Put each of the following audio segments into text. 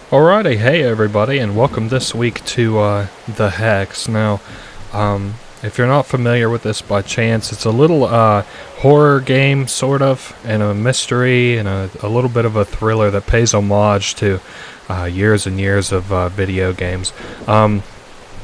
Alrighty, hey everybody, and welcome this week to The Hex. Now, if you're not familiar with this by chance, it's a little horror game, sort of, and a mystery, and a little bit of a thriller that pays homage to years and years of video games.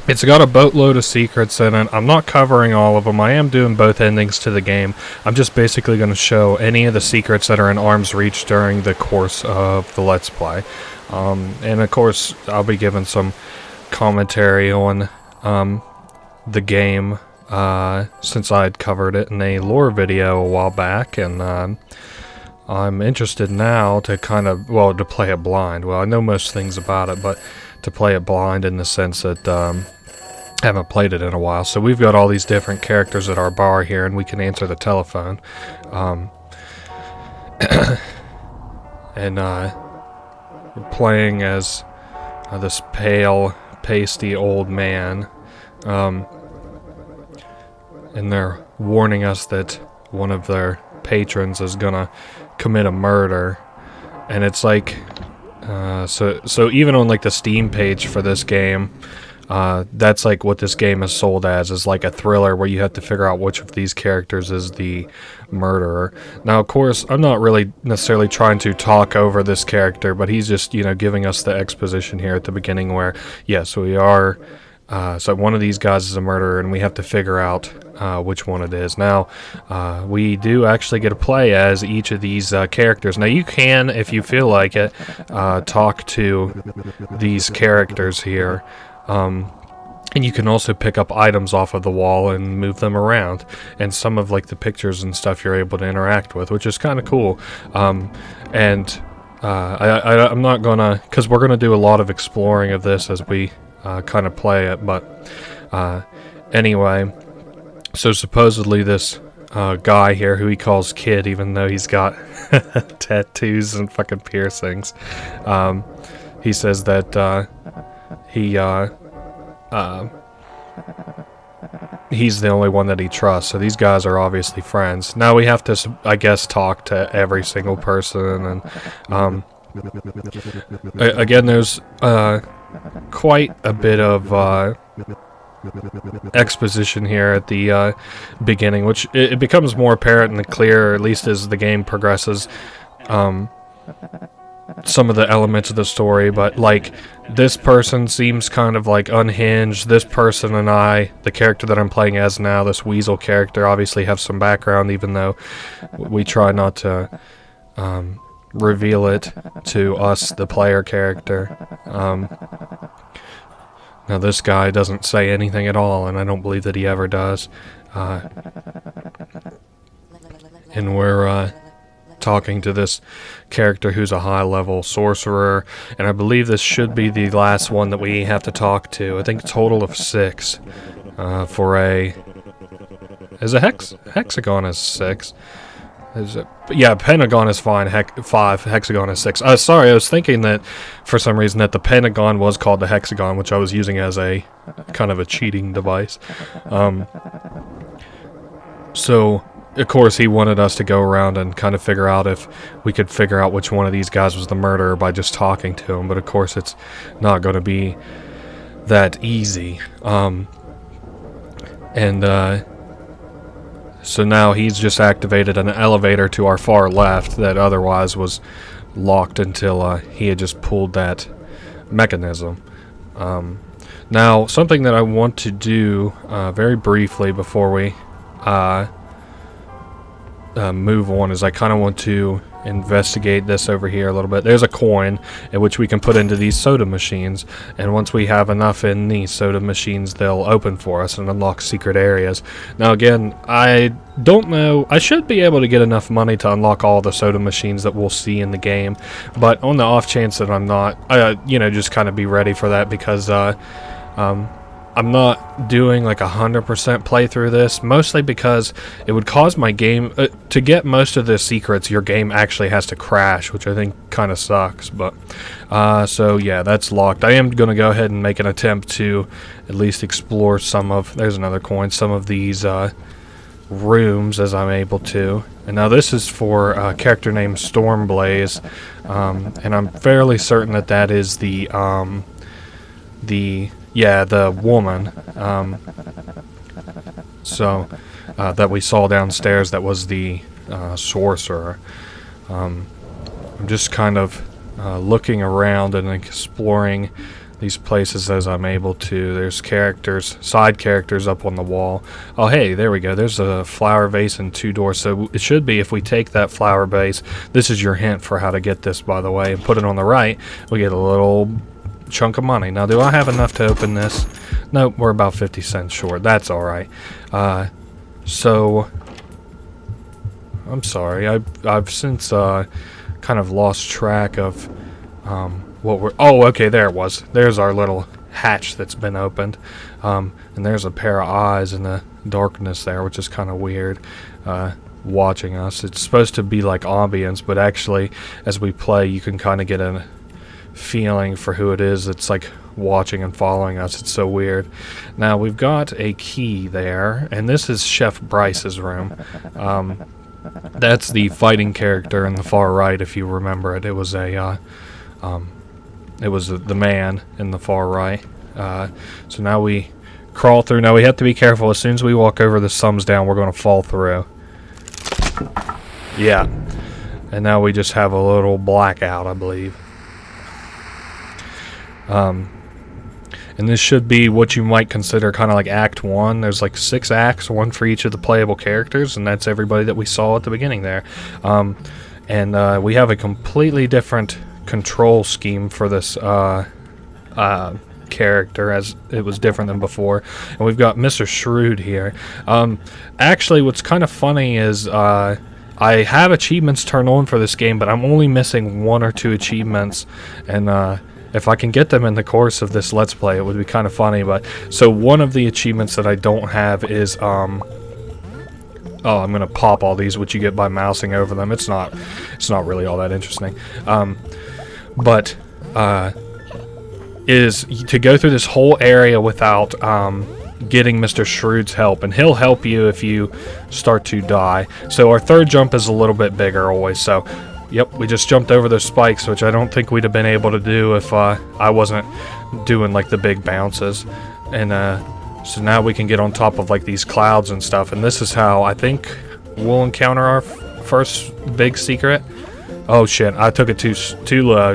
It's got a boatload of secrets in it. I'm not covering all of them. I am doing both endings to the game. I'm just basically going to show any of the secrets that are in arm's reach during the course of the Let's Play. And of course, I'll be giving some commentary on the game since I'd covered it in a lore video a while back, and I'm interested now to to play it blind. Well, I know most things about it, but to play it blind in the sense that I haven't played it in a while. So we've got all these different characters at our bar here, and we can answer the telephone. And we're playing as this pale, pasty old man, and they're warning us that one of their patrons is gonna commit a murder, and it's like, so even on like the Steam page for this game, that's like what this game is sold as, is like a thriller where you have to figure out which of these characters is the murderer. Now, of course, I'm not really necessarily trying to talk over this character, but he's just, giving us the exposition here at the beginning where, yes, we are, so one of these guys is a murderer, and we have to figure out which one it is. Now, we do actually get to play as each of these characters. Now, you can, if you feel like it, talk to these characters here. And you can also pick up items off of the wall and move them around. And some of like the pictures and stuff you're able to interact with, which is kind of cool. I'm not gonna, because we're gonna do a lot of exploring of this as we kind of play it. But anyway, so supposedly this guy here, who he calls Kid, even though he's got tattoos and fucking piercings, he says that he's the only one that he trusts, so these guys are obviously friends. Now we have to, I guess, talk to every single person, and again, there's quite a bit of exposition here at the beginning, which it becomes more apparent and clear, at least as the game progresses, some of the elements of the story. But like, this person seems kind of like unhinged. This person and I, the character that I'm playing as now, this Weasel character, obviously have some background, even though we try not to reveal it to us, the player character. Now this guy doesn't say anything at all, and I don't believe that he ever does. And we're talking to this character who's a high-level sorcerer, and I believe this should be the last one that we have to talk to. I think a total of 6 for a... Is a hexagon is 6? Yeah, pentagon is fine. 5. Hexagon is 6. Sorry, I was thinking that for some reason that the pentagon was called the hexagon, which I was using as a kind of a cheating device. So, of course, he wanted us to go around and kind of figure out if we could figure out which one of these guys was the murderer by just talking to him. But of course, it's not going to be that easy. So now he's just activated an elevator to our far left that otherwise was locked until he had just pulled that mechanism. Now, something that I want to do very briefly before we move on is I kind of want to investigate this over here a little bit. There's a coin in which we can put into these soda machines, and once we have enough in these soda machines, they'll open for us and unlock secret areas. Now again, I don't know, I should be able to get enough money to unlock all the soda machines that we'll see in the game, but on the off chance that I'm not, just kind of be ready for that, because I'm not doing like 100% playthrough this, mostly because it would cause my game, to get most of the secrets, your game actually has to crash, which I think kind of sucks. But so yeah, that's locked. I am going to go ahead and make an attempt to at least explore some of, there's another coin, some of these rooms as I'm able to. And now this is for a character named Stormblaze, and I'm fairly certain that that is the woman. That we saw downstairs. That was the sorcerer. I'm just kind of looking around and exploring these places as I'm able to. There's side characters up on the wall. Oh, hey, there we go. There's a flower vase and 2 doors. So it should be, if we take that flower vase, this is your hint for how to get this, by the way, and put it on the right, we get a little chunk of money. Now, do I have enough to open this? Nope, we're about 50 cents short. That's alright. So, I'm sorry. I've since kind of lost track of what we're... Oh, okay, there it was. There's our little hatch that's been opened. And there's a pair of eyes in the darkness there, which is kind of weird, watching us. It's supposed to be like ambience, but actually, as we play, you can kind of get a feeling for who it is that's like watching and following us. It's so weird. Now, we've got a key there, and this is Chef Bryce's room. That's the fighting character in the far right, if you remember it. It was a... it was the man in the far right. So now we crawl through. Now we have to be careful. As soon as we walk over the thumbs down, we're going to fall through. Yeah. And now we just have a little blackout, I believe. And this should be what you might consider kind of like Act 1. There's like 6 acts, 1 for each of the playable characters, and that's everybody that we saw at the beginning there. And we have a completely different control scheme for this character, as it was different than before. And we've got Mr. Shrewd here. Actually, what's kind of funny is I have achievements turned on for this game, but I'm only missing 1 or 2 achievements, and if I can get them in the course of this Let's Play, it would be kind of funny. But so one of the achievements that I don't have is I'm gonna pop all these, which you get by mousing over them. It's not really all that interesting. But is to go through this whole area without getting Mr. Shrewd's help, and he'll help you if you start to die. So our third jump is a little bit bigger always. So, yep, we just jumped over those spikes, which I don't think we'd have been able to do if I wasn't doing like the big bounces. And so now we can get on top of like these clouds and stuff, and this is how I think we'll encounter our first big secret. Oh shit, I took it too low.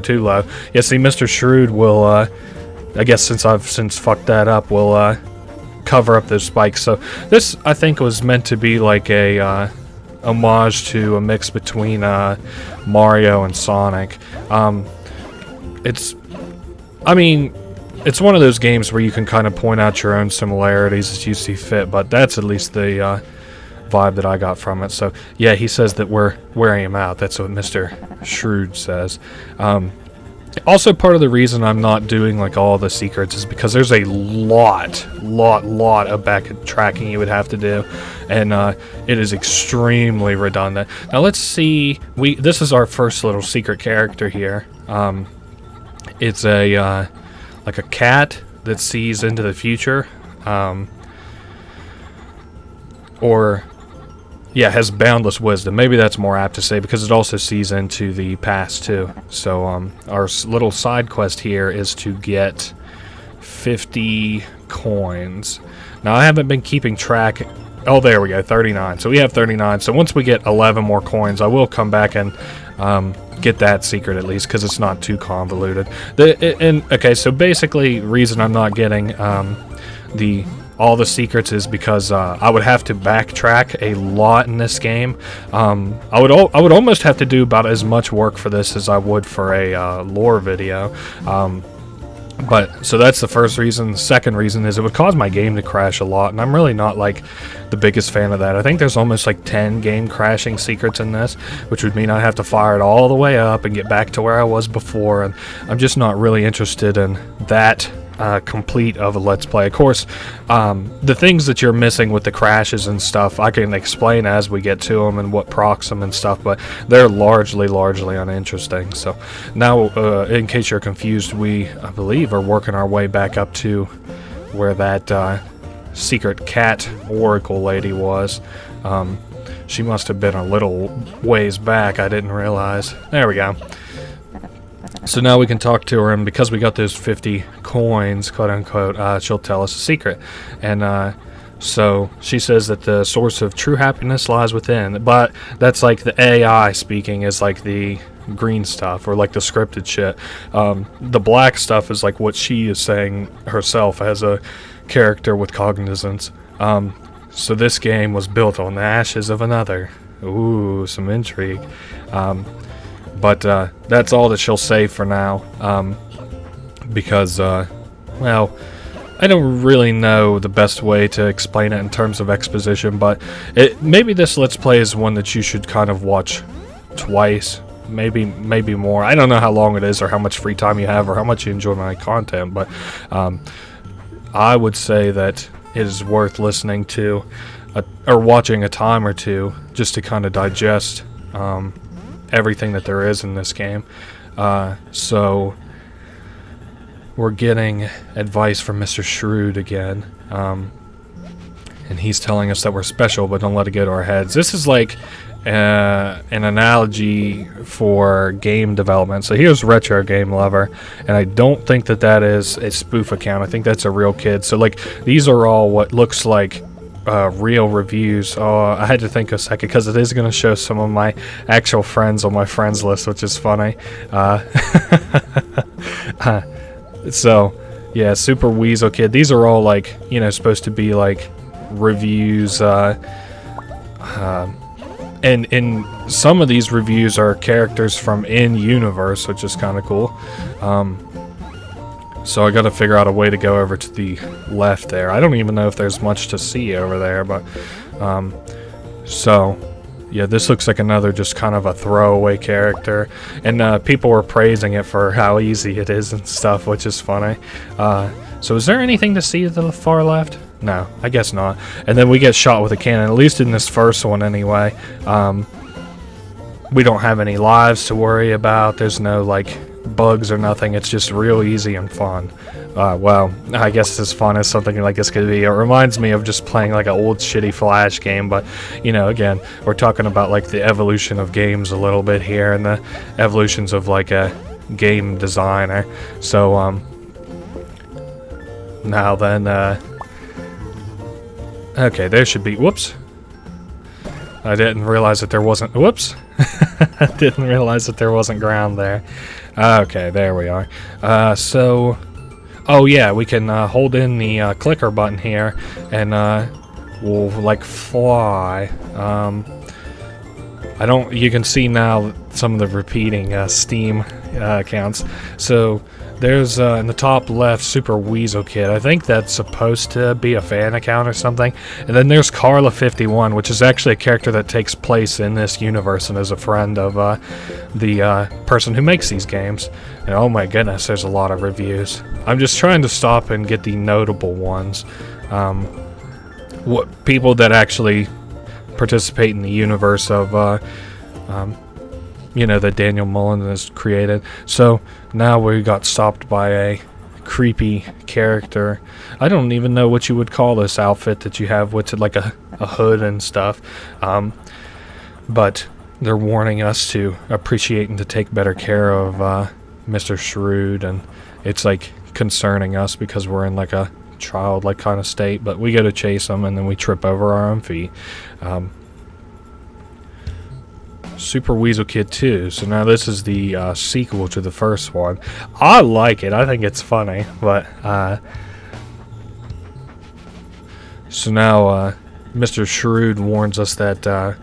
Yeah, see, Mr. Shrewd will, I guess since I've fucked that up, will cover up those spikes. So this, I think, was meant to be like a homage to a mix between Mario and Sonic. It's one of those games where you can kind of point out your own similarities as you see fit, but that's at least the vibe that I got from it. So yeah, he says that we're wearing him out. That's what Mr. Shrewd says. Also, part of the reason I'm not doing like all the secrets is because there's a lot of backtracking you would have to do, and it is extremely redundant. Now let's see. This is our first little secret character here. It's a like a cat that sees into the future, or yeah, has boundless wisdom. Maybe that's more apt to say, because it also sees into the past too. So our little side quest here is to get 50 coins. Now I haven't been keeping track. Oh, there we go, 39. So we have 39. So once we get 11 more coins, I will come back and get that secret at least, because it's not too convoluted. Okay, so basically, reason I'm not getting all the secrets is because I would have to backtrack a lot in this game. I would almost have to do about as much work for this as I would for a lore video. But so that's the first reason. The second reason is it would cause my game to crash a lot, and I'm really not like the biggest fan of that. I think there's almost like 10 game crashing secrets in this, which would mean I have to fire it all the way up and get back to where I was before, and I'm just not really interested in that complete of a Let's Play. Of course, the things that you're missing with the crashes and stuff, I can explain as we get to them and what procs them and stuff, but they're largely uninteresting. So now, in case you're confused, we, I believe, are working our way back up to where that secret cat oracle lady was. She must have been a little ways back. I didn't realize. There we go. So now we can talk to her, and because we got those 50 coins, quote unquote, she'll tell us a secret. And so she says that the source of true happiness lies within. But that's like the AI speaking, is like the green stuff, or like the scripted shit. The black stuff is like what she is saying herself as a character with cognizance. So this game was built on the ashes of another. Ooh, some intrigue. But that's all that she'll say for now, because, well, I don't really know the best way to explain it in terms of exposition, but maybe this Let's Play is one that you should kind of watch twice, maybe more. I don't know how long it is, or how much free time you have, or how much you enjoy my content, but I would say that it is worth listening to, or watching a time or two, just to kind of digest everything that there is in this game. So we're getting advice from Mr. Shrewd again, and he's telling us that we're special, but don't let it go to our heads. This is like an analogy for game development. So here's Retro Game Lover, and I don't think that is a spoof account. I think that's a real kid. So like these are all what looks like real reviews. Oh, I had to think a second, because it is going to show some of my actual friends on my friends list, which is funny. So yeah, Super Weasel Kid. These are all like, you know, supposed to be like reviews. And in some of these reviews are characters from in-universe, which is kind of cool. So I got to figure out a way to go over to the left there. I don't even know if there's much to see over there, but so yeah, this looks like another just kind of a throwaway character, and people were praising it for how easy it is and stuff, which is funny. So is there anything to see to the far left? No, I guess not. And then we get shot with a cannon, at least in this first one anyway. We don't have any lives to worry about. There's no like bugs or nothing. It's just real easy and fun. Well, I guess as fun as something like this could be. It reminds me of just playing like an old shitty Flash game, but you know, again, we're talking about like the evolution of games a little bit here, and the evolutions of like a game designer. So now then, okay, there should be, whoops, I didn't realize that there wasn't, whoops, I didn't realize that there wasn't ground there. Okay, there we are. So, oh yeah, we can hold in the clicker button here, and we'll like fly. I don't, you can see now some of the repeating Steam accounts. So there's in the top left, Super Weasel Kid. I think that's supposed to be a fan account or something. And then there's Carla51, which is actually a character that takes place in this universe and is a friend of the person who makes these games. And oh my goodness, there's a lot of reviews. I'm just trying to stop and get the notable ones. What people that actually participate in the universe of you know, that Daniel Mullen has created. So now we got stopped by a creepy character. I don't even know what you would call this outfit that you have with like a hood and stuff. But they're warning us to appreciate and to take better care of Mr. Shrewd, and it's like concerning us because we're in like a childlike kind of state, but we go to chase them and then we trip over our own feet. Super Weasel Kid 2. So now this is the sequel to the first one. I like it. I think it's funny, but so now Mr. Shrewd warns us that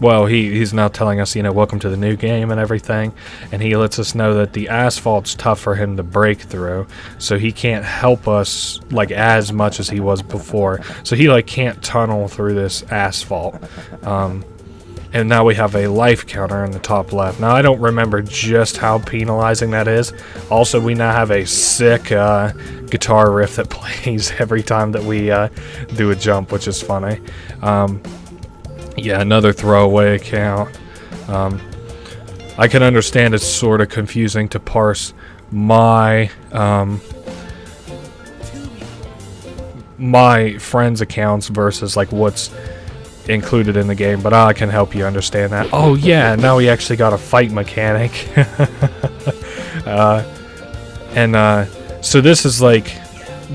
well, he's now telling us, you know, welcome to the new game and everything, and he lets us know that the asphalt's tough for him to break through, so he can't help us like as much as he was before. So he like can't tunnel through this asphalt. And now we have a life counter in the top left. Now, I don't remember just how penalizing that is. Also, we now have a sick guitar riff that plays every time that we do a jump, which is funny. Yeah, another throwaway account. I can understand it's sort of confusing to parse my my friends' accounts versus like what's included in the game, but I can help you understand that. Oh yeah, now we actually got a fight mechanic. So this is like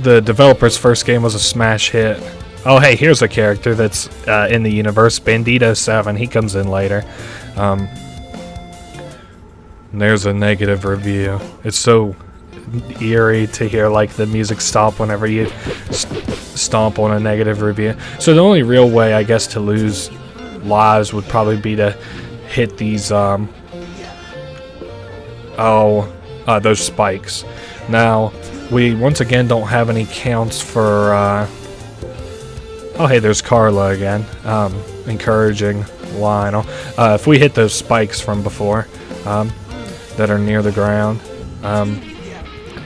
the developer's first game was a smash hit. Oh hey, here's a character that's in the universe, Bandito 7. He comes in later. There's a negative review. It's so eerie to hear like the music stop whenever you stomp on a negative review. So the only real way, I guess, to lose lives would probably be to hit these those spikes. Now we once again don't have any counts for oh hey, there's Carla again. Encouraging Lionel. If we hit those spikes from before that are near the ground.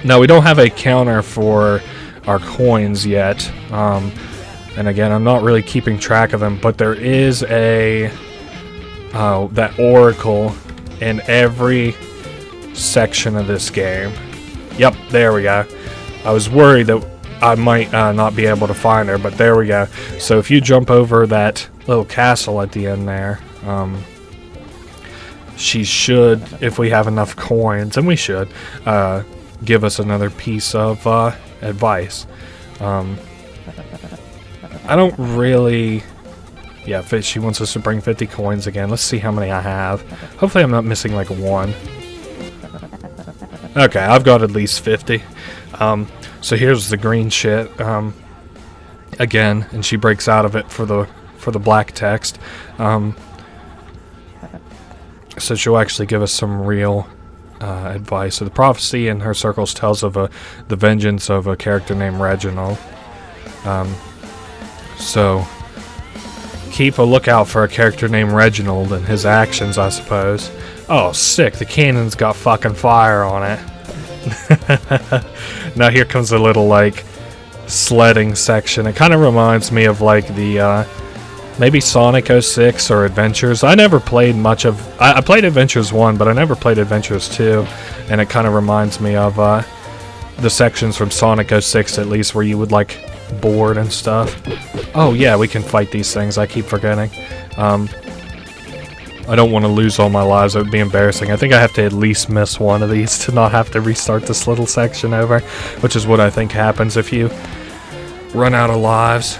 Now we don't have a counter for our coins yet, and again I'm not really keeping track of them, but there is a that oracle in every section of this game. Yep, there we go. I was worried that I might not be able to find her, but there we go. So if you jump over that little castle at the end there, she should, if we have enough coins, and we should, give us another piece of advice. I don't really... Yeah, she wants us to bring 50 coins again. Let's see how many I have. Hopefully I'm not missing like one. Okay, I've got at least 50. So here's the green shit. Again, and she breaks out of it for the black text. So she'll actually give us some real advice. So the prophecy in her circles tells of the vengeance of a character named Reginald. So keep a lookout for a character named Reginald and his actions, I suppose. Oh, sick! The cannon's got fucking fire on it. Now here comes a little like sledding section. It kind of reminds me of like the maybe Sonic 06 or Adventures. I never played much of... I played Adventures 1, but I never played Adventures 2. And it kind of reminds me of the sections from Sonic 06, at least, where you would, like, board and stuff. Oh, yeah, we can fight these things. I keep forgetting. I don't want to lose all my lives. It would be embarrassing. I think I have to at least miss one of these to not have to restart this little section over, which is what I think happens if you run out of lives.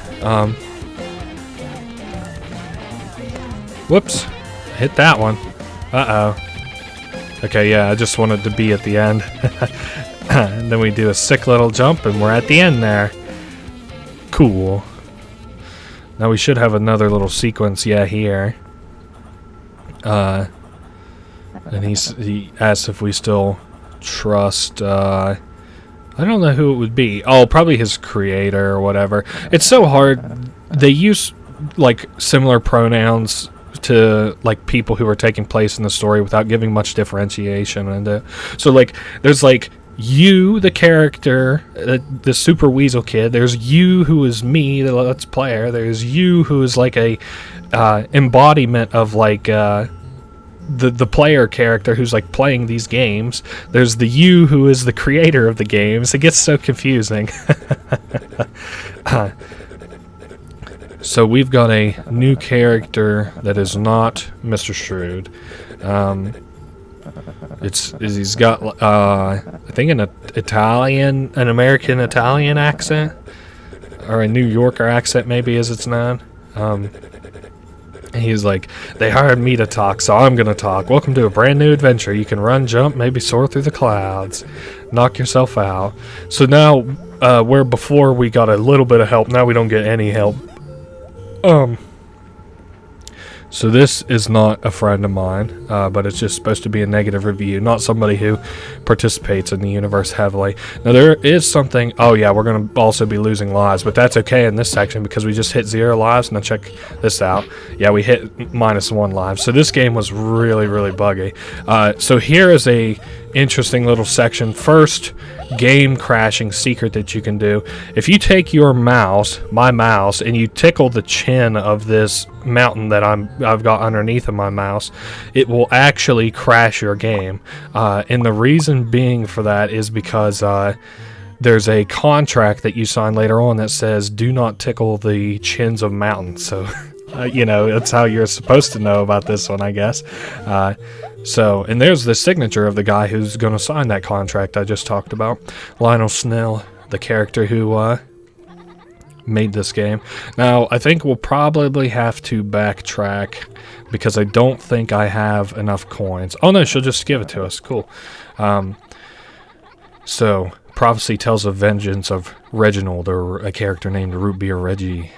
Whoops. Hit that one. Uh-oh. Okay, yeah, I just wanted to be at the end. And then we do a sick little jump, and we're at the end there. Cool. Now we should have another little sequence, yeah, here. And he asks if we still trust, I don't know who it would be. Oh, probably his creator or whatever. It's so hard. They use, like, similar pronouns to like people who are taking place in the story without giving much differentiation. And so like there's like you, the character, the Super Weasel Kid. There's you who is me, the Let's Player. There's you who is like a embodiment of like the player character who's like playing these games. There's the you who is the creator of the games. It gets so confusing. So we've got a new character that is not Mr. Shrewd. He's got I think an American Italian accent, or a New Yorker accent maybe as it's known. He's like, they hired me to talk, so I'm gonna talk. Welcome to a brand new adventure. You can run, jump, maybe soar through the clouds, knock yourself out. So now, where before we got a little bit of help, now we don't get any help. So this is not a friend of mine, but it's just supposed to be a negative review, not somebody who participates in the universe heavily. Now there is something... Oh yeah, we're going to also be losing lives, but that's okay in this section because we just hit 0 lives. Now check this out. Yeah, we hit -1 live. So this game was really, really buggy. So here is a interesting little section. First game crashing secret that you can do. If you take your mouse, my mouse, and you tickle the chin of this mountain that I've got underneath of my mouse, it will actually crash your game. And the reason being for that is because there's a contract that you sign later on that says, do not tickle the chins of mountains. So, you know, that's how you're supposed to know about this one, I guess. And there's the signature of the guy who's going to sign that contract I just talked about. Lionel Snell, the character who made this game. Now, I think we'll probably have to backtrack because I don't think I have enough coins. Oh no, she'll just give it to us. Cool. So, prophecy tells of vengeance of Reginald, or a character named Root Beer Reggie.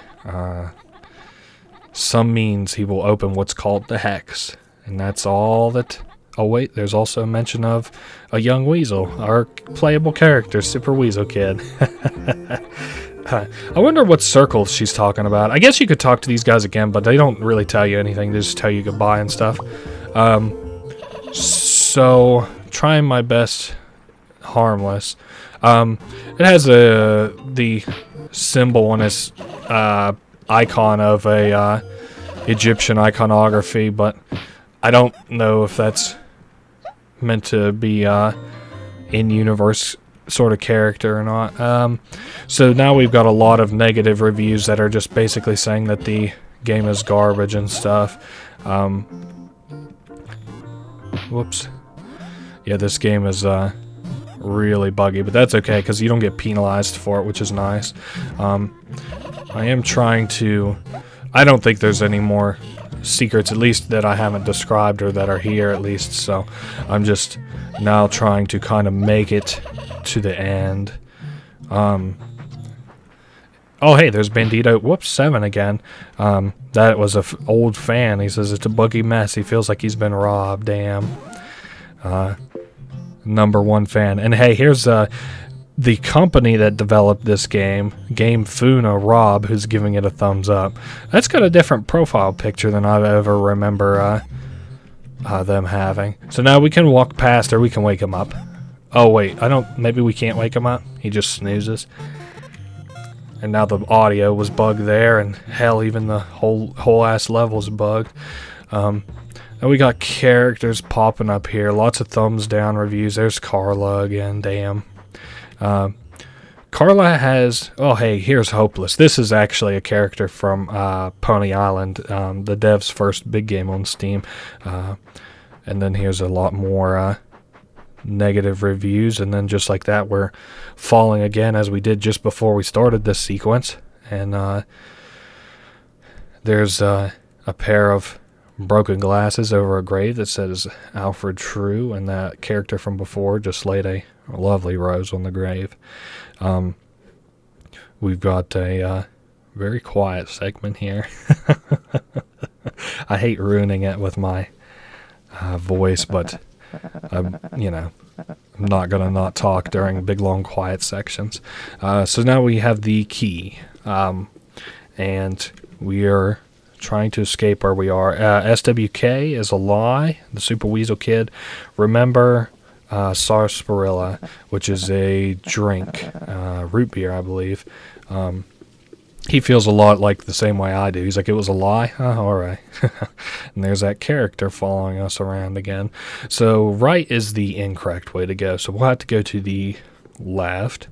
Some means he will open what's called the hex. And that's all that... Oh wait, there's also a mention of a young weasel, our playable character, Super Weasel Kid. I wonder what circles she's talking about. I guess you could talk to these guys again, but they don't really tell you anything. They just tell you goodbye and stuff. So, trying my best harmless. It has the symbol on its icon of a Egyptian iconography, but I don't know if that's meant to be in-universe sort of character or not. So now we've got a lot of negative reviews that are just basically saying that the game is garbage and stuff. Whoops. Yeah, this game is really buggy, but that's okay because you don't get penalized for it, which is nice. I am trying to... I don't think there's any more secrets, at least that I haven't described or that are here at least, so I'm just now trying to kind of make it to the end. Oh hey, there's Bandito. Whoops, 7 again. That was a old fan. He says it's a buggy mess. He feels like he's been robbed. Damn. #1 fan. And hey, here's the company that developed this game, Game Funa Rob, who's giving it a thumbs up. That's got a different profile picture than I ever remember them having. So now we can walk past, or we can wake him up. Oh wait, maybe we can't wake him up. He just snoozes. And now the audio was bugged there, and hell, even the whole ass level's bugged. And we got characters popping up here. Lots of thumbs down reviews. There's Carla again. Damn. Carla has... Oh, hey, here's Hopeless. This is actually a character from Pony Island, the dev's first big game on Steam. And then here's a lot more negative reviews. And then just like that, we're falling again as we did just before we started this sequence. And there's a pair of broken glasses over a grave that says Alfred True, and that character from before just laid a lovely rose on the grave. We've got a very quiet segment here. I hate ruining it with my voice, but I'm not gonna not talk during big long quiet sections. So now we have the key, and we are trying to escape where we are. SWK is a lie. The Super Weasel Kid. Remember sarsaparilla, which is a drink, root beer, I believe. He feels a lot like the same way I do. He's like, it was a lie? Oh, alright. And there's that character following us around again. So right is the incorrect way to go. So we'll have to go to the left,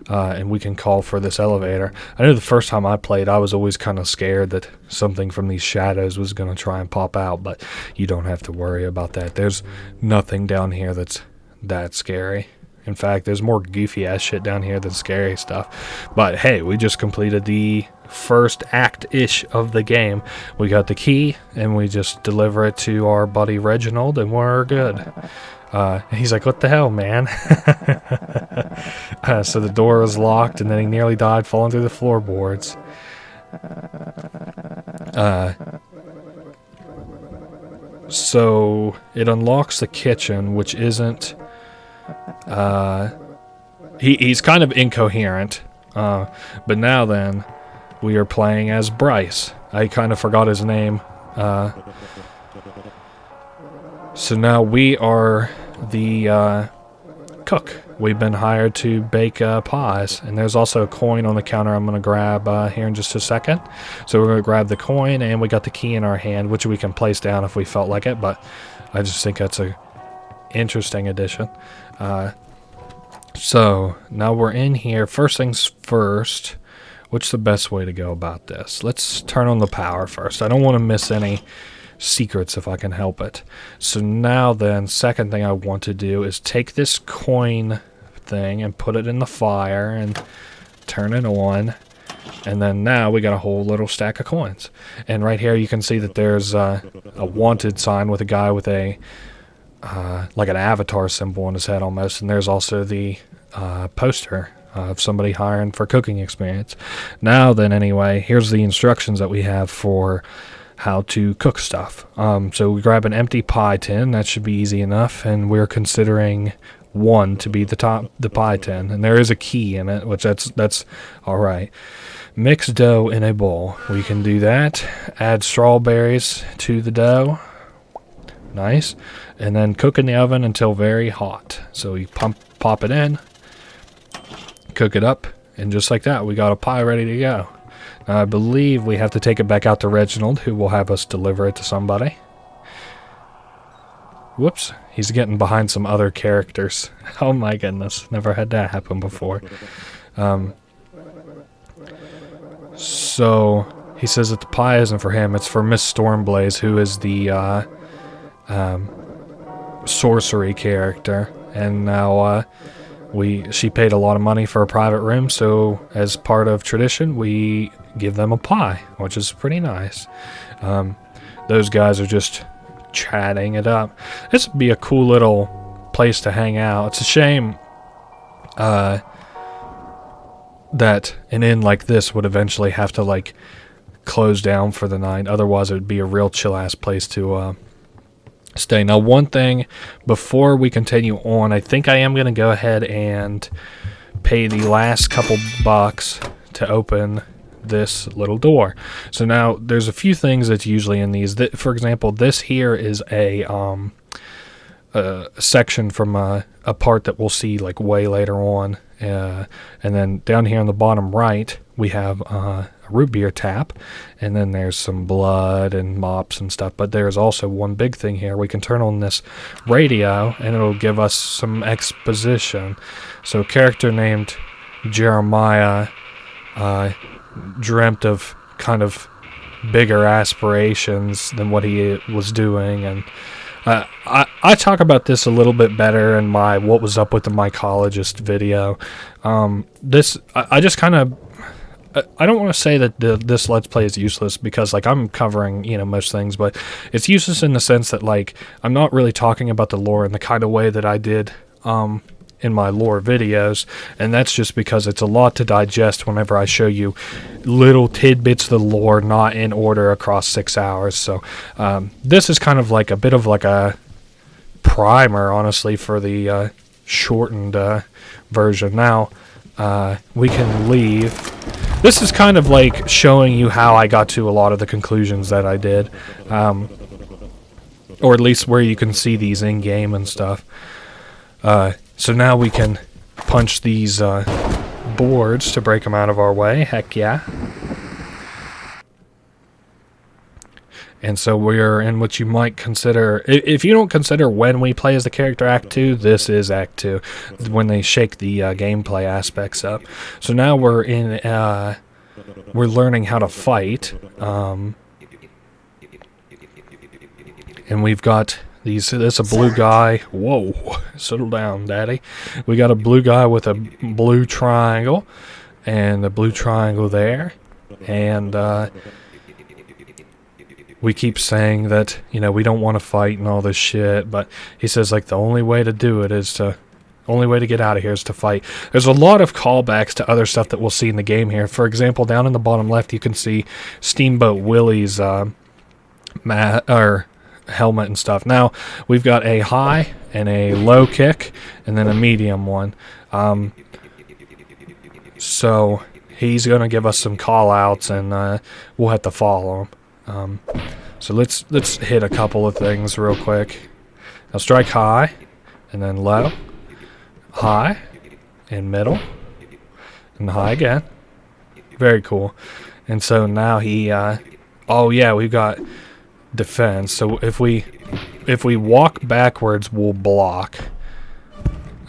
and we can call for this elevator. I know the first time I played, I was always kind of scared that something from these shadows was going to try and pop out, but you don't have to worry about that. There's nothing down here that's that scary. In fact, there's more goofy ass shit down here than scary stuff. But hey, we just completed the first act-ish of the game. We got the key, and we just deliver it to our buddy Reginald, and we're good. He's like, what the hell, man? So the door was locked, and then he nearly died falling through the floorboards. So it unlocks the kitchen, which isn't... he's kind of incoherent. But now then, we are playing as Bryce. I kind of forgot his name. So now we are the cook. We've been hired to bake pies, and there's also a coin on the counter I'm going to grab here in just a second. So we're going to grab the coin, and we got the key in our hand, which we can place down if we felt like it, but I just think that's a interesting addition. So now we're in here. First things first, what's the best way to go about this? Let's turn on the power first. I don't want to miss any secrets if I can help it. So now then, second thing I want to do is take this coin thing and put it in the fire and turn it on. And then now we got a whole little stack of coins. And right here you can see that there's a wanted sign with a guy with a like an avatar symbol on his head almost. And there's also the poster of somebody hiring for cooking experience. Now then, anyway, here's the instructions that we have for how to cook stuff. So we grab an empty pie tin. That should be easy enough. And we're considering 1 to be the pie tin, and there is a key in it, which that's all right. Mix dough in a bowl. We can do that. Add strawberries to the dough. Nice. And then cook in the oven until very hot. So you pop it in, cook it up, and just like that, we got a pie ready to go. Now, I believe we have to take it back out to Reginald, who will have us deliver it to somebody. Whoops, he's getting behind some other characters. Oh my goodness, never had that happen before. So, he says that the pie isn't for him, it's for Miss Stormblaze, who is the sorcery character. And now she paid a lot of money for a private room, so as part of tradition, we give them a pie, which is pretty nice. Those guys are just chatting it up. This would be a cool little place to hang out. It's a shame that an inn like this would eventually have to like close down for the night. Otherwise it would be a real chill ass place to stay. Now, one thing before we continue on, I think I am going to go ahead and pay the last couple bucks to open this little door. So now there's a few things that's usually in these. For example, this here is a section from a part that we'll see like way later on. And then down here on the bottom right, we have a root beer tap, and then there's some blood and mops and stuff. But there's also one big thing here. We can turn on this radio, and it'll give us some exposition. So a character named Jeremiah dreamt of kind of bigger aspirations than what he was doing, and I talk about this a little bit better in my What Was Up with the Mycologist video. I just kind of, I don't want to say that this Let's Play is useless, because like I'm covering, most things, but it's useless in the sense that like I'm not really talking about the lore in the kind of way that I did in my lore videos, and that's just because it's a lot to digest whenever I show you little tidbits of the lore not in order across 6 hours. So this is kind of like a bit of like a primer, honestly, for the shortened version. Now we can leave. This is kind of like showing you how I got to a lot of the conclusions that I did, or at least where you can see these in game and stuff. So now we can punch these boards to break them out of our way. Heck yeah. And so we're in what you might consider, if you don't consider when we play as the character Act 2, this is Act 2, when they shake the gameplay aspects up. So now we're in, we're learning how to fight, and we've got this a blue guy. Whoa, settle down, daddy. We got a blue guy with a blue triangle, and a blue triangle there, and we keep saying that, we don't want to fight and all this shit, but he says like the only way to do it is to, only way to get out of here is to fight. There's a lot of callbacks to other stuff that we'll see in the game here. For example, down in the bottom left, you can see Steamboat Willie's helmet and stuff. Now we've got a high and a low kick, and then a medium one. So he's gonna give us some call outs, and we'll have to follow him. So let's hit a couple of things real quick. Now strike high, and then low, high, and middle, and high again. Very cool. And so now he oh yeah, we've got defense. So if we walk backwards, we'll block.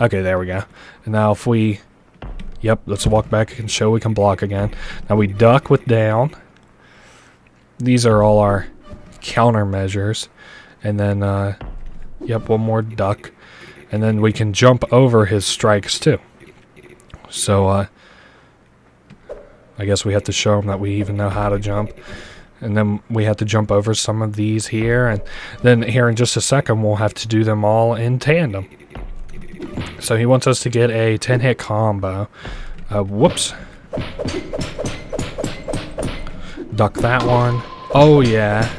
Okay, there we go. And now if we... Yep, let's walk back and show we can block again. Now we duck with down. These are all our countermeasures. And then, yep, one more duck. And then we can jump over his strikes too. So, I guess we have to show him that we even know how to jump. And then we have to jump over some of these here. And then here in just a second, we'll have to do them all in tandem. So he wants us to get a 10-hit combo. Whoops. Duck that one. Oh, yeah.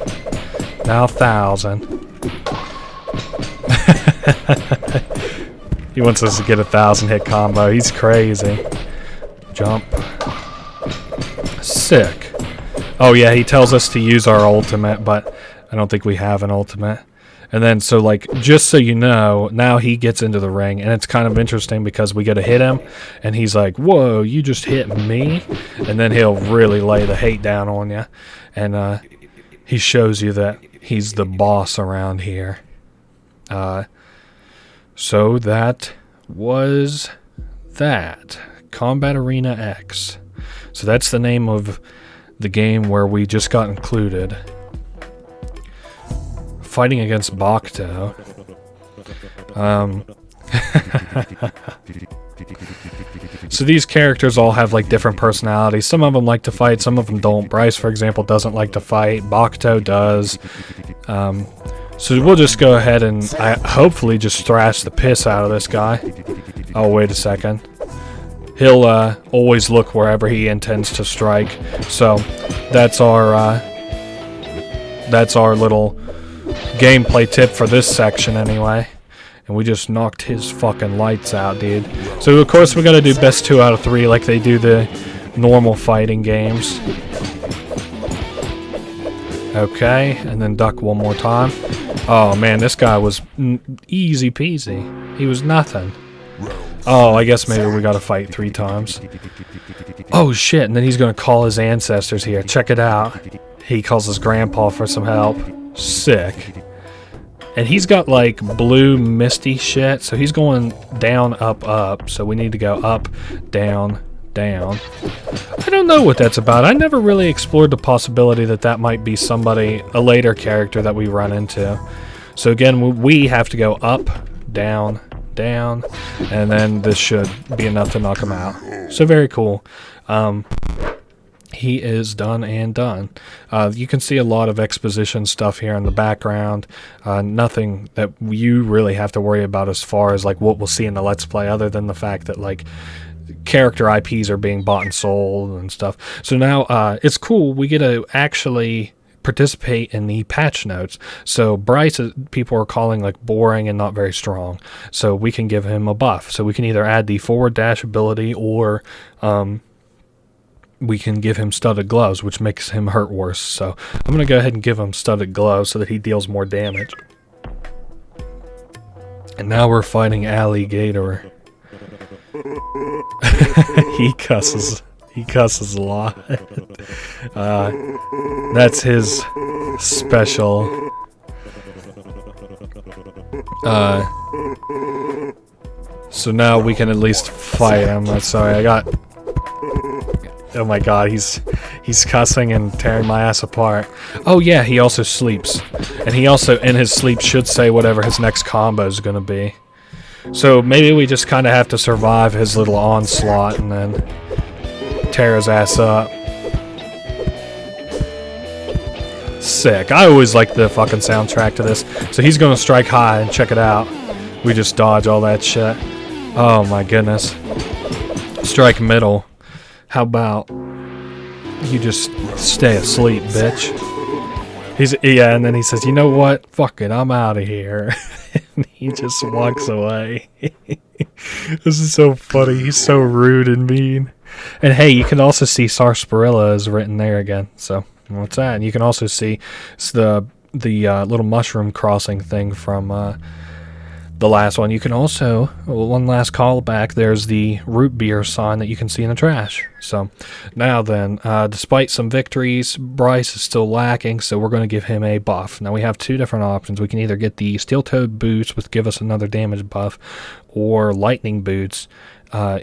Now 1,000. He wants us to get a 1,000-hit combo. He's crazy. Jump. Sick. Oh, yeah, he tells us to use our ultimate, but I don't think we have an ultimate. And then, so, like, just so you know, now he gets into the ring, and it's kind of interesting because we get to hit him, and he's like, whoa, you just hit me? And then he'll really lay the hate down on you. And he shows you that he's the boss around here. So that was that. Combat Arena X. So that's the name of the game where we just got included. Fighting against Bakuto. So these characters all have like different personalities. Some of them like to fight, some of them don't. Bryce, for example, doesn't like to fight. Bakuto does. So we'll just go ahead and hopefully just thrash the piss out of this guy. Oh, wait a second. He'll always look wherever he intends to strike. So that's our little gameplay tip for this section anyway. And we just knocked his fucking lights out, dude. So of course we gotta do best 2 out of 3 like they do the normal fighting games. Okay, and then duck one more time. Oh man, this guy was easy peasy. He was nothing. Oh, I guess maybe we gotta fight 3 times. Oh shit, and then he's gonna call his ancestors here. Check it out. He calls his grandpa for some help. Sick. And he's got like blue misty shit, so he's going down, up, up. So we need to go up, down, down. I don't know what that's about. I never really explored the possibility that that might be somebody, a later character that we run into. So again, we have to go up, down, down, and then this should be enough to knock him out. So very cool. He is done and done. You can see a lot of exposition stuff here in the background. Nothing that you really have to worry about as far as like what we'll see in the Let's Play, other than the fact that like character IPs are being bought and sold and stuff. So now it's cool. We get to actually participate in the patch notes. So Bryce, people are calling like boring and not very strong. So we can give him a buff. So we can either add the forward dash ability or we can give him studded gloves, which makes him hurt worse. So I'm going to go ahead and give him studded gloves so that he deals more damage. And now we're fighting Alligator. He cusses a lot. That's his special. So now we can at least fight him. Sorry, I got... Oh my god, he's cussing and tearing my ass apart. Oh yeah, he also sleeps. And he also, in his sleep, should say whatever his next combo is going to be. So maybe we just kind of have to survive his little onslaught and then tear his ass up. Sick. I always like the fucking soundtrack to this. So he's going to strike high and check it out. We just dodge all that shit. Oh my goodness. Strike middle. How about you just stay asleep, bitch? Yeah, and then he says, you know what? Fuck it, I'm out of here. And he just walks away. This is so funny. He's so rude and mean. And hey, you can also see Sarsaparilla is written there again. So what's that? And you can also see it's the little mushroom crossing thing from the last one. You can also, one last callback, there's the root beer sign that you can see in the trash. So now then, despite some victories, Bryce is still lacking, so we're going to give him a buff. Now we have 2 different options. We can either get the steel-toed boots, which give us another damage buff, or lightning boots,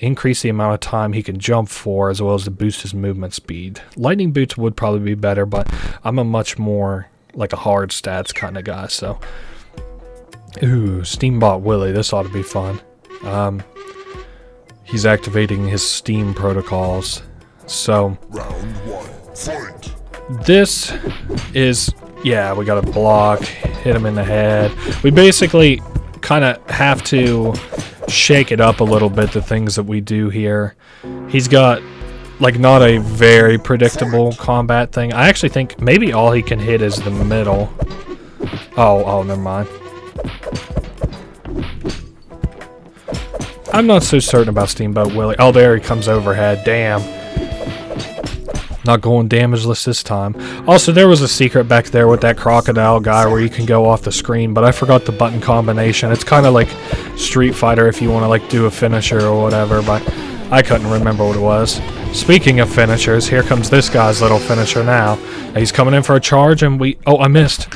increase the amount of time he can jump for, as well as to boost his movement speed. Lightning boots would probably be better, but I'm a much more like a hard stats kind of guy. So, ooh, Steambot Willie, this ought to be fun. He's activating his Steam protocols. So, Round 1, fight. This is, yeah, we gotta block, hit him in the head. We basically kind of have to shake it up a little bit, the things that we do here. He's got, like, not a very predictable combat thing. I actually think maybe all he can hit is the middle. Oh, never mind. I'm not so certain about Steamboat Willie. Oh, there he comes overhead. Damn. Not going damageless this time. Also, there was a secret back there with that crocodile guy where you can go off the screen, but I forgot the button combination. It's kind of like Street Fighter if you want to like do a finisher or whatever, but I couldn't remember what it was. Speaking of finishers, here comes this guy's little finisher now. He's coming in for a charge and oh, I missed.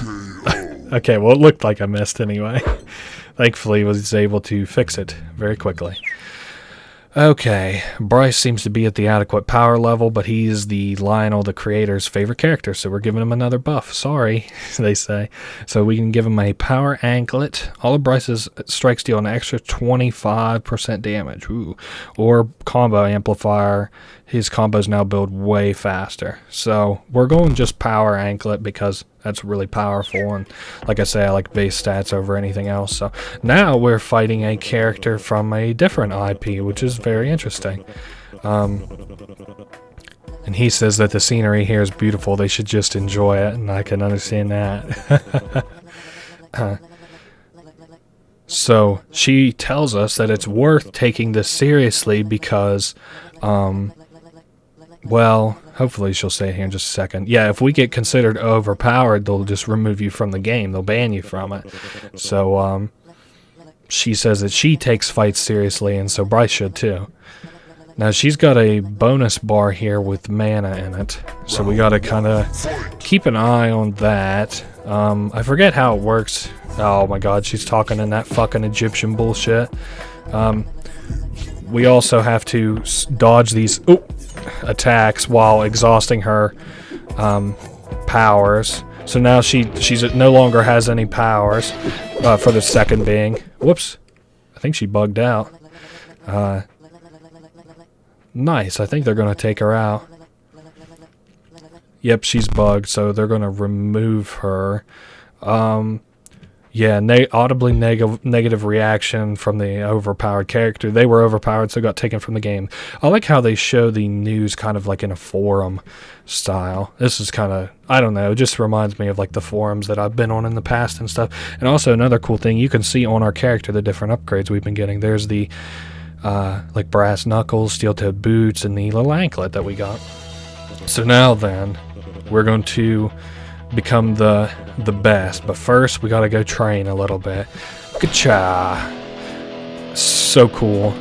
Okay, well, it looked like I missed anyway. Thankfully, was able to fix it very quickly. Okay, Bryce seems to be at the adequate power level, but he's the Lionel, the creator's favorite character, so we're giving him another buff. Sorry, they say. So we can give him a power anklet. All of Bryce's strikes deal an extra 25% damage. Ooh. Or combo amplifier. His combos now build way faster. So we're going just power anklet because that's really powerful, and like I say, I like base stats over anything else. So now we're fighting a character from a different IP, which is very interesting. And he says that the scenery here is beautiful, they should just enjoy it, and I can understand that. So she tells us that it's worth taking this seriously because, well, hopefully she'll say it here in just a second. Yeah, if we get considered overpowered, they'll just remove you from the game. They'll ban you from it. So, she says that she takes fights seriously, and so Bryce should too. Now, she's got a bonus bar here with mana in it, so we gotta kind of keep an eye on that. I forget how it works. Oh my god, she's talking in that fucking Egyptian bullshit. We also have to dodge these attacks while exhausting her powers. So now she's no longer has any powers for the second being. Whoops. I think she bugged out. Nice. I think they're going to take her out. Yep, she's bugged, so they're going to remove her. Yeah, audibly negative reaction from the overpowered character. They were overpowered, so got taken from the game. I like how they show the news kind of like in a forum style. This is kind of, I don't know, it just reminds me of like the forums that I've been on in the past and stuff. And also another cool thing, you can see on our character the different upgrades we've been getting. There's the like brass knuckles, steel-toed boots, and the little anklet that we got. So now then, we're going to become the best, but first we gotta go train a little bit. Gacha! So cool.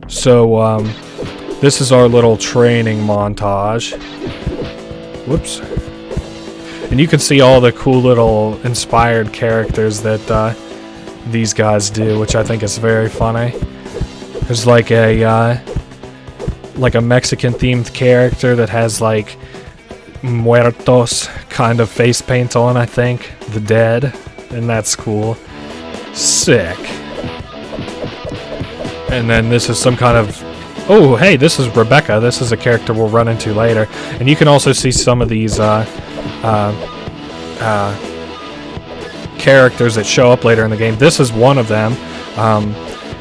So this is our little training montage. Whoops. And you can see all the cool little inspired characters that these guys do, which I think is very funny. There's like a Mexican themed character that has like muertos kind of face paint on, I think. The dead. And that's cool. Sick. And then this is some kind of... Oh, hey, this is Rebecca. This is a character we'll run into later. And you can also see some of these characters that show up later in the game. This is one of them.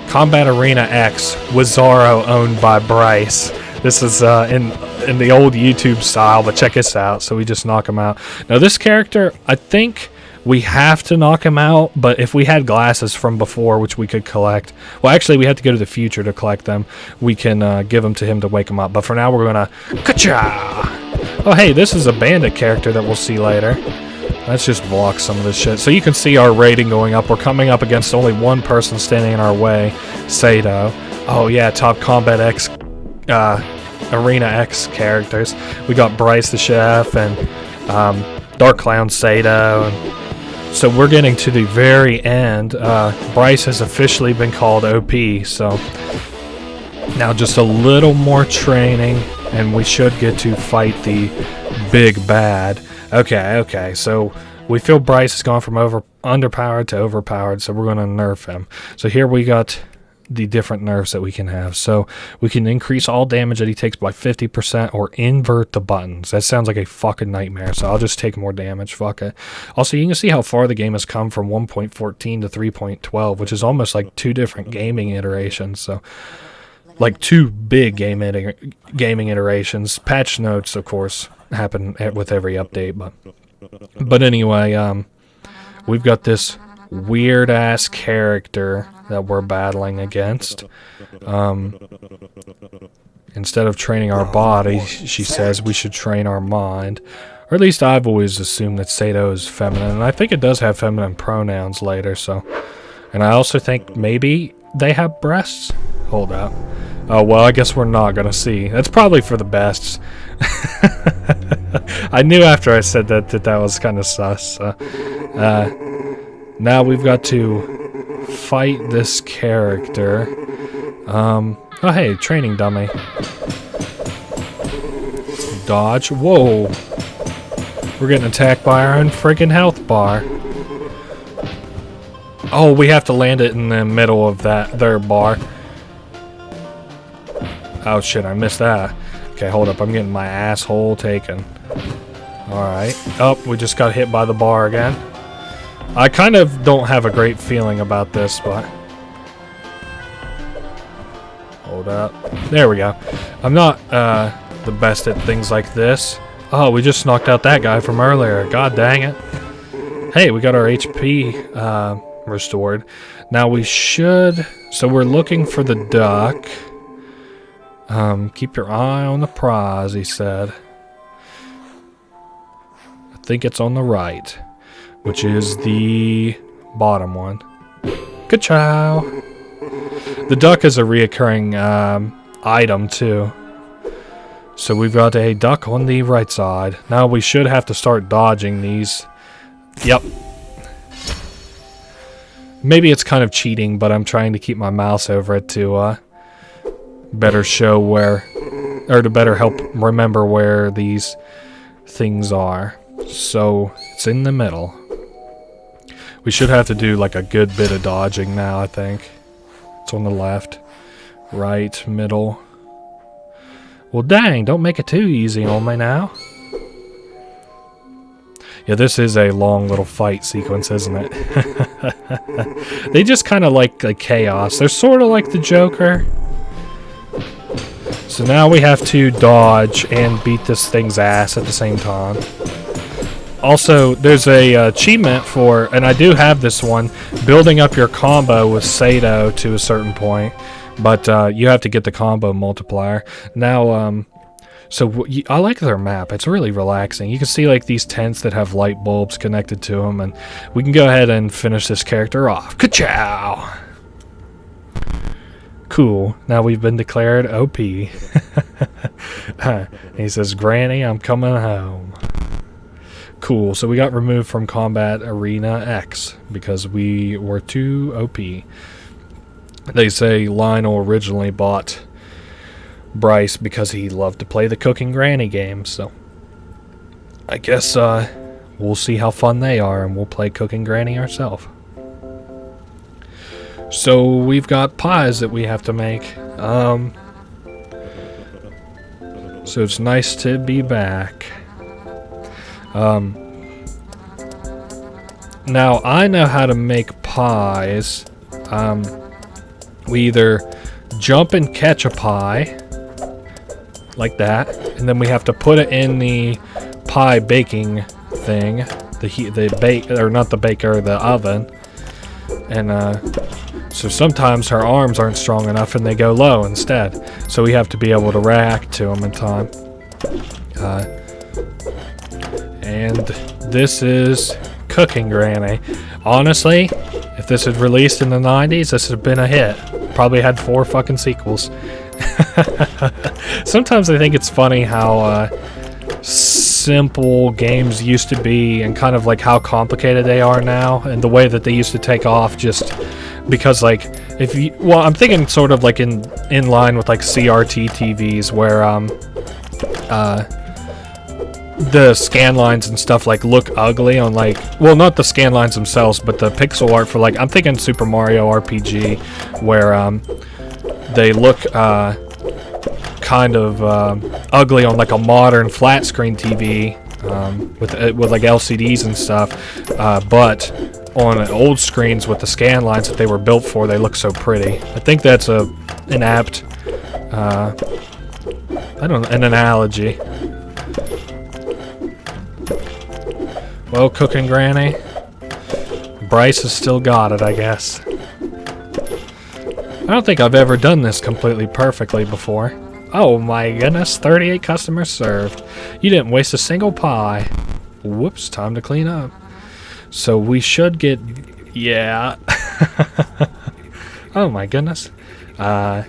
Combat Arena X, Wizarro, owned by Bryce. This is in the old YouTube style, but check this out. So we just knock him out. Now this character, I think we have to knock him out, but if we had glasses from before, which we could collect, well, actually we have to go to the future to collect them. We can give them to him to wake him up. But for now, we're gonna Kacha! Oh, hey, this is a bandit character that we'll see later. Let's just block some of this shit. So you can see our rating going up. We're coming up against only one person standing in our way, Sato. Oh yeah, Top Combat X, Arena X characters. We got Bryce the Chef and Dark Clown Sato. And So we're getting to the very end. Bryce has officially been called OP, so now just a little more training, and we should get to fight the big bad. Okay, so we feel Bryce has gone from underpowered to overpowered, so we're going to nerf him. So here we got the different nerfs that we can have. So we can increase all damage that he takes by 50% or invert the buttons. That sounds like a fucking nightmare, so I'll just take more damage. Fuck it. Also, you can see how far the game has come from 1.14 to 3.12, which is almost like 2 different gaming iterations. So like 2 big gaming iterations. Patch notes, of course, happen with every update, but anyway, we've got this weird ass character that we're battling against. Instead of training our body, she says we should train our mind. Or at least I've always assumed that Sato is feminine, and I think it does have feminine pronouns later, so. And I also think maybe they have breasts? Hold up. Oh, well, I guess we're not gonna see. That's probably for the best. I knew after I said that was kind of sus. Now we've got to fight this character. Oh, hey, training dummy. Dodge. Whoa. We're getting attacked by our own freaking health bar. Oh, we have to land it in the middle of their bar. Oh, shit, I missed that. Okay, hold up. I'm getting my asshole taken. Alright. Oh, we just got hit by the bar again. I kind of don't have a great feeling about this, but... Hold up. There we go. I'm not the best at things like this. Oh, we just knocked out that guy from earlier. God dang it. Hey, we got our HP restored. Now we should... So we're looking for the duck. Keep your eye on the prize, he said. I think it's on the right, which is the bottom one. Good chow. The duck is a reoccurring item too. So we've got a duck on the right side. Now we should have to start dodging these. Yep. Maybe it's kind of cheating, but I'm trying to keep my mouse over it to better show where, or to better help remember where these things are. So it's in the middle. We should have to do like a good bit of dodging now, I think. It's on the left, right, middle. Well, dang, don't make it too easy on me now. Yeah, this is a long little fight sequence, isn't it? They just kind of like chaos. They're sort of like the Joker. So now we have to dodge and beat this thing's ass at the same time. Also, there's a achievement for, and I do have this one, building up your combo with Sato to a certain point. But you have to get the combo multiplier. Now, so I like their map. It's really relaxing. You can see like these tents that have light bulbs connected to them, and we can go ahead and finish this character off. Ka-chow! Cool. Now we've been declared OP. He says, Granny, I'm coming home. Cool. So we got removed from Combat Arena X because we were too OP. They say Lionel originally bought Bryce because he loved to play the Cooking Granny game, so I guess we'll see how fun they are, and we'll play Cooking Granny ourselves. So we've got pies that we have to make. So it's nice to be back. Now I know how to make pies. We either jump and catch a pie, like that, and then we have to put it in the pie baking thing, the oven, and so sometimes her arms aren't strong enough and they go low instead. So we have to be able to react to them in time. And this is Cooking Granny. Honestly, if this had released in the 90s, this would have been a hit. Probably had 4 fucking sequels. Sometimes I think it's funny how simple games used to be and kind of like how complicated they are now and the way that they used to take off just because like if you well I'm thinking sort of like in line with like CRT TVs where the scan lines and stuff like look ugly on like well not the scan lines themselves but the pixel art for like I'm thinking Super Mario RPG where they look kind of ugly on like a modern flat screen TV with like LCDs and stuff, but on old screens with the scan lines that they were built for, they look so pretty. I think that's an apt an analogy. Well, Cooking Granny, Bryce has still got it, I guess. I don't think I've ever done this completely perfectly before. Oh my goodness, 38 customers served. You didn't waste a single pie. Whoops, time to clean up. So we should get... yeah. Oh my goodness. A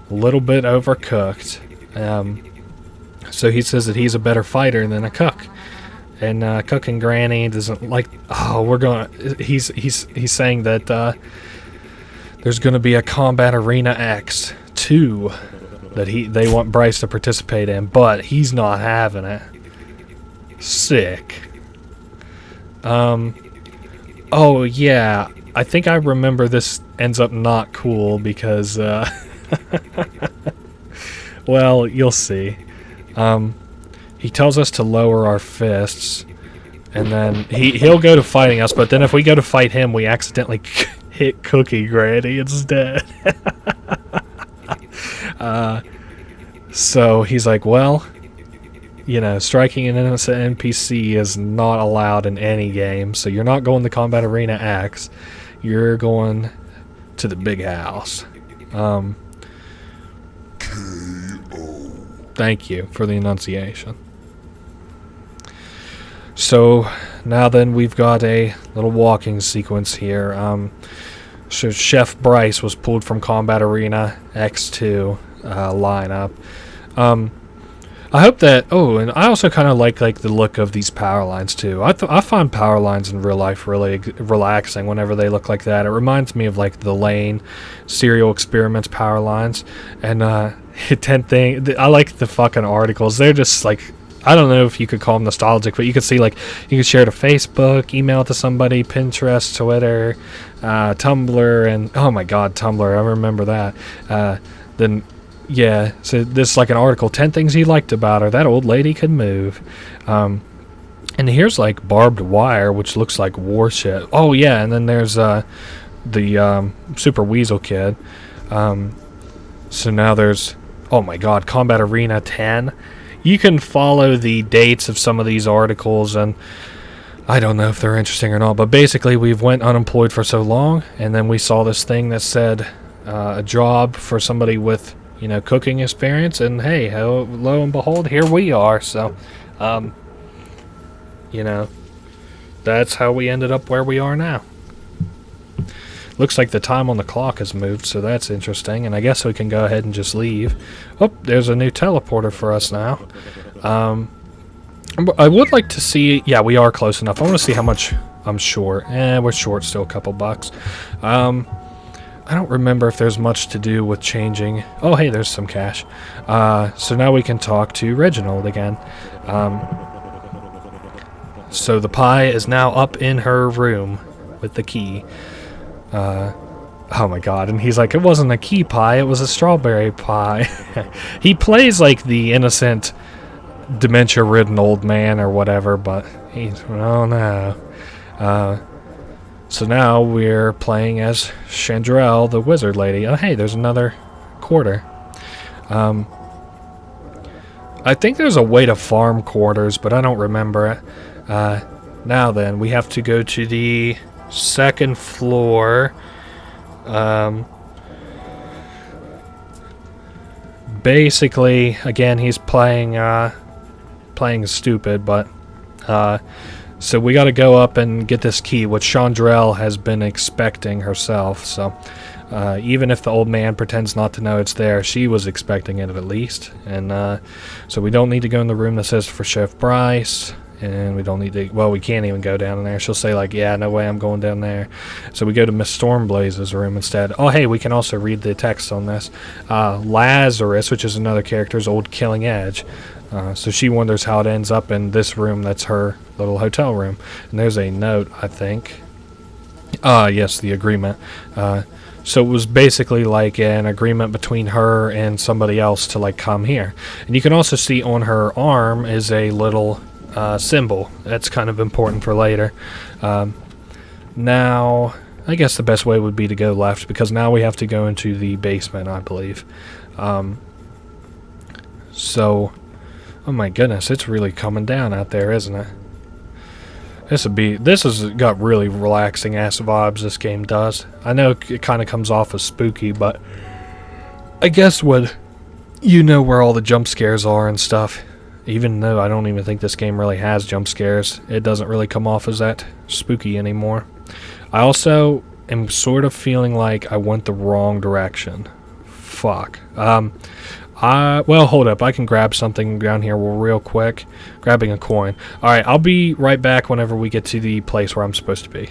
little bit overcooked. So he says that he's a better fighter than a cook. And Cooking Granny doesn't like... oh, we're gonna... He's saying that there's gonna be a Combat Arena X 2 that they want Bryce to participate in, but he's not having it. Sick. Oh yeah, I think I remember this ends up not cool because well, you'll see. He tells us to lower our fists, and then he'll go to fighting us, but then if we go to fight him, we accidentally hit Cookie Granny instead. So he's like, well, you know, striking an innocent NPC is not allowed in any game, so you're not going to Combat Arena X, you're going to the big house. Thank you for the enunciation. So now then we've got a little walking sequence here. So Chef Bryce was pulled from Combat Arena X2 lineup. I hope that... oh, and I also kind of like the look of these power lines too. I find power lines in real life really relaxing whenever they look like that. It reminds me of like the Lane Serial Experiments power lines. And 10 thing... I like the fucking articles. They're just like... I don't know if you could call them nostalgic, but you could see like you could share it to Facebook, email it to somebody, Pinterest, Twitter, Tumblr, and oh my god, Tumblr, I remember that. Then yeah, so this is like an article, 10 things he liked about her. That old lady could move. And here's like barbed wire, which looks like war shit. Oh yeah, and then there's the Super Weasel Kid. So now there's, oh my god, Combat Arena 10. You can follow the dates of some of these articles, and I don't know if they're interesting or not, but basically we've went unemployed for so long, and then we saw this thing that said a job for somebody with, you know, cooking experience, and hey, lo and behold, here we are. So, you know, that's how we ended up where we are now. Looks like the time on the clock has moved, so that's interesting, and I guess we can go ahead and just leave. Oh, there's a new teleporter for us now. I would like to see... yeah, we are close enough. I want to see how much I'm short. We're short still a couple bucks. I don't remember if there's much to do with changing... oh, hey, there's some cash. So now we can talk to Reginald again. So the pie is now up in her room with the key. Oh my god, and he's like, it wasn't a key pie, it was a strawberry pie. He plays like the innocent, dementia-ridden old man or whatever, but he's, oh no. So now we're playing as Chandrell, the wizard lady. Oh hey, there's another quarter. I think there's a way to farm quarters, but I don't remember it. Now then, we have to go to the second floor. Basically, again, he's playing stupid, but so we got to go up and get this key, which Chandrell has been expecting herself. So Even if the old man pretends not to know it's there, she was expecting it at least. And so we don't need to go in the room that says for Chef Bryce. And we don't need to, well, we can't even go down in there. She'll say, like, yeah, no way I'm going down there. So we go to Miss Stormblaze's room instead. Oh, hey, we can also read the text on this. Lazarus, which is another character's old Killing Edge. So she wonders how it ends up in this room that's her little hotel room. And there's a note, I think. Yes, the agreement. So it was basically like an agreement between her and somebody else to, like, come here. And you can also see on her arm is a little symbol. That's kind of important for later. Now, I guess the best way would be to go left, because now we have to go into the basement, I believe. So, oh my goodness, it's really coming down out there, isn't it? This has got really relaxing ass vibes, this game does. I know it kind of comes off as spooky, but I guess when you know where all the jump scares are and stuff, even though I don't even think this game really has jump scares, it doesn't really come off as that spooky anymore. I also am sort of feeling like I went the wrong direction. Fuck. Well, hold up. I can grab something down here real quick. Grabbing a coin. Alright, I'll be right back whenever we get to the place where I'm supposed to be.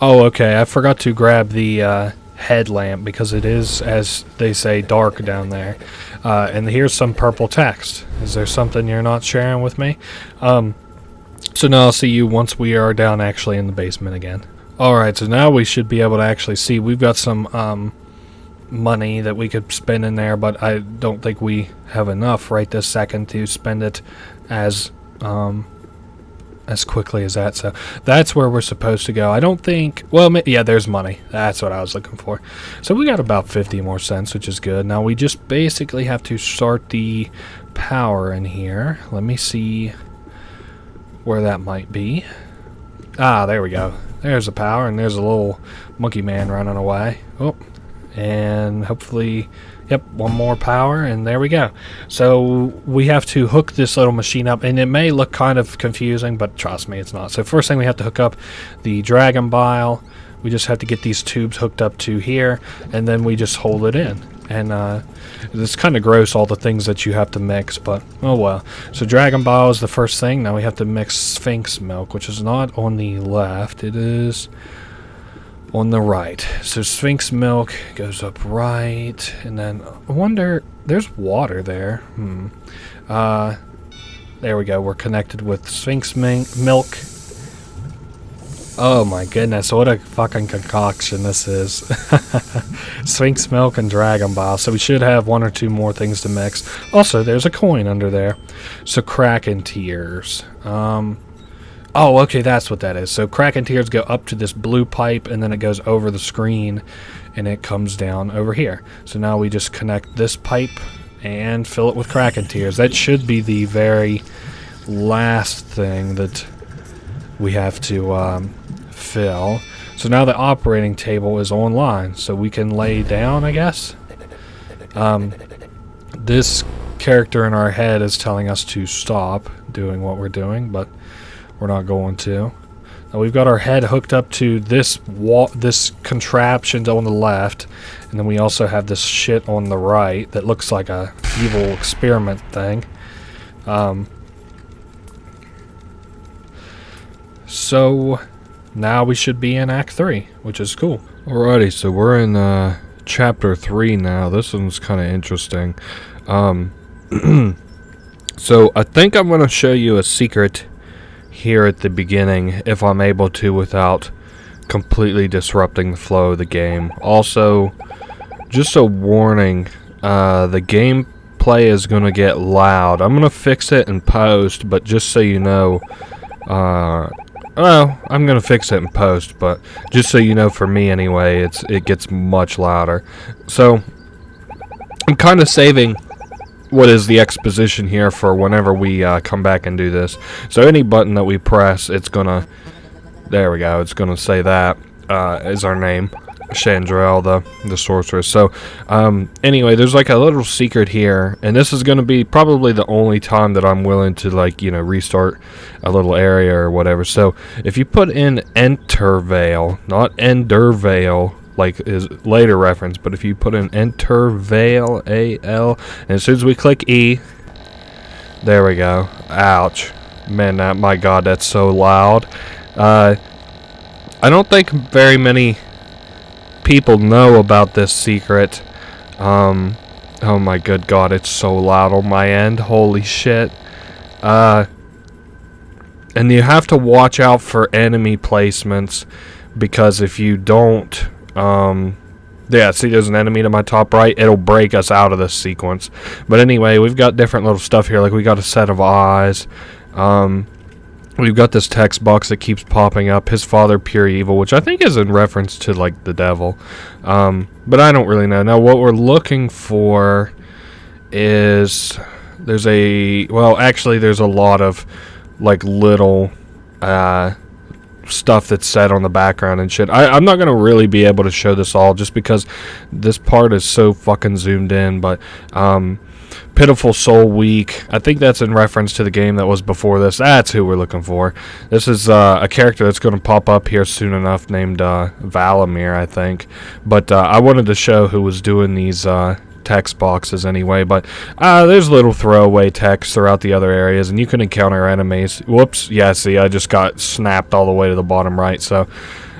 Oh, okay. I forgot to grab the headlamp because it is, as they say, dark down there. And here's some purple text. Is there something you're not sharing with me? So now I'll see you once we are down actually in the basement again. Alright, so now we should be able to actually see. We've got some money that we could spend in there, but I don't think we have enough right this second to spend it as quickly as that. So that's where we're supposed to go. I don't think, well, yeah, there's money. That's what I was looking for. So we got about 50 more cents, which is good. Now we just basically have to start the power in here. Let me see where that might be. Ah, there we go. There's the power, and there's a little monkey man running away. Oh, and hopefully, yep, one more power, and there we go. So we have to hook this little machine up, and it may look kind of confusing, but trust me, it's not. So first thing, we have to hook up the Dragon Bile. We just have to get these tubes hooked up to here, and then we just hold it in. And it's kind of gross, all the things that you have to mix, but oh well. So Dragon Bile is the first thing. Now we have to mix Sphinx Milk, which is not on the left. It is on the right. So Sphinx Milk goes up right, and then I wonder, there's water there. There we go. We're connected with Sphinx Milk. Oh my goodness, what a fucking concoction this is. Sphinx Milk and Dragon Bile. So we should have one or two more things to mix. Also, there's a coin under there. So Kraken Tears. Oh, okay, that's what that is. So Kraken Tears go up to this blue pipe, and then it goes over the screen, and it comes down over here. So now we just connect this pipe and fill it with Kraken Tears. That should be the very last thing that we have to fill. So now the operating table is online, so we can lay down, I guess. This character in our head is telling us to stop doing what we're doing, but we're not going to. Now we've got our head hooked up to this this contraption on the left, and then we also have this shit on the right that looks like a evil experiment thing. So now we should be in Act 3, which is cool. Alrighty, so we're in Chapter 3 now. This one's kind of interesting. So I think I'm going to show you a secret here at the beginning, if I'm able to, without completely disrupting the flow of the game. Also, just a warning, the gameplay is going to get loud. I'm going to fix it in post, but just so you know, well, I'm going to fix it in post, but just so you know, for me anyway, it gets much louder. So, I'm kind of saving what is the exposition here for whenever we come back and do this. So any button that we press, it's going to, there we go, it's going to say that is our name. Chandrel, the sorceress. So anyway, there's like a little secret here, and this is going to be probably the only time that I'm willing to, like, you know, restart a little area or whatever. So if you put in Entervale, not Endervale, like is later reference, but if you put in Intervale AL, and as soon as we click E, there we go. Ouch. Man, my god, that's so loud. I don't think very many people know about this secret. Oh my good god, it's so loud on my end. Holy shit. And you have to watch out for enemy placements, because if you don't, yeah, see there's an enemy to my top right, it'll break us out of this sequence. But anyway, we've got different little stuff here, like we got a set of eyes. We've got this text box that keeps popping up, his father pure evil, which I think is in reference to like the devil. But I don't really know. Now what we're looking for is, there's a lot of like little stuff that's said on the background and shit. I'm not gonna really be able to show this all just because this part is so fucking zoomed in, but Pitiful Soul Weak, I think that's in reference to the game that was before this. That's who we're looking for. This is a character that's going to pop up here soon enough named Valamir, I think. But I wanted to show who was doing these text boxes anyway. But there's little throwaway text throughout the other areas, and you can encounter enemies. Whoops, yeah, see, I just got snapped all the way to the bottom right, so...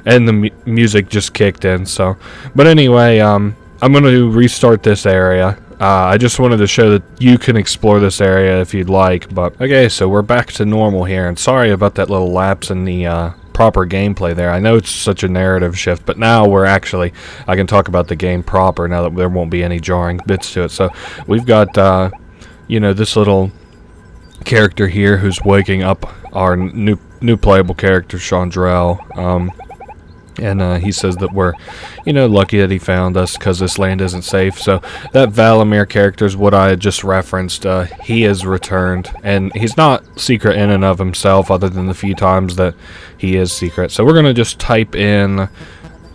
And the music just kicked in, so... But anyway, I'm going to restart this area. I just wanted to show that you can explore this area if you'd like, but... Okay, so we're back to normal here, and sorry about that little lapse in the proper gameplay there. I know it's such a narrative shift, but now we're actually... I can talk about the game proper now that there won't be any jarring bits to it. So, we've got, you know, this little character here who's waking up our new playable character, Chandrel. And he says that we're, you know, lucky that he found us because this land isn't safe. So that Valamir character is what I had just referenced. He is returned, and he's not secret in and of himself other than the few times that he is secret. So we're going to just type in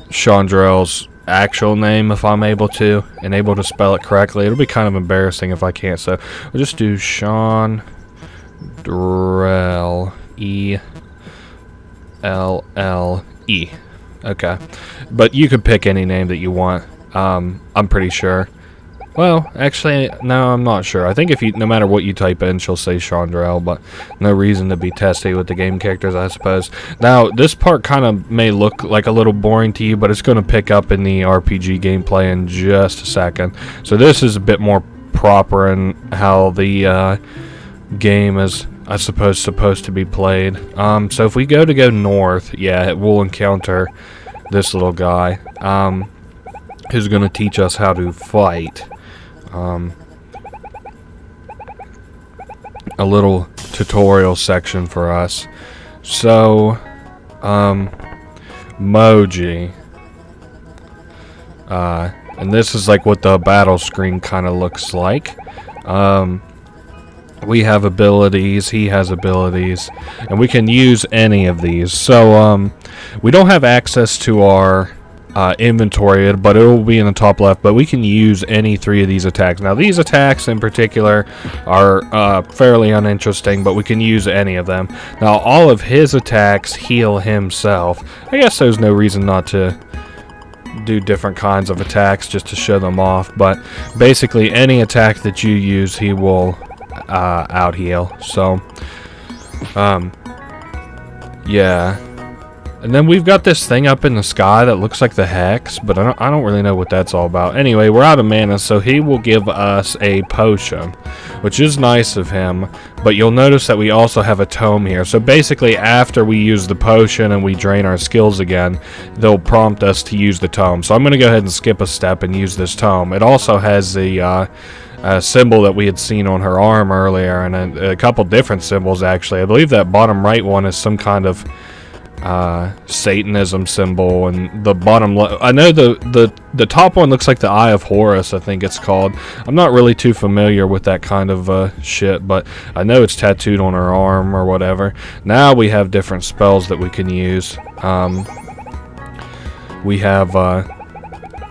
Chandrel's actual name if I'm able to, and able to spell it correctly. It'll be kind of embarrassing if I can't, so we'll just do Chandrel, E-L-L-E. Okay, but you could pick any name that you want. I'm pretty sure. Well, actually, no, I'm not sure. I think if you, no matter what you type in, she'll say Chandrel, but no reason to be testy with the game characters, I suppose. Now, this part kind of may look like a little boring to you, but it's going to pick up in the RPG gameplay in just a second. So this is a bit more proper in how the game is, I suppose, supposed to be played. So if we go north, yeah, we'll encounter this little guy, who's going to teach us how to fight. A little tutorial section for us. So, Moji. And this is like what the battle screen kind of looks like. We have abilities, he has abilities, and we can use any of these. So, we don't have access to our inventory, but it will be in the top left, but we can use any three of these attacks. Now, these attacks in particular are fairly uninteresting, but we can use any of them. Now, all of his attacks heal himself. I guess there's no reason not to do different kinds of attacks just to show them off, but basically any attack that you use, he will out heal. So yeah, and then we've got this thing up in the sky that looks like the Hex, but I don't really know what that's all about. Anyway, we're out of mana, so he will give us a potion, which is nice of him, but you'll notice that we also have a tome here. So basically, after we use the potion and we drain our skills again, they'll prompt us to use the tome. So I'm going to go ahead and skip a step and use this tome. It also has the symbol that we had seen on her arm earlier, and a couple different symbols actually. I believe that bottom right one is some kind of Satanism symbol, and the bottom I know the top one looks like the Eye of Horus, I think it's called. I'm not really too familiar with that kind of shit, but I know it's tattooed on her arm or whatever. Now we have different spells that we can use. We have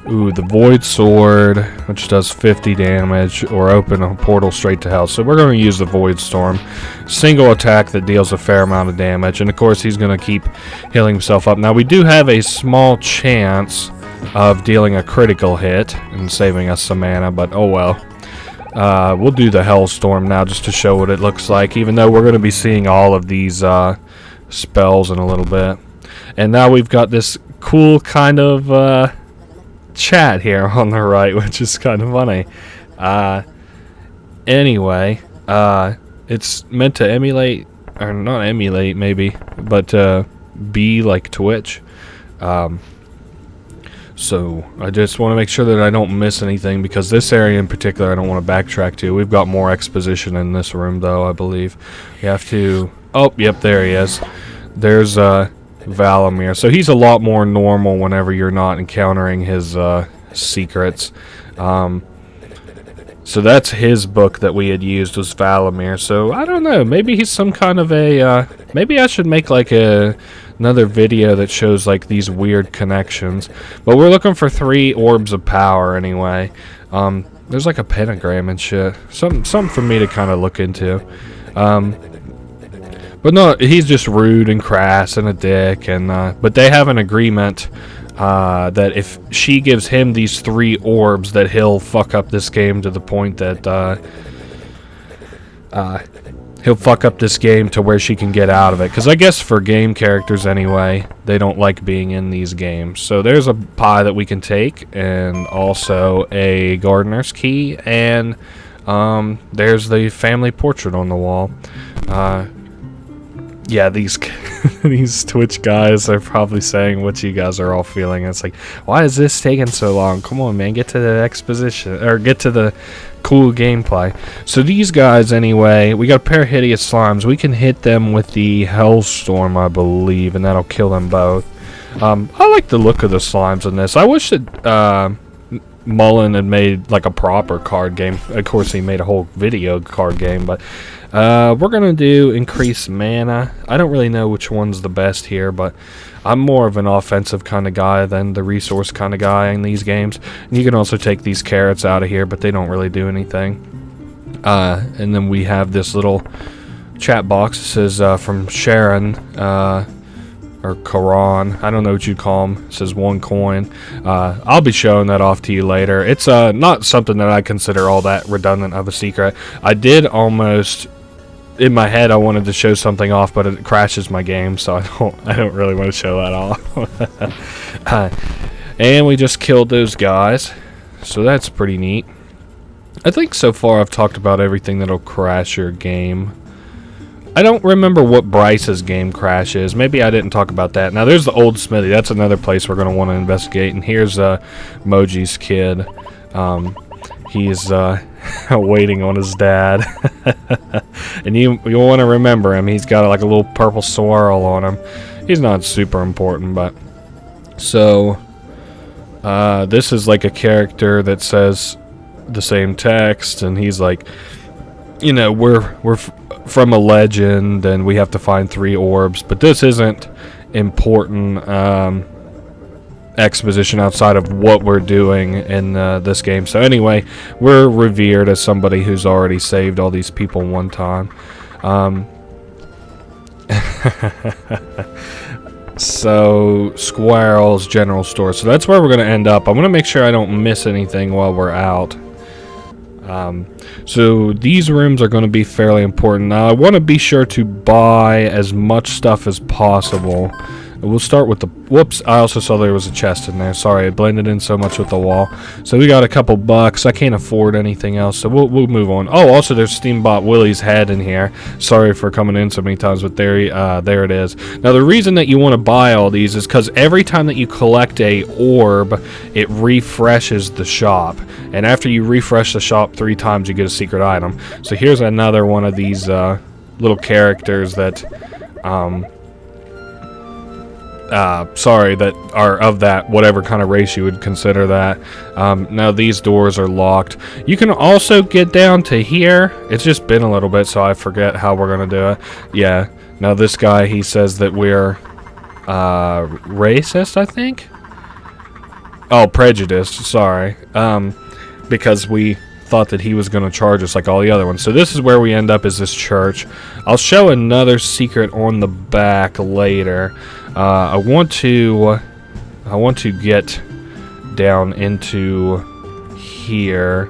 the Void Sword, which does 50 damage, or open a portal straight to hell. So we're going to use the Void Storm. Single attack that deals a fair amount of damage, and of course he's going to keep healing himself up. Now we do have a small chance of dealing a critical hit and saving us some mana, but oh well. We'll do the Hellstorm now just to show what it looks like, even though we're going to be seeing all of these spells in a little bit. And now we've got this cool kind of chat here on the right, which is kind of funny. Anyway, it's meant to emulate, or not emulate maybe, but be like Twitch. So I just want to make sure that I don't miss anything, because this area in particular I don't want to backtrack to. We've got more exposition in this room though, I believe. We have to... Oh, yep, there he is. There's Valamir. So he's a lot more normal whenever you're not encountering his secrets. So that's his book that we had used, was Valamir. So I don't know, maybe he's some kind of a... maybe I should make like another video that shows like these weird connections. But we're looking for 3 orbs of power anyway. There's like a pentagram and shit. Something for me to kind of look into. But no, he's just rude and crass and a dick. And but they have an agreement that if she gives him these 3 orbs, that he'll fuck up this game to the point that he'll fuck up this game to where she can get out of it. Because I guess for game characters anyway, they don't like being in these games. So there's a pie that we can take, and also a gardener's key, and there's the family portrait on the wall. Yeah, these these Twitch guys are probably saying what you guys are all feeling. It's like, why is this taking so long? Come on, man, get to the exposition, or get to the cool gameplay. So these guys, anyway, we got a pair of hideous slimes. We can hit them with the Hellstorm, I believe, and that'll kill them both. I like the look of the slimes in this. I wish that Mullen had made like a proper card game. Of course, he made a whole video card game, but we're gonna do increase mana. I don't really know which one's the best here, but I'm more of an offensive kind of guy than the resource kind of guy in these games. And you can also take these carrots out of here, but they don't really do anything. And then we have this little chat box. It says from Sharon, or Karan, I don't know what you'd call him. It says 1 coin. I'll be showing that off to you later. It's not something that I consider all that redundant of a secret. I did almost, in my head, I wanted to show something off, but it crashes my game, so I don't really want to show that off. And we just killed those guys, so that's pretty neat. I think so far I've talked about everything that'll crash your game. I don't remember what Bryce's game crash is. Maybe I didn't talk about that. Now there's the old smithy. That's another place we're going to want to investigate. And here's Moji's kid. He's waiting on his dad. And you want to remember him. He's got like a little purple swirl on him. He's not super important, but... So, this is like a character that says the same text. And he's like, you know, we're from a legend, and we have to find 3 orbs, but this isn't important exposition outside of what we're doing in this game. So anyway, we're revered as somebody who's already saved all these people one time. So Squirrel's General Store, so that's where we're going to end up. I'm going to make sure I don't miss anything while we're out. So these rooms are going to be fairly important. Now I want to be sure to buy as much stuff as possible. We'll start with the... Whoops, I also saw there was a chest in there. Sorry, it blended in so much with the wall. So we got a couple bucks. I can't afford anything else, so we'll move on. Oh, also there's Steambot Willie's head in here. Sorry for coming in so many times, but there it is. Now the reason that you want to buy all these is because every time that you collect a orb, it refreshes the shop. And after you refresh the shop 3 times, you get a secret item. So here's another one of these little characters that... that are of that whatever kind of race you would consider that. Now these doors are locked. You can also get down to here. It's just been a little bit, so I forget how we're gonna do it. Yeah, now this guy, he says that we're racist, I think. Oh, prejudiced, sorry. Because we thought that he was going to charge us like all the other ones. So this is where we end up, is this church. I'll show another secret on the back later. I want to get down into here.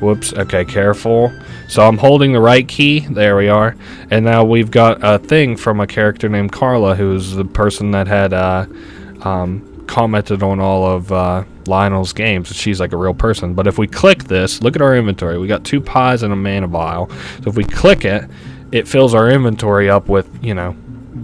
Whoops, okay, careful. So I'm holding the right key, there we are. And now we've got a thing from a character named Carla, who's the person that had commented on all of Lionel's games. She's like a real person. But if we click this, look at our inventory. We got 2 pies and a mana vial. So if we click it, it fills our inventory up with, you know,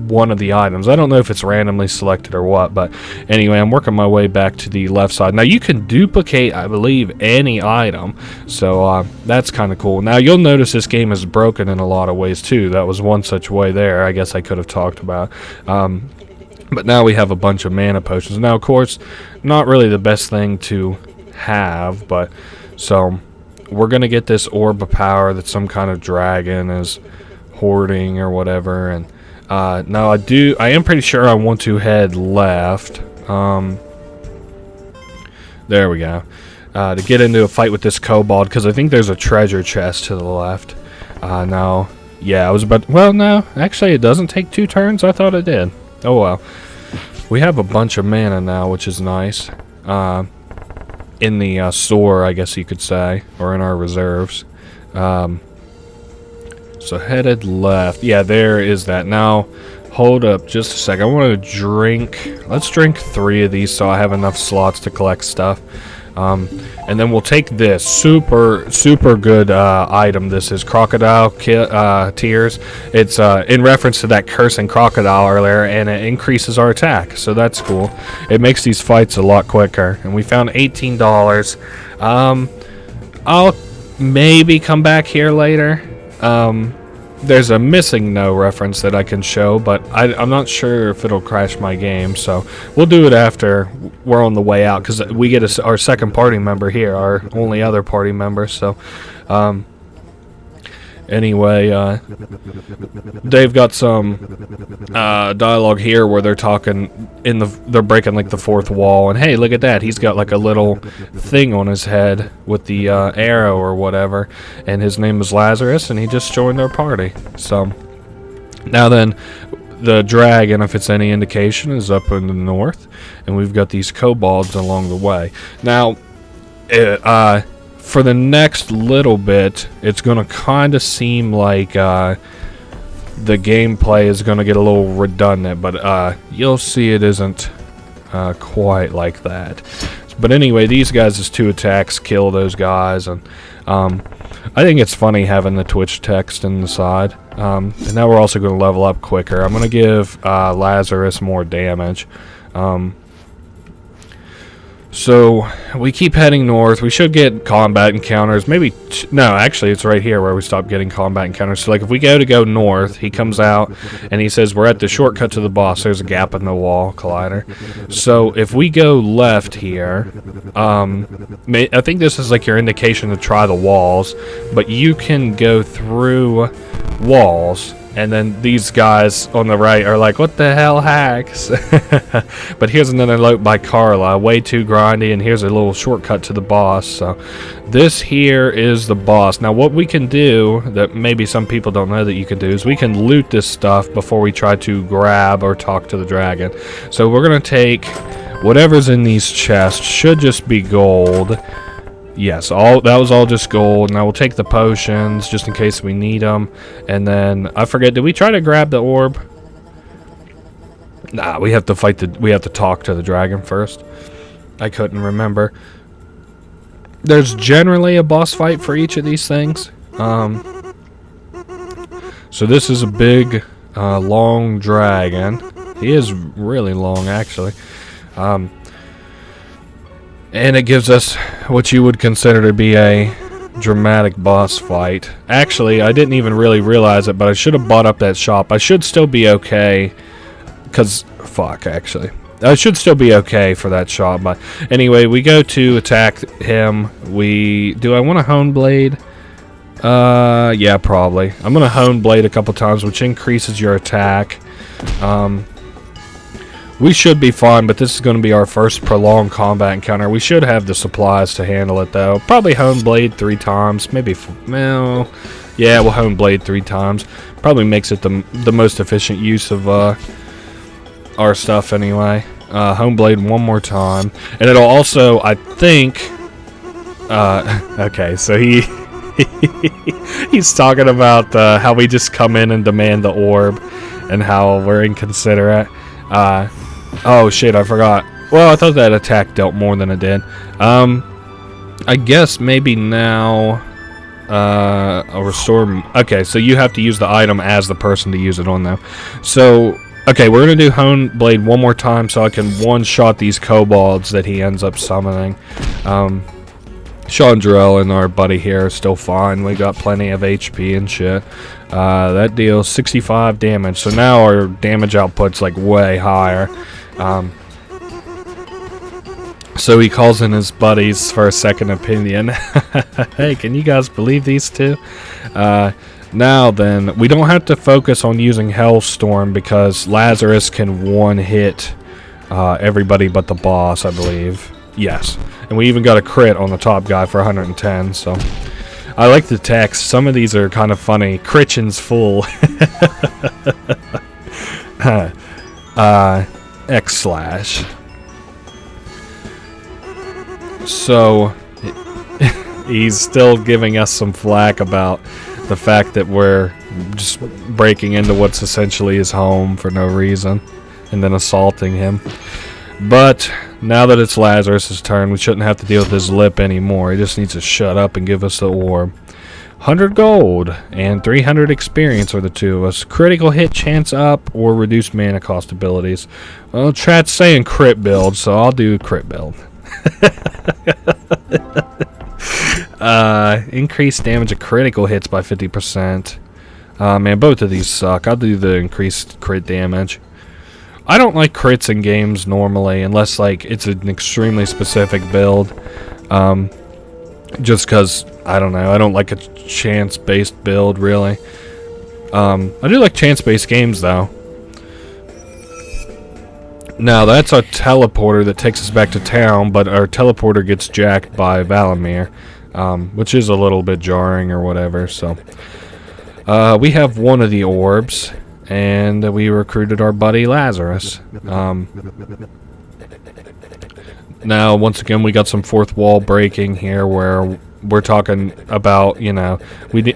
one of the items. I don't know if it's randomly selected or what, but anyway, I'm working my way back to the left side. Now you can duplicate, I believe, any item, so that's kind of cool. Now you'll notice this game is broken in a lot of ways too. That was one such way there, I guess I could have talked about. But now we have a bunch of mana potions. Now, of course, not really the best thing to have, but so we're gonna get this orb of power that some kind of dragon is hoarding or whatever. And now I am pretty sure I want to head left. There we go. To get into a fight with this kobold, because I think there's a treasure chest to the left. Now, yeah, I was about. Well, no, actually, it doesn't take 2 turns. I thought it did. Oh well. We have a bunch of mana now, which is nice. In the store, I guess you could say, or in our reserves. So headed left. Yeah, there is that. Now, hold up just a sec. I want to drink. Let's drink 3 of these so I have enough slots to collect stuff. And then we'll take this super good item. This is crocodile tears. It's in reference to that cursing crocodile earlier, and it increases our attack, so that's cool. It makes these fights a lot quicker. And we found $18. I'll maybe come back here later. There's a missing no reference that I can show, but I'm not sure if it'll crash my game, so we'll do it after we're on the way out, because we get our second party member here, our only other party member. So anyway, they've got some dialogue here where they're talking they're breaking like the 4th wall, and hey, look at that, he's got like a little thing on his head with the arrow or whatever, and his name is Lazarus, and he just joined our party. So now then, the dragon, if it's any indication, is up in the north, and we've got these kobolds along the way. Now for the next little bit, it's gonna kind of seem like the gameplay is going to get a little redundant, but you'll see it isn't quite like that. But anyway, these guys' 2 attacks kill those guys, and I think it's funny having the Twitch text in the side. And now we're also going to level up quicker. I'm going to give Lazarus more damage. So we keep heading north. We should get combat encounters. Maybe no, actually it's right here where we stop getting combat encounters. So like if we go north, he comes out and he says we're at the shortcut to the boss. There's a gap in the wall, Collider. So if we go left here, I think this is like your indication to try the walls, but you can go through walls. And then these guys on the right are like, what the hell, hacks? But here's another note by Carla. Way too grindy, and here's a little shortcut to the boss. So this here is the boss. Now what we can do, that maybe some people don't know that you can do, is we can loot this stuff before we try to grab or talk to the dragon. So we're going to take whatever's in these chests. Should just be gold. Yes, that was all just gold. Now we'll take the potions just in case we need them. And then I forget, did we try to grab the orb? Nah, we have to talk to the dragon first. I couldn't remember. There's generally a boss fight for each of these things. So this is a big, long dragon. He is really long, actually. And it gives us what you would consider to be a dramatic boss fight. Actually, I didn't even really realize it, but I should have bought up that shop. I should still be okay, because, fuck, actually. I should still be okay for that shop, but anyway, we go to attack him. Do I want to Hone Blade? Yeah, probably. I'm going to Hone Blade a couple times, which increases your attack. We should be fine, but this is going to be our first prolonged combat encounter. We should have the supplies to handle it, though. Probably Hone Blade 3 times. Maybe, well, yeah, we'll Hone Blade 3 times. Probably makes it the most efficient use of our stuff anyway. Homeblade one more time, and it'll also, I think, okay, so he's talking about how we just come in and demand the orb, and how we're inconsiderate. Oh shit, I forgot. Well, I thought that attack dealt more than it did. I guess maybe now, I'll restore. Okay, so you have to use the item as the person to use it on, though. So, okay, we're gonna do Homeblade one more time so I can one-shot these kobolds that he ends up summoning. Sean Jarrell and our buddy here are still fine. We got plenty of HP and shit. That deals 65 damage, so now our damage output's like way higher. So he calls in his buddies for a second opinion. Hey, can you guys believe these two? Now then, we don't have to focus on using Hellstorm because Lazarus can one-hit everybody but the boss, I believe. Yes. And we even got a crit on the top guy for 110, so... I like the text. Some of these are kind of funny. Critchin's full. /. So, he's still giving us some flack about the fact that we're just breaking into what's essentially his home for no reason, and then assaulting him. But now that it's Lazarus' turn, we shouldn't have to deal with his lip anymore. He just needs to shut up and give us the orb. 100 gold and 300 experience are the two of us. Critical hit chance up or reduced mana cost abilities. Well, chat's saying crit build, so I'll do crit build. Increased damage of critical hits by 50%. Man, both of these suck. I'll do the increased crit damage. I don't like crits in games normally, unless like it's an extremely specific build. Just because, I don't know, I don't like a chance-based build, really. I do like chance-based games, though. Now, that's our teleporter that takes us back to town, but our teleporter gets jacked by Valamir, which is a little bit jarring or whatever, so... we have one of the orbs, and we recruited our buddy Lazarus. Now, once again, we got some fourth wall breaking here where we're talking about, you know,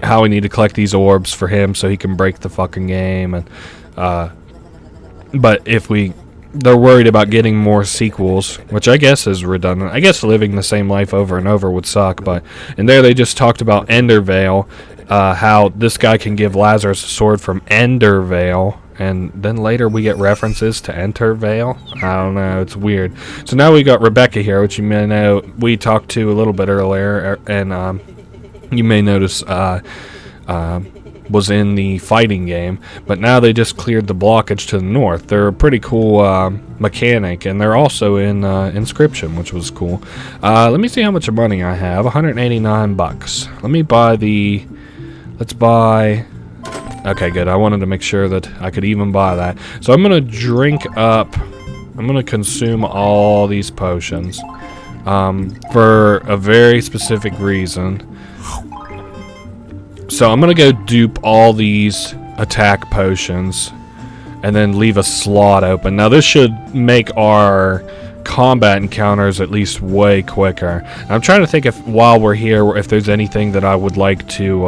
how we need to collect these orbs for him so he can break the fucking game. And but if they're worried about getting more sequels, which I guess is redundant. I guess living the same life over and over would suck, but... And there they just talked about Endervale, how this guy can give Lazarus a sword from Endervale, and then later we get references to Entervale. I don't know, it's weird. So now we got Rebecca here, which you may know we talked to a little bit earlier, and you may notice was in the fighting game, but now they just cleared the blockage to the north. They're a pretty cool mechanic, and they're also in Inscription, which was cool. Let me see how much money I have. 189 bucks. Let me buy the... Let's buy... Okay, good. I wanted to make sure that I could even buy that. So I'm going to drink up... I'm going to consume all these potions for a very specific reason. So I'm going to go dupe all these attack potions and then leave a slot open. Now this should make our combat encounters at least way quicker. And I'm trying to think if while we're here, if there's anything that I would like to...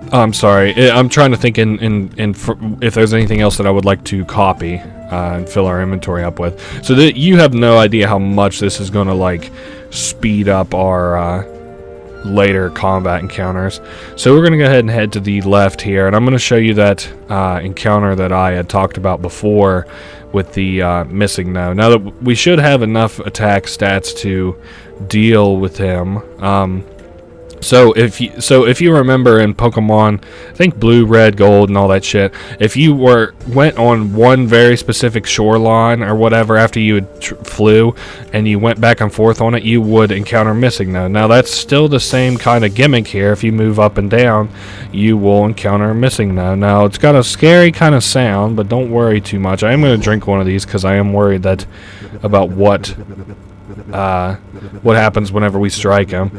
I'm sorry. I'm trying to think if there's anything else that I would like to copy and fill our inventory up with. So that you have no idea how much this is going to like speed up our later combat encounters. So we're going to go ahead and head to the left here, and I'm going to show you that encounter that I had talked about before with the missing no. Now that we should have enough attack stats to deal with him. So if you remember in Pokemon, I think Blue, Red, Gold, and all that shit, if you went on one very specific shoreline or whatever after you had flew, and you went back and forth on it, you would encounter Missing No. Now that's still the same kind of gimmick here. If you move up and down, you will encounter Missing No. Now it's got a scary kind of sound, but don't worry too much. I am going to drink one of these because I am worried about what happens whenever we strike him.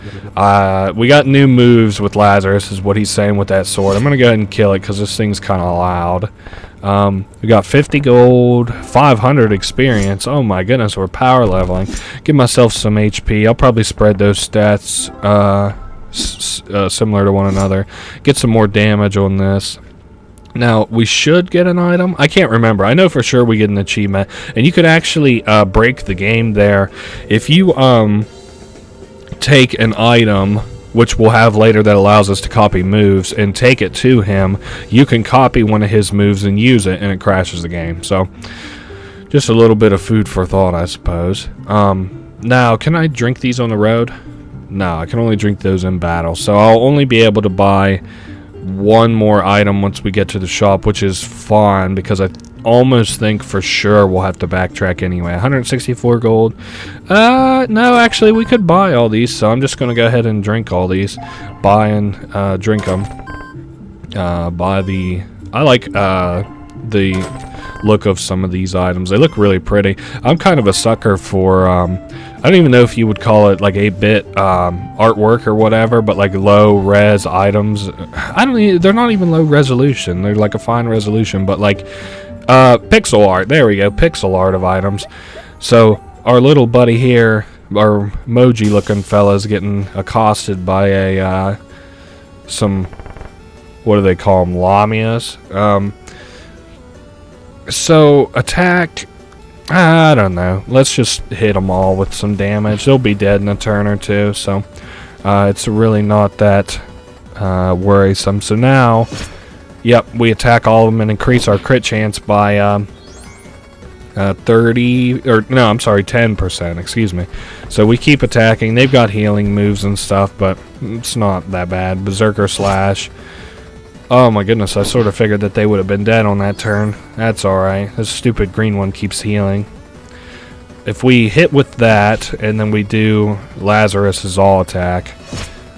We got new moves with Lazarus, is what he's saying with that sword. I'm going to go ahead and kill it because this thing's kind of loud. We got 50 gold, 500 experience. Oh my goodness, we're power leveling. Give myself some HP. I'll probably spread those stats similar to one another. Get some more damage on this. Now, we should get an item. I can't remember. I know for sure we get an achievement. And you could actually break the game there. If you take an item, which we'll have later, that allows us to copy moves, and take it to him, you can copy one of his moves and use it, and it crashes the game. So, just a little bit of food for thought, I suppose. Now, can I drink these on the road? No, I can only drink those in battle. So, I'll only be able to buy one more item once we get to the shop, which is fine because I almost think for sure we'll have to backtrack anyway. 164 gold. No, actually we could buy all these, so I'm just gonna go ahead and drink all these. Buy and drink them. I like the look of some of these items. They look really pretty. I'm kind of a sucker for I don't even know if you would call it like 8-bit artwork or whatever, but like low res items. They're not even low resolution. They're like a fine resolution, but like pixel art. There we go, pixel art of items. So our little buddy here, our Moji looking fella, is getting accosted by a some, what do they call them, Lamias. So attack, I don't know. Let's just hit them all with some damage. They'll be dead in a turn or two, so it's really not that worrisome. So now, yep, we attack all of them and increase our crit chance by 10%, excuse me. So we keep attacking. They've got healing moves and stuff, but it's not that bad. Berserker Slash. Oh my goodness, I sort of figured that they would have been dead on that turn. That's alright. This stupid green one keeps healing. If we hit with that, and then we do Lazarus's all attack.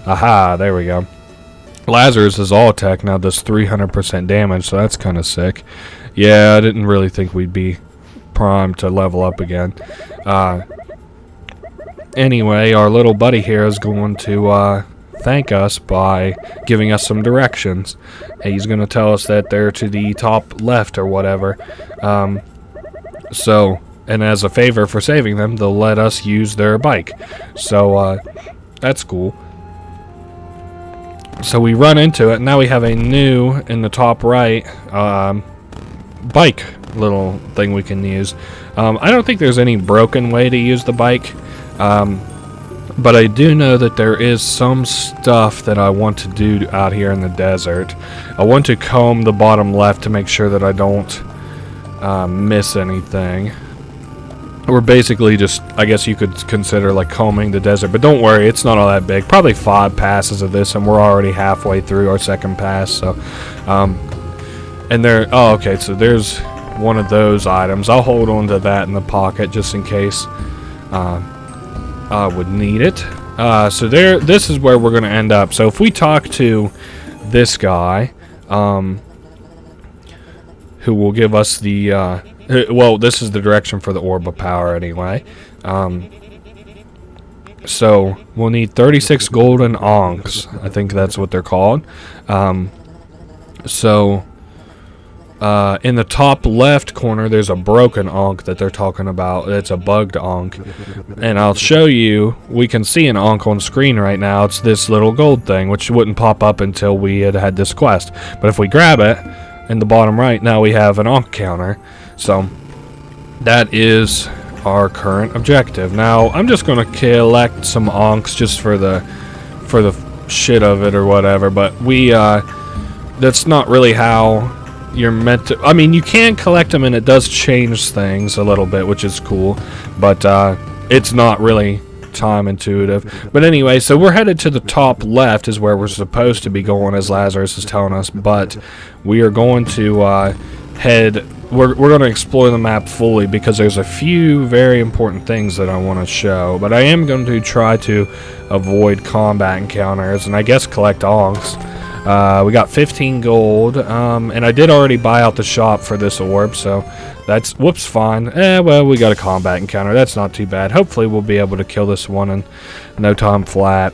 Aha, there we go. Lazarus's all attack now does 300% damage, so that's kind of sick. Yeah, I didn't really think we'd be primed to level up again. Anyway, our little buddy here is going to thank us by giving us some directions. He's going to tell us that they're to the top left or whatever. And as a favor for saving them, they'll let us use their bike. So that's cool. So we run into it. Now we have a new, in the top right, bike little thing we can use. I don't think there's any broken way to use the bike. But I do know that there is some stuff that I want to do out here in the desert. I want to comb the bottom left to make sure that I don't miss anything. We're basically just, I guess you could consider like combing the desert. But don't worry, it's not all that big. Probably 5 passes of this, and we're already halfway through our second pass. So, and there, oh, okay, so there's one of those items. I'll hold on to that in the pocket just in case I would need it. So this is where we're going to end up. So if we talk to this guy, who will give us the, well, this is the direction for the Orb of Power anyway. So we'll need 36 golden onks. I think that's what they're called. In the top left corner, there's a broken onk that they're talking about. It's a bugged onk. And I'll show you, we can see an onk on screen right now. It's this little gold thing, which wouldn't pop up until we had this quest. But if we grab it, in the bottom right, now we have an onk counter. So, that is our current objective. Now, I'm just going to collect some onks just for the shit of it or whatever. But that's not really how you're meant to. I mean, you can collect them and it does change things a little bit, which is cool, but it's not really time intuitive. But anyway, so we're headed to the top left is where we're supposed to be going, as Lazarus is telling us, but we are going to we're going to explore the map fully because there's a few very important things that I want to show, but I am going to try to avoid combat encounters and I guess collect onks. We got 15 gold, and I did already buy out the shop for this orb, so that's, whoops, fine. Well, we got a combat encounter. That's not too bad. Hopefully we'll be able to kill this one in no time flat.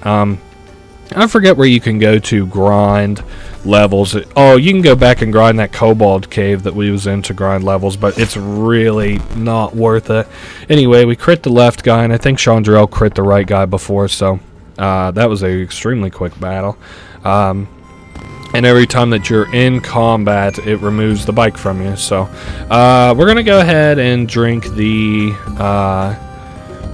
I forget where you can go to grind levels. Oh, you can go back and grind that Kobold Cave that we was in to grind levels, but it's really not worth it. Anyway, we crit the left guy, and I think Chandrell crit the right guy before, so that was a extremely quick battle. And every time that you're in combat, it removes the bike from you. So we're going to go ahead and drink the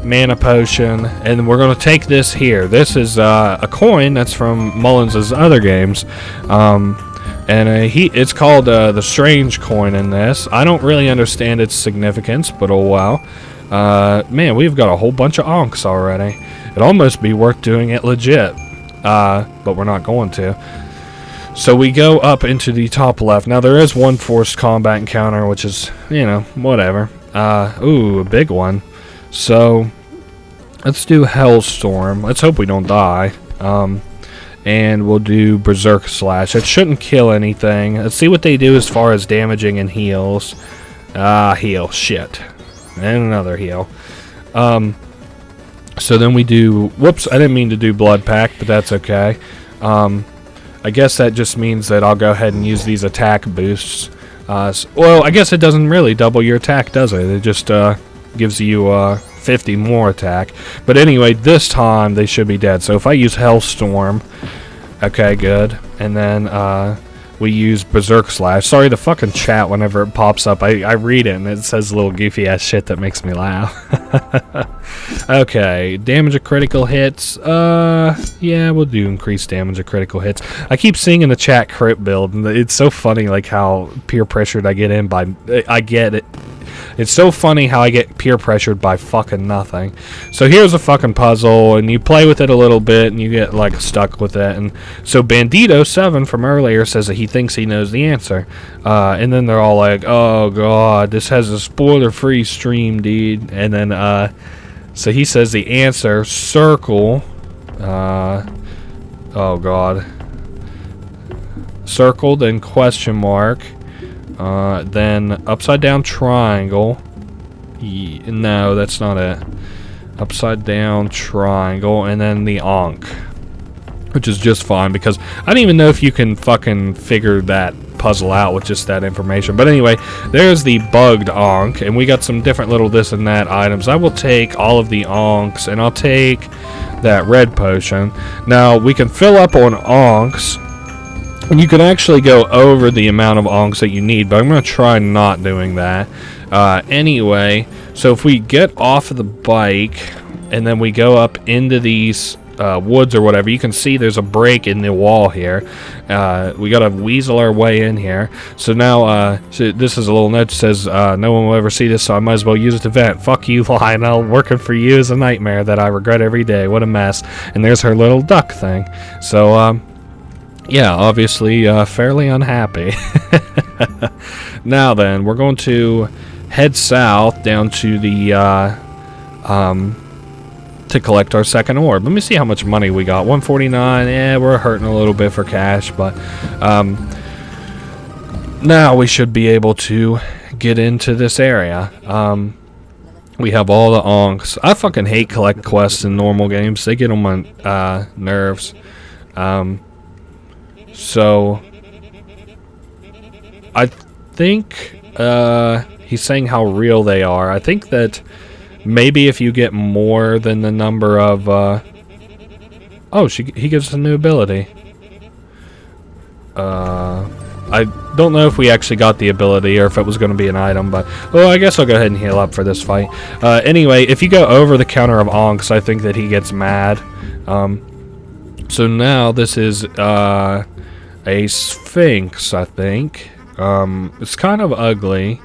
mana potion, and we're going to take this here. This is a coin that's from Mullins' other games, and it's called the Strange Coin in this. I don't really understand its significance, but oh wow. Man, we've got a whole bunch of onks already. It'd almost be worth doing it legit, but we're not going to. So we go up into the top left. Now there is one forced combat encounter, which is, you know, whatever. Ooh, a big one. So let's do Hellstorm. Let's hope we don't die. And we'll do Berserk Slash. It shouldn't kill anything. Let's see what they do as far as damaging and heals. Heal. Shit. And another heal. So then we do... Whoops, I didn't mean to do Blood Pact, but that's okay. I guess that just means that I'll go ahead and use these attack boosts. Well, I guess it doesn't really double your attack, does it? It just gives you 50 more attack. But anyway, this time they should be dead. So if I use Hellstorm, okay, good. And then we use Berserk Slash. Sorry, the fucking chat, whenever it pops up, I read it and it says little goofy ass shit that makes me laugh. Okay, damage of critical hits. Yeah, we'll do increased damage of critical hits. I keep seeing in the chat crit build, and it's so funny, like how peer pressured I get in by. I get it. It's so funny how I get peer pressured by fucking nothing. So here's a fucking puzzle, and you play with it a little bit, and you get like stuck with it. And so Bandito7 from earlier says that he thinks he knows the answer, and then they're all like, "Oh god, this has a spoiler-free stream, dude." And then so he says the answer: circle. Oh god. Circle, then question mark. Then upside down triangle. No, that's not it. Upside down triangle, and then the Ankh, which is just fine because I don't even know if you can fucking figure that puzzle out with just that information. But anyway, there's the bugged Ankh, and we got some different little this and that items. I will take all of the Ankhs, and I'll take that red potion. Now we can fill up on Ankhs. And you can actually go over the amount of onks that you need, but I'm going to try not doing that. Anyway, so if we get off of the bike, and then we go up into these woods or whatever, you can see there's a break in the wall here. We got to weasel our way in here. So now, so this is a little note that says, no one will ever see this, so I might as well use it to vent. Fuck you, Lionel. Working for you is a nightmare that I regret every day. What a mess. And there's her little duck thing. So, yeah, obviously fairly unhappy. Now then, we're going to head south down to the to collect our second orb. Let me see how much money we got. 149. Yeah, we're hurting a little bit for cash, but now we should be able to get into this area. We have all the onks. I fucking hate collect quests in normal games. They get on my nerves. So I think he's saying how real they are. I think that maybe if you get more than the number of oh, he gives us a new ability. I don't know if we actually got the ability or if it was going to be an item, but well, I guess I'll go ahead and heal up for this fight. Anyway, if you go over the counter of onks, I think that he gets mad. So now this is a Sphinx, I think. It's kind of ugly.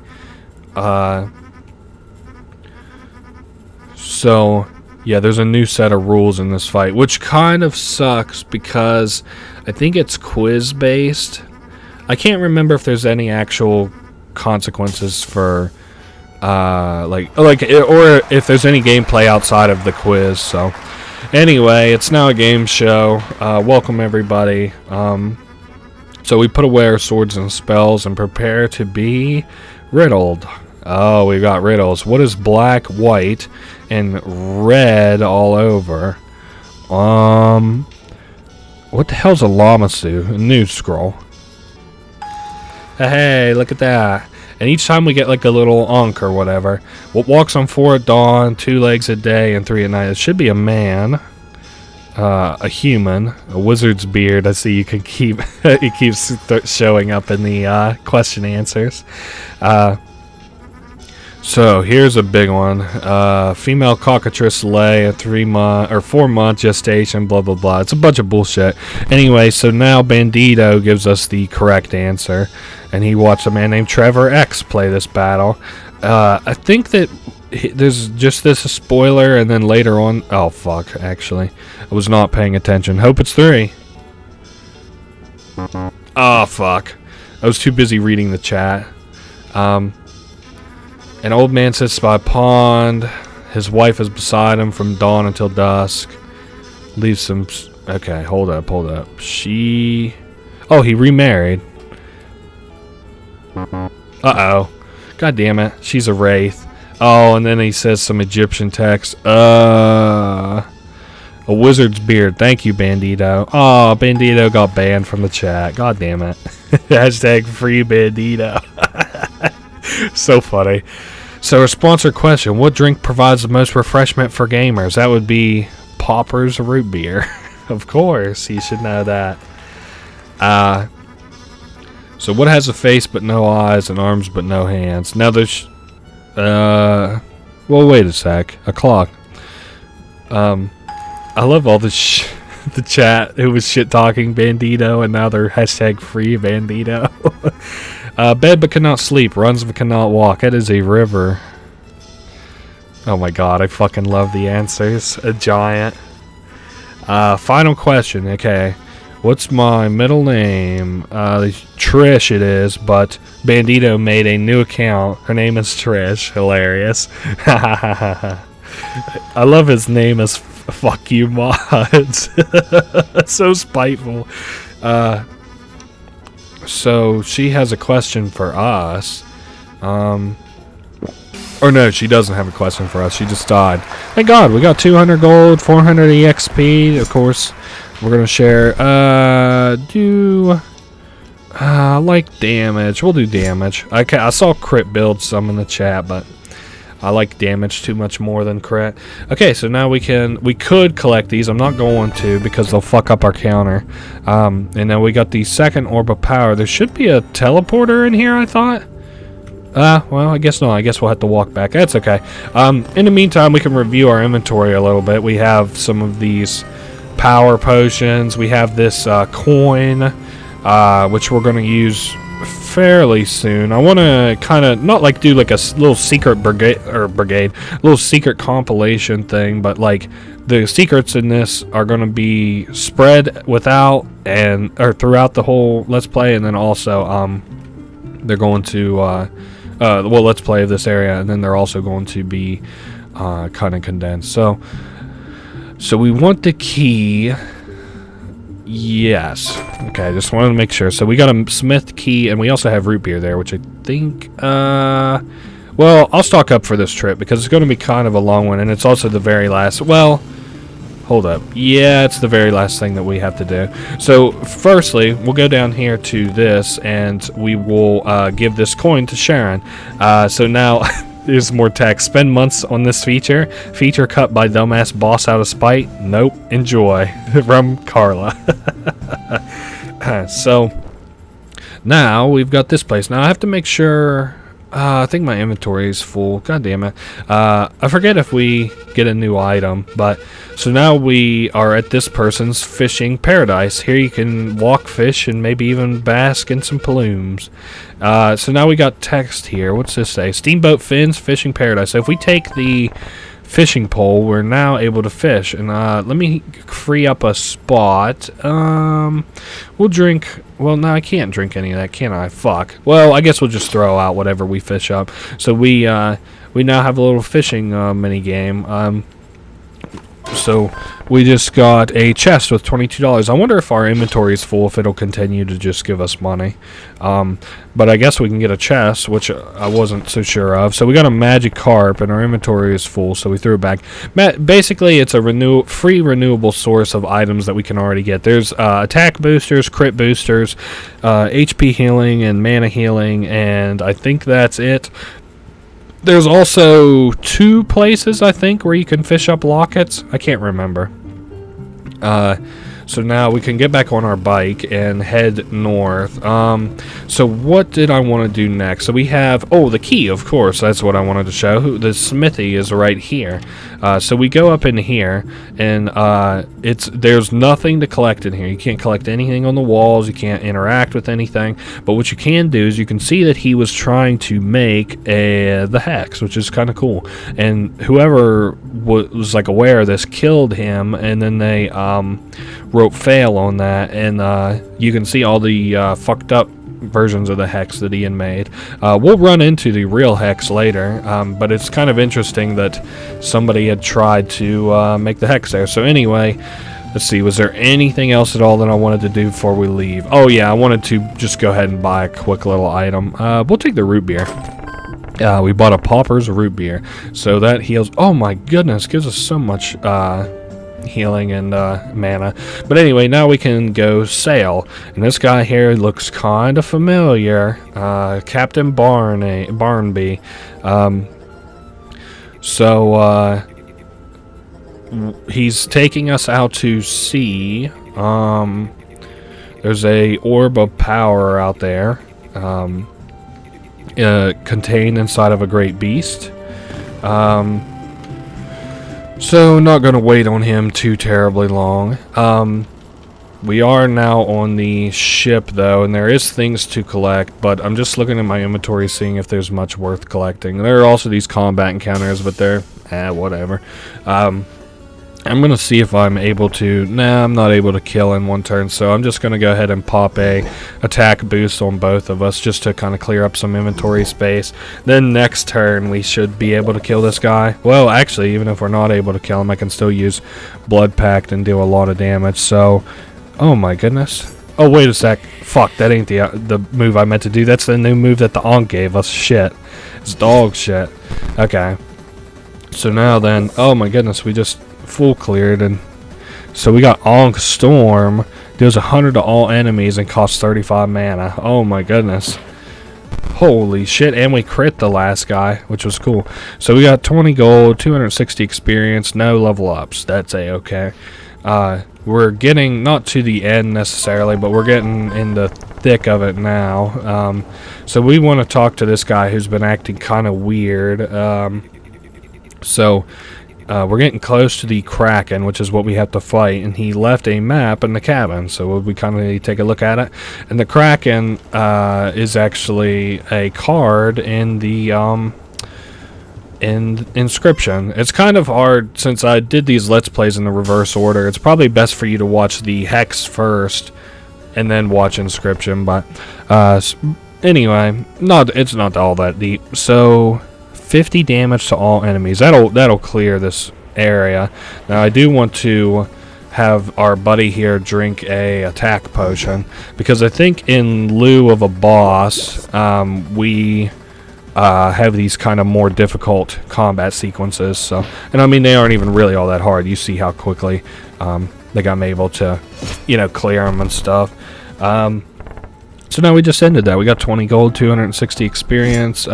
So yeah, there's a new set of rules in this fight, which kind of sucks because I think it's quiz based. I can't remember if there's any actual consequences for or if there's any gameplay outside of the quiz. So anyway, it's now a game show. Welcome everybody. So we put away our swords and spells and prepare to be riddled. Oh, we got riddles. What is black, white, and red all over? What the hell's a Lamasu? A news scroll. Hey, look at that. And each time we get like a little unk or whatever. What walks on 4 at dawn, 2 legs a day, and 3 at night? It should be a man. A human. A wizard's beard. I see you can keep... it keeps showing up in the question answers. So here's a big one. Female cockatrice lay a 4-month gestation, blah blah blah. It's a bunch of bullshit. Anyway, so now Bandito gives us the correct answer, and he watched a man named Trevor X play this battle. I think that there's just this a spoiler, and then later on, oh fuck, actually, I was not paying attention. Hope it's 3. Oh fuck, I was too busy reading the chat. An old man sits by a pond. His wife is beside him from dawn until dusk. Leaves some... Okay, hold up. She... Oh, he remarried. Uh-oh. God damn it. She's a wraith. Oh, and then he says some Egyptian text. A wizard's beard. Thank you, Bandito. Oh, Bandito got banned from the chat. God damn it. Hashtag free Bandito. So funny. So a sponsor question: what drink provides the most refreshment for gamers? That would be Popper's root beer. Of course, you should know that. So what has a face but no eyes and arms but no hands? Now there's well, wait a sec. A clock. I love all the the chat who was shit talking Bandito, and now they're hashtag free Bandito. Bed but cannot sleep, runs but cannot walk. That is a river. Oh my god, I fucking love the answers. A giant. Final question. Okay. What's my middle name? Trish it is, but Bandito made a new account. Her name is Trish. Hilarious. I love his name as fuck you mods. So spiteful. So she has a question for us. Or no, she doesn't have a question for us. She just died. Thank God, we got 200 gold, 400 EXP. Of course, we're gonna share. Like damage. We'll do damage. I saw crit build some in the chat, but I like damage too much more than crit. Okay, so now we could collect these. I'm not going to because they'll fuck up our counter. And then we got the second orb of power. There should be a teleporter in here, I thought. Well, I guess not. I guess we'll have to walk back. That's okay. In the meantime, we can review our inventory a little bit. We have some of these power potions. We have this coin, which we're going to use fairly soon. I want to kind of not like do like a little secret little secret compilation thing, but like the secrets in this are going to be spread throughout the whole Let's Play, and then also they're going to well, Let's Play of this area, and then they're also going to be kind of condensed. So we want the key. Yes. Okay, just wanted to make sure. So we got a smith key, and we also have root beer there, which I think, well, I'll stock up for this trip because it's going to be kind of a long one, and it's also the very last, well, hold up. Yeah, it's the very last thing that we have to do. So, firstly, we'll go down here to this, and we will give this coin to Sharon. So now... There's more text. Spend months on this feature. Feature cut by dumbass boss out of spite. Nope. Enjoy. From Carla. So, now we've got this place. Now I have to make sure... I think my inventory is full. God damn it. I forget if we get a new item. But so now we are at this person's fishing paradise. Here you can walk, fish, and maybe even bask in some plumes. So now we got text here. What's this say? Steamboat Fins Fishing Paradise. So if we take the fishing pole, we're now able to fish. And let me free up a spot. We'll drink... Well, no, I can't drink any of that, can I? Fuck. Well, I guess we'll just throw out whatever we fish up. So we now have a little fishing mini game. So we just got a chest with $22. I wonder if our inventory is full, if it'll continue to just give us money. But I guess we can get a chest, which I wasn't so sure of. So we got a magic carp, and our inventory is full, so we threw it back. Basically, it's a free renewable source of items that we can already get. There's attack boosters, crit boosters, HP healing, and mana healing, and I think that's it. There's also 2 places, I think, where you can fish up lockets. I can't remember. So now we can get back on our bike and head north. So what did I want to do next? So we have, the key, of course. That's what I wanted to show. The smithy is right here. So we go up in here, and there's nothing to collect in here. You can't collect anything on the walls. You can't interact with anything. But what you can do is you can see that he was trying to make the hex, which is kind of cool. And whoever was like aware of this killed him, and then they wrote fail on that, and you can see all the fucked up versions of the hex that Ian made. We'll run into the real hex later, but it's kind of interesting that somebody had tried to make the hex there. So anyway, let's see, was there anything else at all that I wanted to do before we leave? Oh yeah, I wanted to just go ahead and buy a quick little item. We'll take the root beer. We bought a Pauper's root beer, so that heals. Oh my goodness, gives us so much healing and mana. But anyway, now we can go sail, and this guy here looks kind of familiar. Captain Barnaby. So he's taking us out to sea. There's a orb of power out there, contained inside of a great beast. So not going to wait on him too terribly long. We are now on the ship though, and there is things to collect, but I'm just looking at my inventory seeing if there's much worth collecting. There are also these combat encounters, but they're whatever. I'm going to see if I'm able to... Nah, I'm not able to kill in one turn, so I'm just going to go ahead and pop a attack boost on both of us just to kind of clear up some inventory space. Then next turn we should be able to kill this guy. Well, actually, even if we're not able to kill him, I can still use Blood Pact and do a lot of damage, so... Oh my goodness. Oh, wait a sec. Fuck, that ain't the move I meant to do. That's the new move that the Ankh gave us. Shit. It's dog shit. Okay. So now then... Oh my goodness, we just... full cleared, and so we got Ankh Storm, deals 100 to all enemies and costs 35 mana. Oh my goodness, holy shit. And we crit the last guy, which was cool. So we got 20 gold, 260 experience, no level ups. That's okay. We're getting not to the end necessarily, but we're getting in the thick of it now. So we want to talk to this guy who's been acting kind of weird. We're getting close to the Kraken, which is what we have to fight, and he left a map in the cabin, so we kind of need to take a look at it. And the Kraken is actually a card in the Inscription. It's kind of hard, since I did these Let's Plays in the reverse order. It's probably best for you to watch the Hex first, and then watch Inscription, but anyway, it's not all that deep. So... 50 damage to all enemies. That'll clear this area. Now I do want to have our buddy here drink a attack potion, because I think in lieu of a boss, we have these kind of more difficult combat sequences. So, and I mean, they aren't even really all that hard. You see how quickly they got me able to, clear them and stuff. So now we just ended that. We got 20 gold, 260 experience,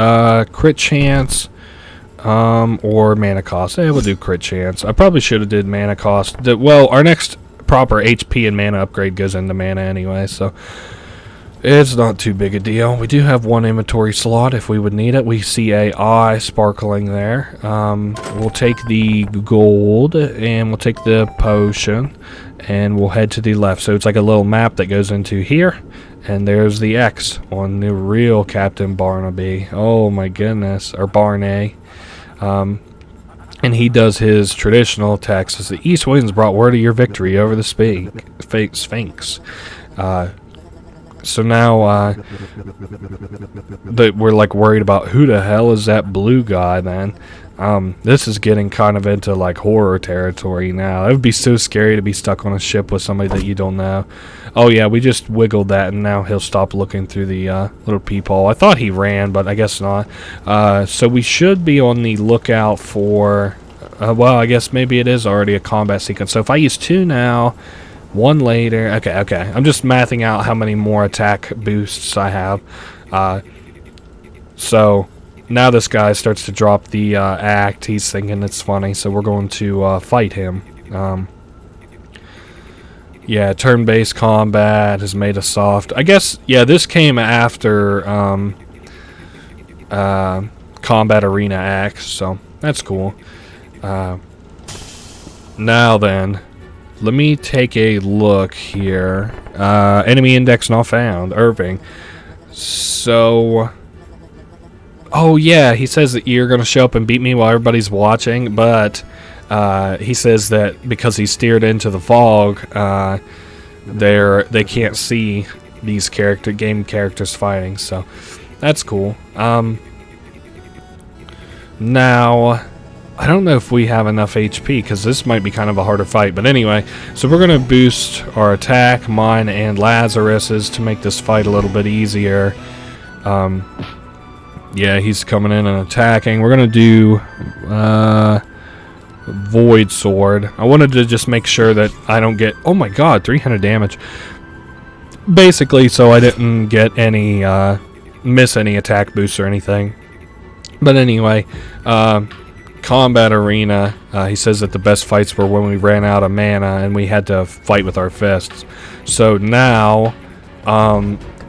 crit chance, or mana cost. We'll do crit chance. I probably should have did mana cost. Well, our next proper HP and mana upgrade goes into mana anyway, so it's not too big a deal. We do have one inventory slot if we would need it. We see a eye sparkling there. We'll take the gold, and we'll take the potion, and we'll head to the left. So it's like a little map that goes into here. And there's the X on the real Captain Barnaby. Oh my goodness. Or Barney. And he does his traditional attacks as the east winds brought word of your victory over the Sphinx. So now that we're like worried about who the hell is that blue guy then. This is getting kind of into like horror territory now. It would be so scary to be stuck on a ship with somebody that you don't know. Oh yeah, we just wiggled that and now he'll stop looking through the little peephole. I thought he ran, but I guess not. So we should be on the lookout for... well, I guess maybe it is already a combat sequence. So if I use 2 now, 1 later... Okay. I'm just mathing out how many more attack boosts I have. So... now this guy starts to drop the act. He's thinking it's funny, so we're going to fight him. Yeah, turn-based combat has made us soft. I guess, yeah, this came after Combat Arena Axe, so that's cool. Now then, let me take a look here. Enemy index not found. Irving. So... oh yeah, he says that you're gonna show up and beat me while everybody's watching, but he says that because he steered into the fog, they can't see these game characters fighting, so that's cool. Now, I don't know if we have enough HP because this might be kind of a harder fight, but anyway, so we're gonna boost our attack, mine, and Lazarus's to make this fight a little bit easier. Yeah, he's coming in and attacking. We're going to do Void Sword. I wanted to just make sure that I don't get... oh my god, 300 damage. Basically, so I didn't get any... miss any attack boosts or anything. But anyway, Combat Arena, he says that the best fights were when we ran out of mana and we had to fight with our fists. So now...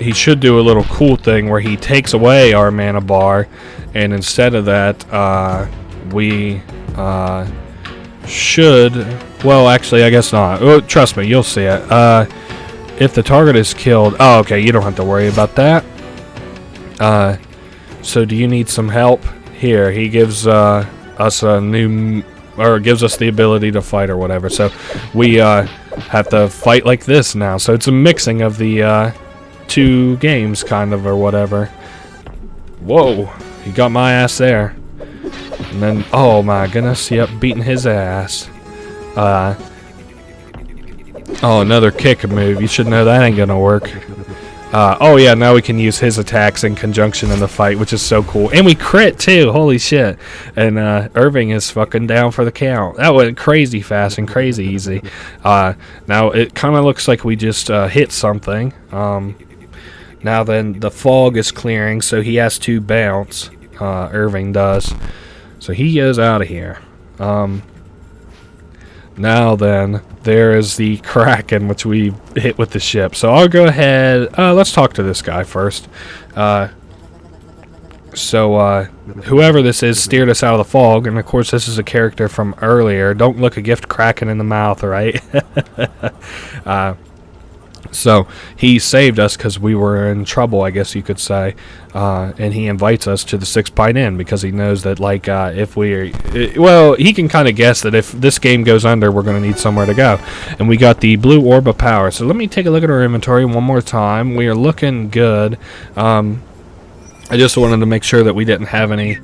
he should do a little cool thing where he takes away our mana bar, and instead of that, we should... well, actually, I guess not. Oh, trust me, you'll see it. If the target is killed... oh, okay, you don't have to worry about that. So do you need some help? Here, he gives us a new... or gives us the ability to fight or whatever. So we have to fight like this now. So it's a mixing of the... 2 games, kind of, or whatever. Whoa, he got my ass there. And then, oh my goodness, yep, beating his ass. Oh, another kick move. You should know that ain't gonna work. Oh yeah, now we can use his attacks in conjunction in the fight, which is so cool. And we crit too, holy shit. And Irving is fucking down for the count. That went crazy fast and crazy easy. Now it kind of looks like we just hit something. Now then, the fog is clearing, so he has to bounce. Irving does. So he goes out of here. Now then, there is the Kraken, which we hit with the ship. So I'll go ahead... let's talk to this guy first. Whoever this is steered us out of the fog, and of course this is a character from earlier. Don't look a gift Kraken in the mouth, right? So he saved us because we were in trouble, I guess you could say, and he invites us to the 6 Pine Inn because he knows that, like, if we, well, he can kind of guess that if this game goes under, we're going to need somewhere to go. And we got the Blue Orb of Power. So let me take a look at our inventory one more time. We are looking good. I just wanted to make sure that we didn't have any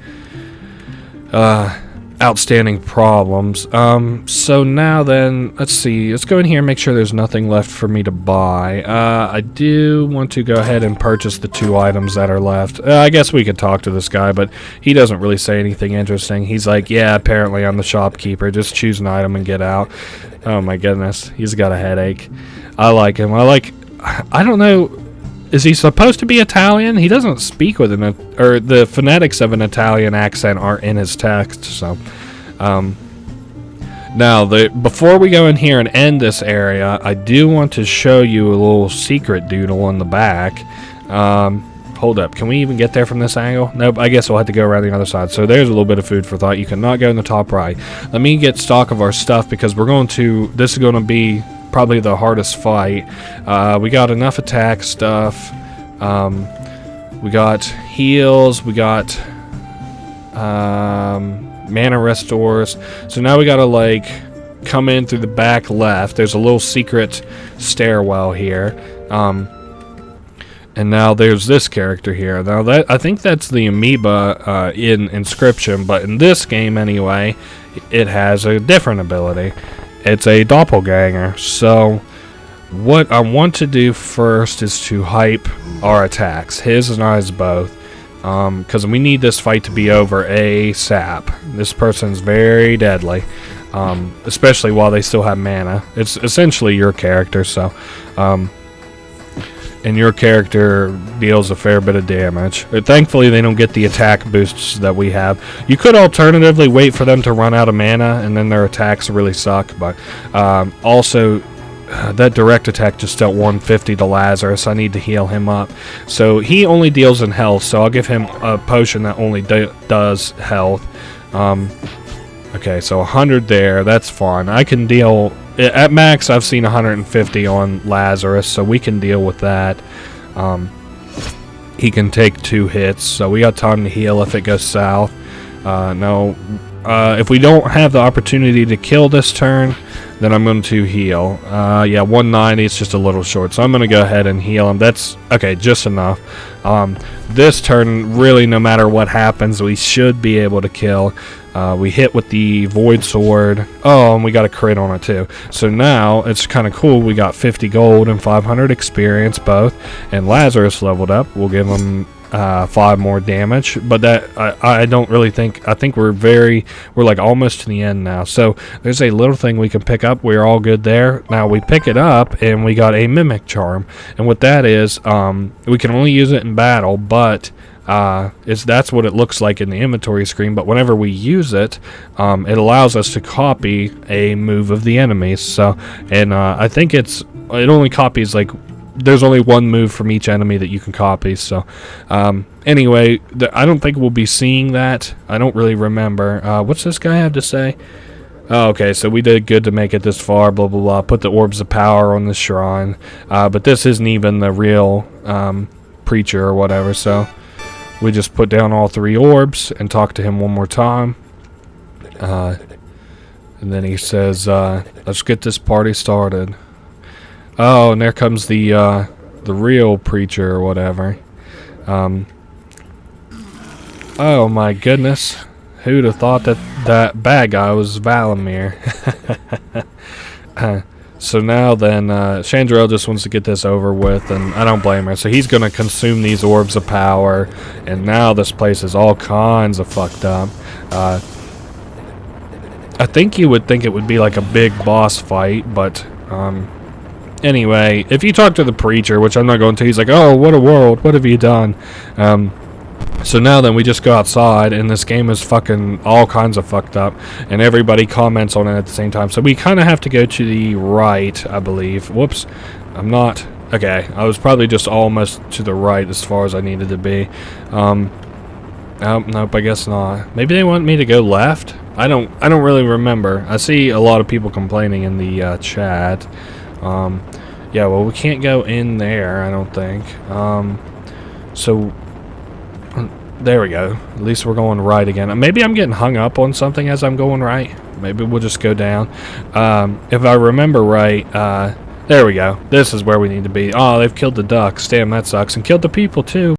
outstanding problems. So now then, let's see. Let's go in here and make sure there's nothing left for me to buy. I do want to go ahead and purchase the 2 items that are left. I guess we could talk to this guy, but he doesn't really say anything interesting. He's like, yeah, apparently I'm the shopkeeper. Just choose an item and get out. Oh my goodness. He's got a headache. I like him. I don't know. Is he supposed to be Italian? He doesn't speak with or the phonetics of an Italian accent aren't in his text. So, now before we go in here and end this area, I do want to show you a little secret doodle on the back. Hold up, can we even get there from this angle? Nope, I guess we'll have to go around the other side. So there's a little bit of food for thought. You cannot go in the top right. Let me get stock of our stuff because this is going to be probably the hardest fight. We got enough attack stuff. We got heals. We got mana restores. So now we gotta like come in through the back left. There's a little secret stairwell here. And now there's this character here. Now that I think that's the amoeba in Inscription, but in this game anyway, it has a different ability. It's a doppelganger. So what I want to do first is to hype our attacks, his and ours both, because we need this fight to be over ASAP. This person's very deadly, especially while they still have mana. It's essentially your character, so and your character deals a fair bit of damage. Thankfully, they don't get the attack boosts that we have. You could alternatively wait for them to run out of mana, and then their attacks really suck, but also, that direct attack just dealt 150 to Lazarus. I need to heal him up. So he only deals in health, so I'll give him a potion that only does health. Okay, so 100 there. That's fine. I can deal... At max, I've seen 150 on Lazarus, so we can deal with that. He can take 2 hits, so we got time to heal if it goes south. No, if we don't have the opportunity to kill this turn, then I'm going to heal. Yeah, 190 is just a little short, so I'm going to go ahead and heal him. That's, okay, just enough. This turn, really, no matter what happens, we should be able to kill. We hit with the Void Sword. Oh, and we got a crit on it too. So now, it's kind of cool. We got 50 gold and 500 experience both. And Lazarus leveled up. We'll give him 5 more damage. But that, I don't really think... I think we're like almost to the end now. So, there's a little thing we can pick up. We're all good there. Now, we pick it up, and we got a Mimic Charm. And what that is, we can only use it in battle, but... that's what it looks like in the inventory screen, but whenever we use it, it allows us to copy a move of the enemies. So, and I think it only copies, like, there's only one move from each enemy that you can copy. So, anyway, I don't think we'll be seeing that. I don't really remember. What's this guy have to say? Oh, okay, so we did good to make it this far, blah, blah, blah. Put the orbs of power on the shrine. But this isn't even the real preacher or whatever, so... We just put down all 3 orbs and talk to him one more time. And then he says, let's get this party started. Oh, and there comes the real preacher or whatever. Oh my goodness. Who'd have thought that bad guy was Valimir? So now then, Chandrel just wants to get this over with, and I don't blame her. So he's going to consume these orbs of power, and now this place is all kinds of fucked up. I think you would think it would be like a big boss fight, but anyway, if you talk to the preacher, which I'm not going to, he's like, oh, what a world, what have you done? So now then we just go outside, and this game is fucking all kinds of fucked up, and everybody comments on it at the same time. So we kind of have to go to the right, I believe. Whoops. I'm not... Okay, I was probably just almost to the right as far as I needed to be. Oh, nope, I guess not. Maybe they want me to go left? I don't really remember. I see a lot of people complaining in the chat. Yeah, well, we can't go in there, I don't think. So... There we go. At least we're going right again. Maybe I'm getting hung up on something as I'm going right. Maybe we'll just go down. If I remember right, there we go. This is where we need to be. Oh, they've killed the ducks. Damn, that sucks. And killed the people, too.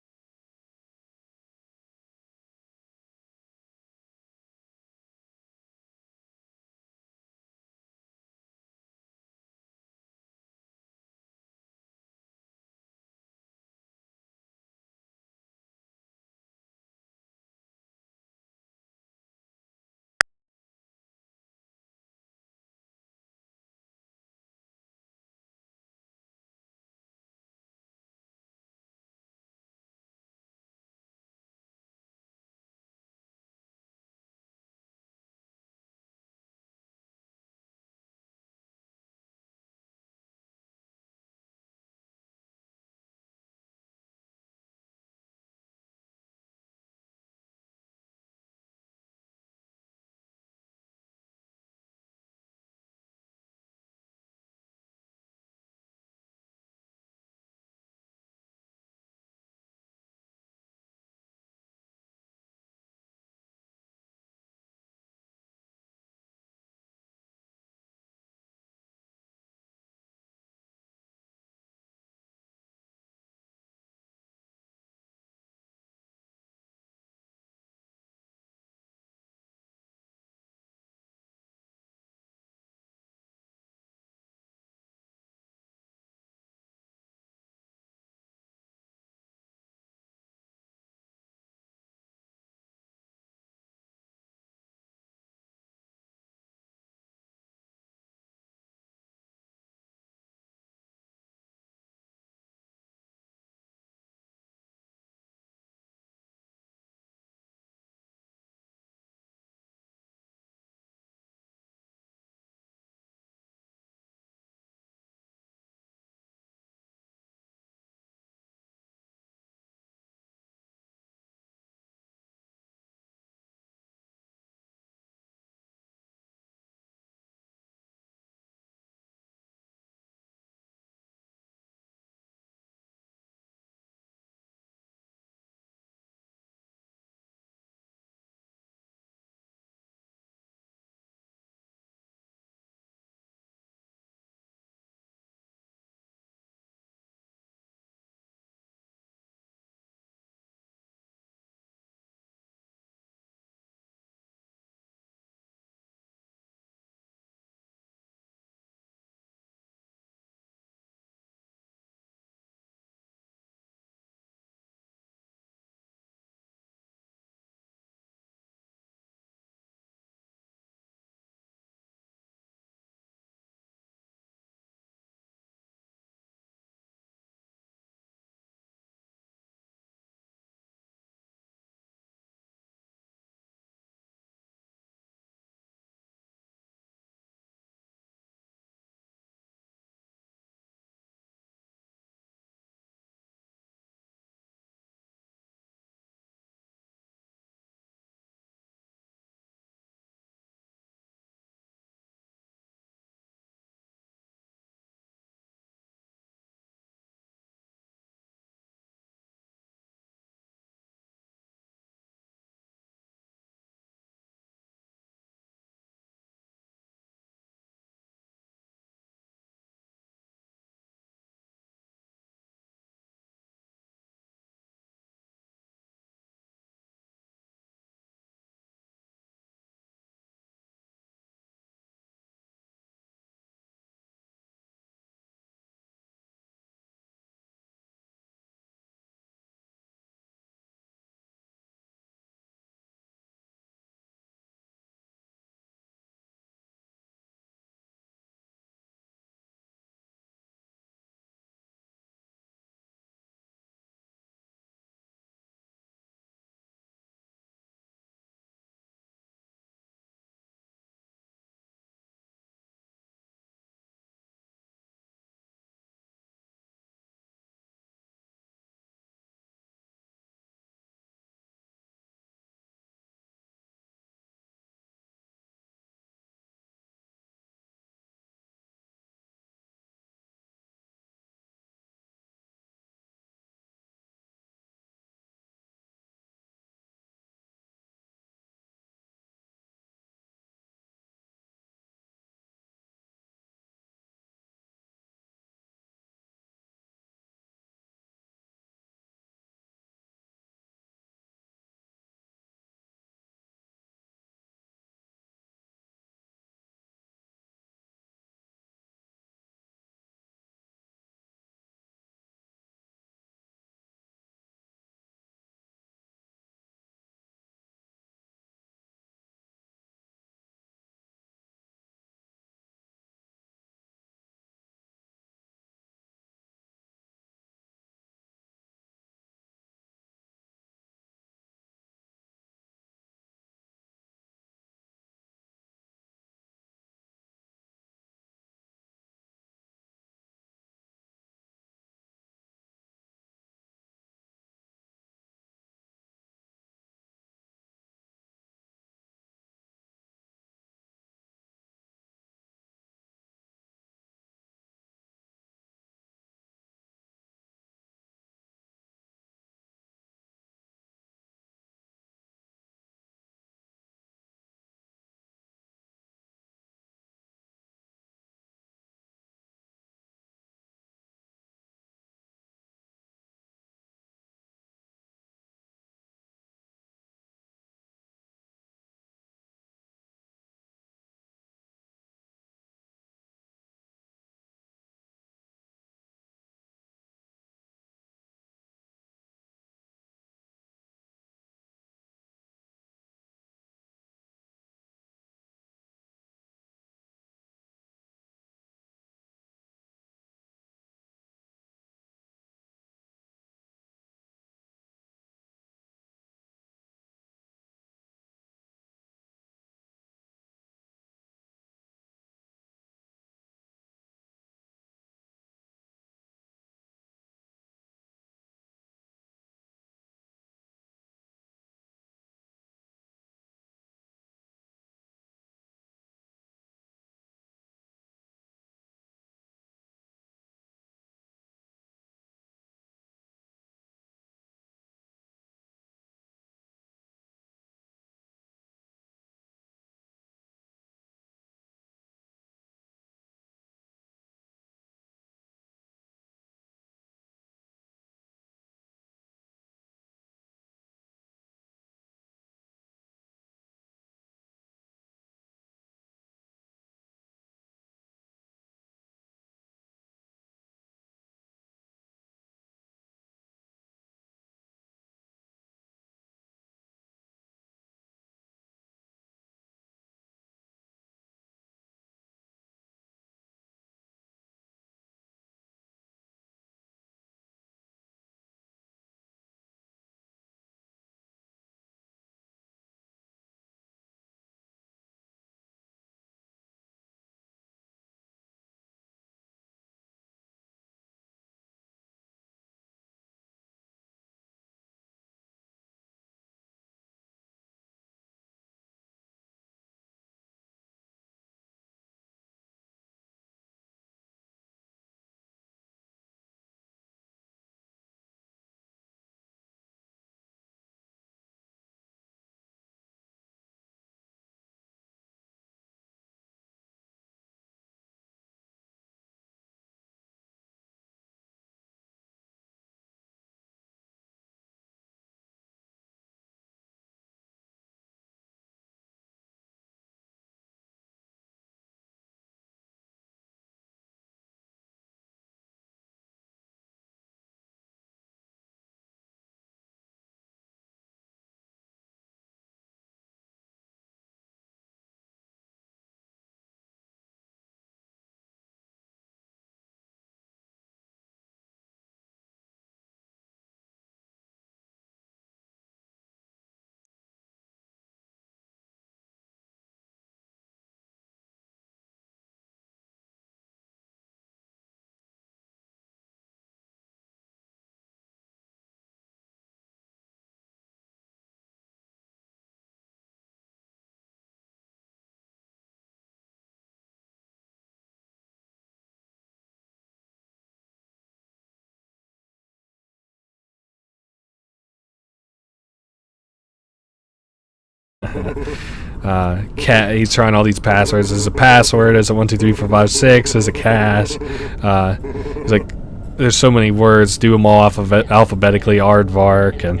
Cat. He's trying all these passwords. Is a password? Is it 1 2 3 4 5 6? Is it cash? He's like, there's so many words. Do them all alphabetically. Aardvark, and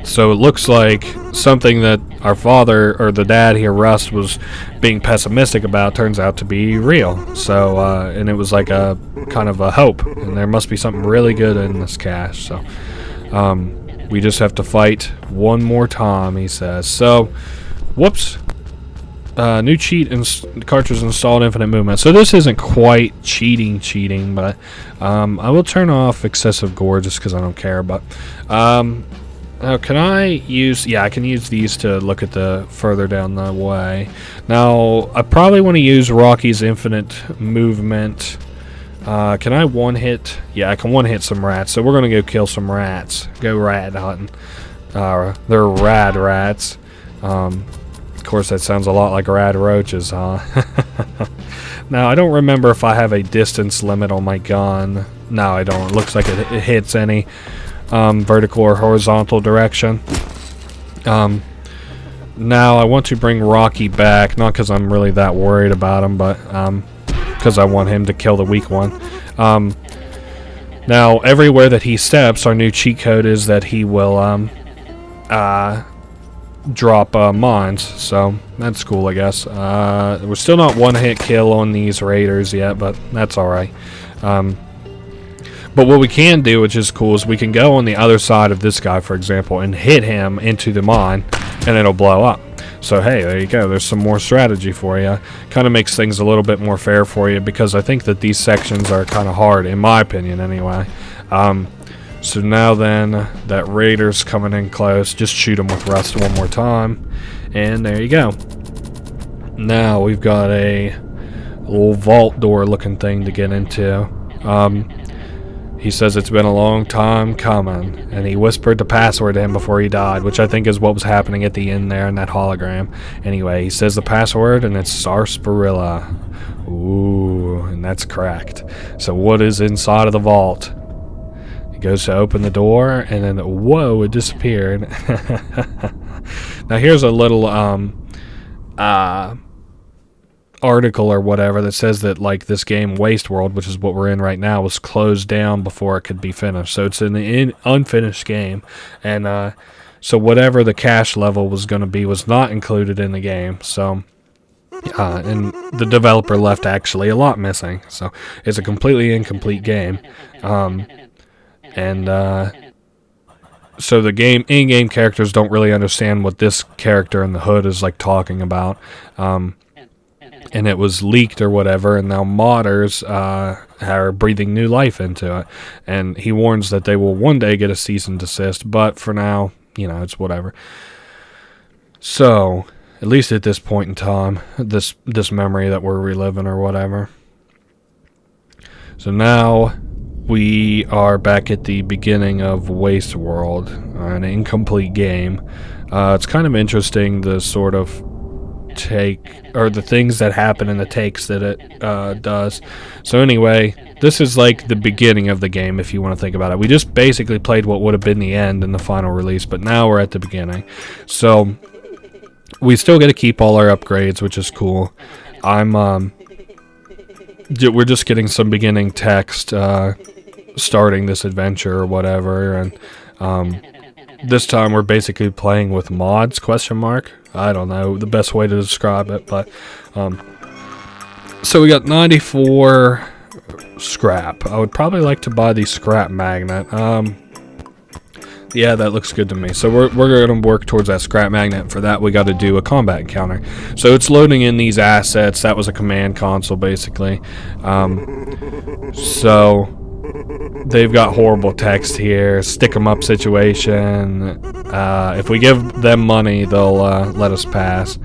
so it looks like something that our father or the dad here, Rust, was being pessimistic about turns out to be real. So and it was like a kind of a hope, and there must be something really good in this cache. So we just have to fight one more time, he says. So, whoops. New cheat cartridge installed, infinite movement. So this isn't quite cheating, but I will turn off excessive gore just because I don't care. But now can I use? Yeah, I can use these to look at the further down the way. Now I probably want to use Rocky's infinite movement. Can I one hit? Yeah, I can one hit some rats. So we're gonna go kill some rats. Go rat hunting. They're rad rats. Of course, that sounds a lot like rad roaches, huh? Now, I don't remember if I have a distance limit on my gun. No, I don't. It looks like it hits any vertical or horizontal direction. Now, I want to bring Rocky back, not because I'm really that worried about him, but because I want him to kill the weak one. Now, everywhere that he steps, our new cheat code is that he will drop mines, so that's cool, I guess. We're still not one-hit kill on these raiders yet, but that's alright. But what we can do, which is cool, is we can go on the other side of this guy, for example, and hit him into the mine, and it'll blow up. So hey, there you go. There's some more strategy for you. Kind of makes things a little bit more fair for you, because I think that these sections are kind of hard, in my opinion anyway. So now then, that raider's coming in close. Just shoot him with Rust one more time. And there you go. Now we've got a little vault door looking thing to get into. He says it's been a long time coming, and he whispered the password to him before he died, which I think is what was happening at the end there in that hologram. Anyway, he says the password, and it's Sarsaparilla. Ooh, and that's cracked. So what is inside of the vault? He goes to open the door, and then, whoa, it disappeared. Now here's a little article or whatever that says that, like, this game Waste World, which is what we're in right now, was closed down before it could be finished. So it's an unfinished game, and so whatever the cache level was going to be was not included in the game. So and the developer left actually a lot missing. So it's a completely incomplete game. So the in-game characters don't really understand what this character in the hood is like talking about. And it was leaked or whatever, and now modders are breathing new life into it. And he warns that they will one day get a cease and desist, but for now, you know, it's whatever. So, at least at this point in time, this memory that we're reliving or whatever. So now we are back at the beginning of Waste World, an incomplete game. It's kind of interesting, the sort of take, or the things that happen in the takes that it does. So anyway, this is like the beginning of the game, if you want to think about it. We just basically played what would have been the end in the final release, but now we're at the beginning. So we still get to keep all our upgrades, which is cool. We're just getting some beginning text starting this adventure or whatever, and this time we're basically playing with mods, ? I don't know the best way to describe it, but so we got 94 scrap. I would probably like to buy the scrap magnet. Yeah, that looks good to me. So we're going to work towards that scrap magnet. For that, we got to do a combat encounter. So it's loading in these assets. That was a command console, basically. So they've got horrible text here. Stick 'em up situation. If we give them money, they'll let us pass.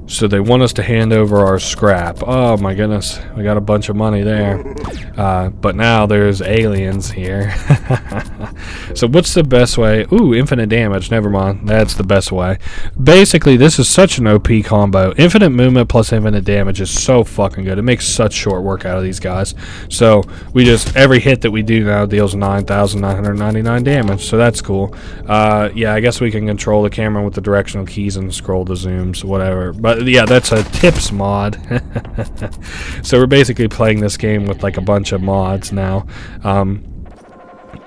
So they want us to hand over our scrap. Oh my goodness, we got a bunch of money there. But now there's aliens here. So what's the best way? Ooh, infinite damage. Never mind. That's the best way. Basically, this is such an OP combo. Infinite movement plus infinite damage is so fucking good. It makes such short work out of these guys. So we just, every hit that we do now deals 9,999 damage. So that's cool. Yeah, I guess we can control the camera with the directional keys and scroll the zooms, whatever. But yeah, that's a tips mod. So we're basically playing this game with like a bunch of mods now.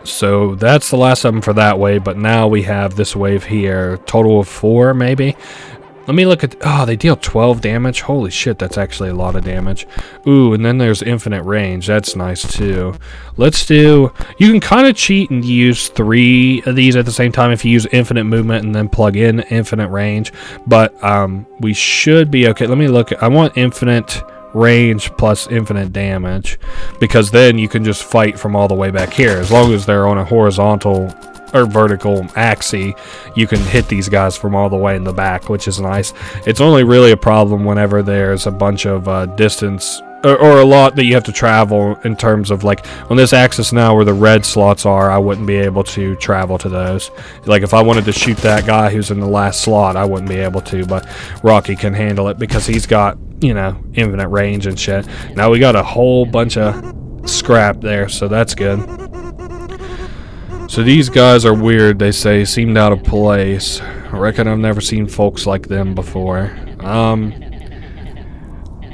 So that's the last of them for that wave, but now we have this wave here, total of 4 maybe. Let me look at, oh, they deal 12 damage. Holy shit, that's actually a lot of damage. Ooh, and then there's infinite range. That's nice too. Let's do, you can kind of cheat and use 3 of these at the same time if you use infinite movement and then plug in infinite range. But we should be okay. Let me look at, I want infinite range plus infinite damage, because then you can just fight from all the way back here. As long as they're on a horizontal or vertical axis, you can hit these guys from all the way in the back, which is nice. It's only really a problem whenever there's a bunch of distance or a lot that you have to travel, in terms of like on this axis now where the red slots are, I wouldn't be able to travel to those. Like if I wanted to shoot that guy who's in the last slot, I wouldn't be able to, but Rocky can handle it because he's got, you know, infinite range and shit. Now we got a whole bunch of scrap there, so that's good. So these guys are weird, they say, seemed out of place. I reckon I've never seen folks like them before.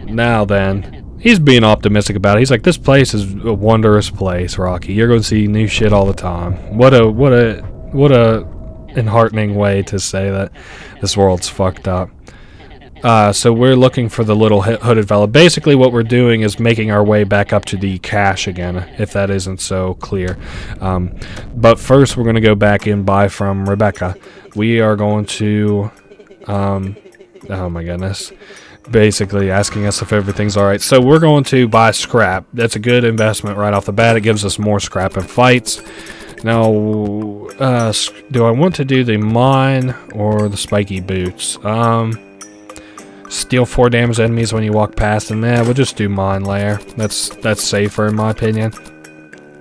Now then, he's being optimistic about it. He's like, this place is a wondrous place, Rocky. You're going to see new shit all the time. What a enheartening way to say that this world's fucked up. So we're looking for the little hooded fella. Basically what we're doing is making our way back up to the cache again, if that isn't so clear. But first we're going to go back and buy from Rebecca. We are going to, oh my goodness, basically asking us if everything's alright. So we're going to buy scrap. That's a good investment right off the bat. It gives us more scrap in fights. Now, do I want to do the mine or the spiky boots? Steal 4 damage enemies when you walk past them. We'll just do mine layer. That's safer in my opinion.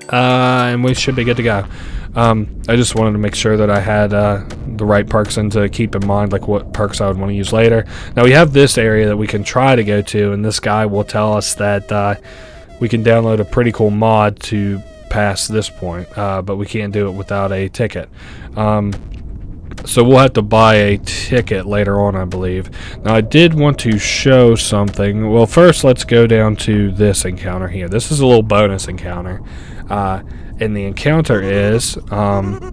And we should be good to go. I just wanted to make sure that I had the right perks and to keep in mind like what perks I would want to use later. Now we have this area that we can try to go to, and this guy will tell us that we can download a pretty cool mod to pass this point, but we can't do it without a ticket. So we'll have to buy a ticket later on, I believe. Now I did want to show something. Well, first let's go down to this encounter here. This is a little bonus encounter. And the encounter is,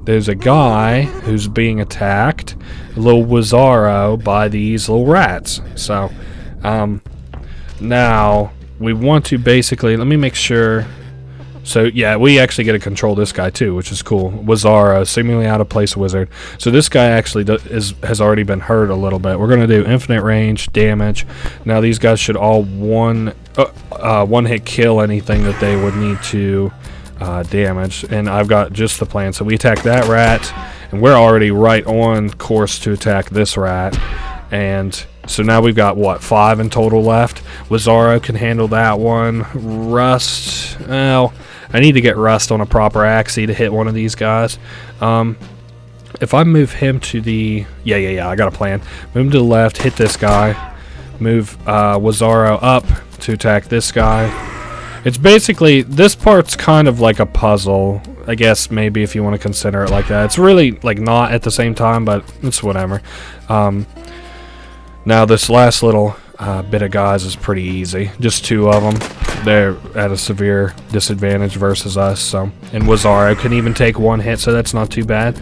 there's a guy who's being attacked, a little Wizarro, by these little rats. So, now, we want to basically, let me make sure. So, yeah, we actually get to control this guy too, which is cool. Wizarro, seemingly out of place wizard. So this guy actually has already been hurt a little bit. We're going to do infinite range, damage. Now these guys should all one hit kill anything that they would need to damage, and I've got just the plan. So we attack that rat, and we're already right on course to attack this rat, and so now we've got what, 5 in total left. Wizarro can handle that one. Rust, well, I need to get Rust on a proper axis to hit one of these guys. If I move him to the, yeah, I got a plan. Move him to the left, hit this guy, move Wizarro up to attack this guy. It's basically, this part's kind of like a puzzle, I guess, maybe, if you want to consider it like that. It's really, like, not at the same time, but it's whatever. Now, this last little bit of guys is pretty easy. Just 2 of them. They're at a severe disadvantage versus us, so. And Wizarro can even take 1 hit, so that's not too bad.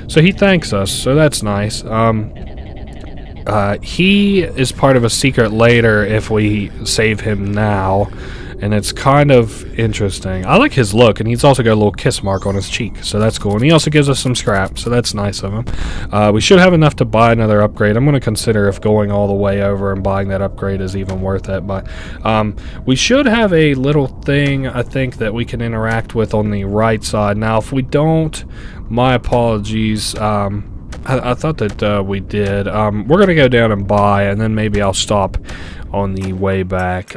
So he thanks us, so that's nice. He is part of a secret later if we save him now. And it's kind of interesting. I like his look, and he's also got a little kiss mark on his cheek, so that's cool. And he also gives us some scrap, so that's nice of him. We should have enough to buy another upgrade. I'm going to consider if going all the way over and buying that upgrade is even worth it. But we should have a little thing, I think, that we can interact with on the right side. Now, if we don't, my apologies. I thought that we did. We're gonna go down and buy, and then maybe I'll stop on the way back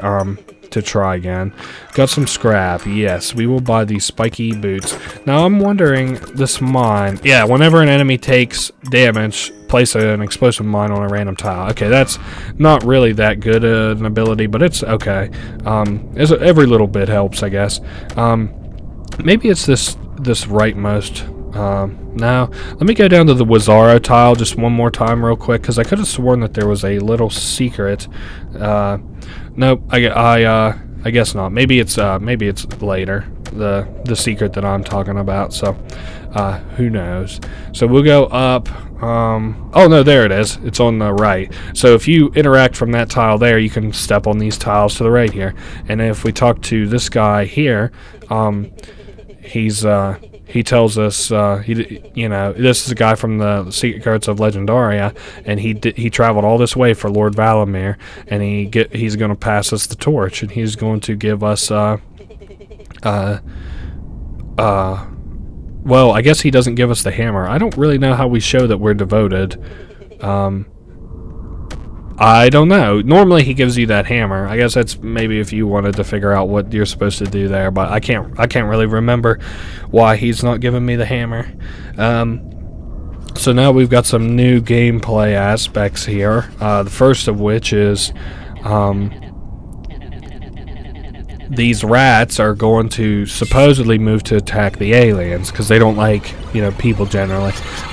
to try again. Got some scrap. Yes, we will buy these spiky boots. Now I'm wondering, this mine. Yeah, whenever an enemy takes damage, place an explosive mine on a random tile. Okay, that's not really that good an ability, but it's okay. Every little bit helps, I guess. Maybe it's this rightmost. Now, let me go down to the Wizaro tile just one more time real quick, because I could have sworn that there was a little secret. Nope, I guess not. Maybe it's later, the secret that I'm talking about, so who knows. So we'll go up. Oh no, there it is. It's on the right. So if you interact from that tile there, you can step on these tiles to the right here. And if we talk to this guy here, he tells us, this is a guy from the Secrets of Legendaria, and he traveled all this way for Lord Valamir, and he's going to pass us the torch, and he's going to give us, well, I guess he doesn't give us the hammer. I don't really know how we show that we're devoted. I don't know. Normally he gives you that hammer. I guess that's maybe if you wanted to figure out what you're supposed to do there, but I can't really remember why he's not giving me the hammer. So now we've got some new gameplay aspects here. The first of which is these rats are going to supposedly move to attack the aliens because they don't like, people generally.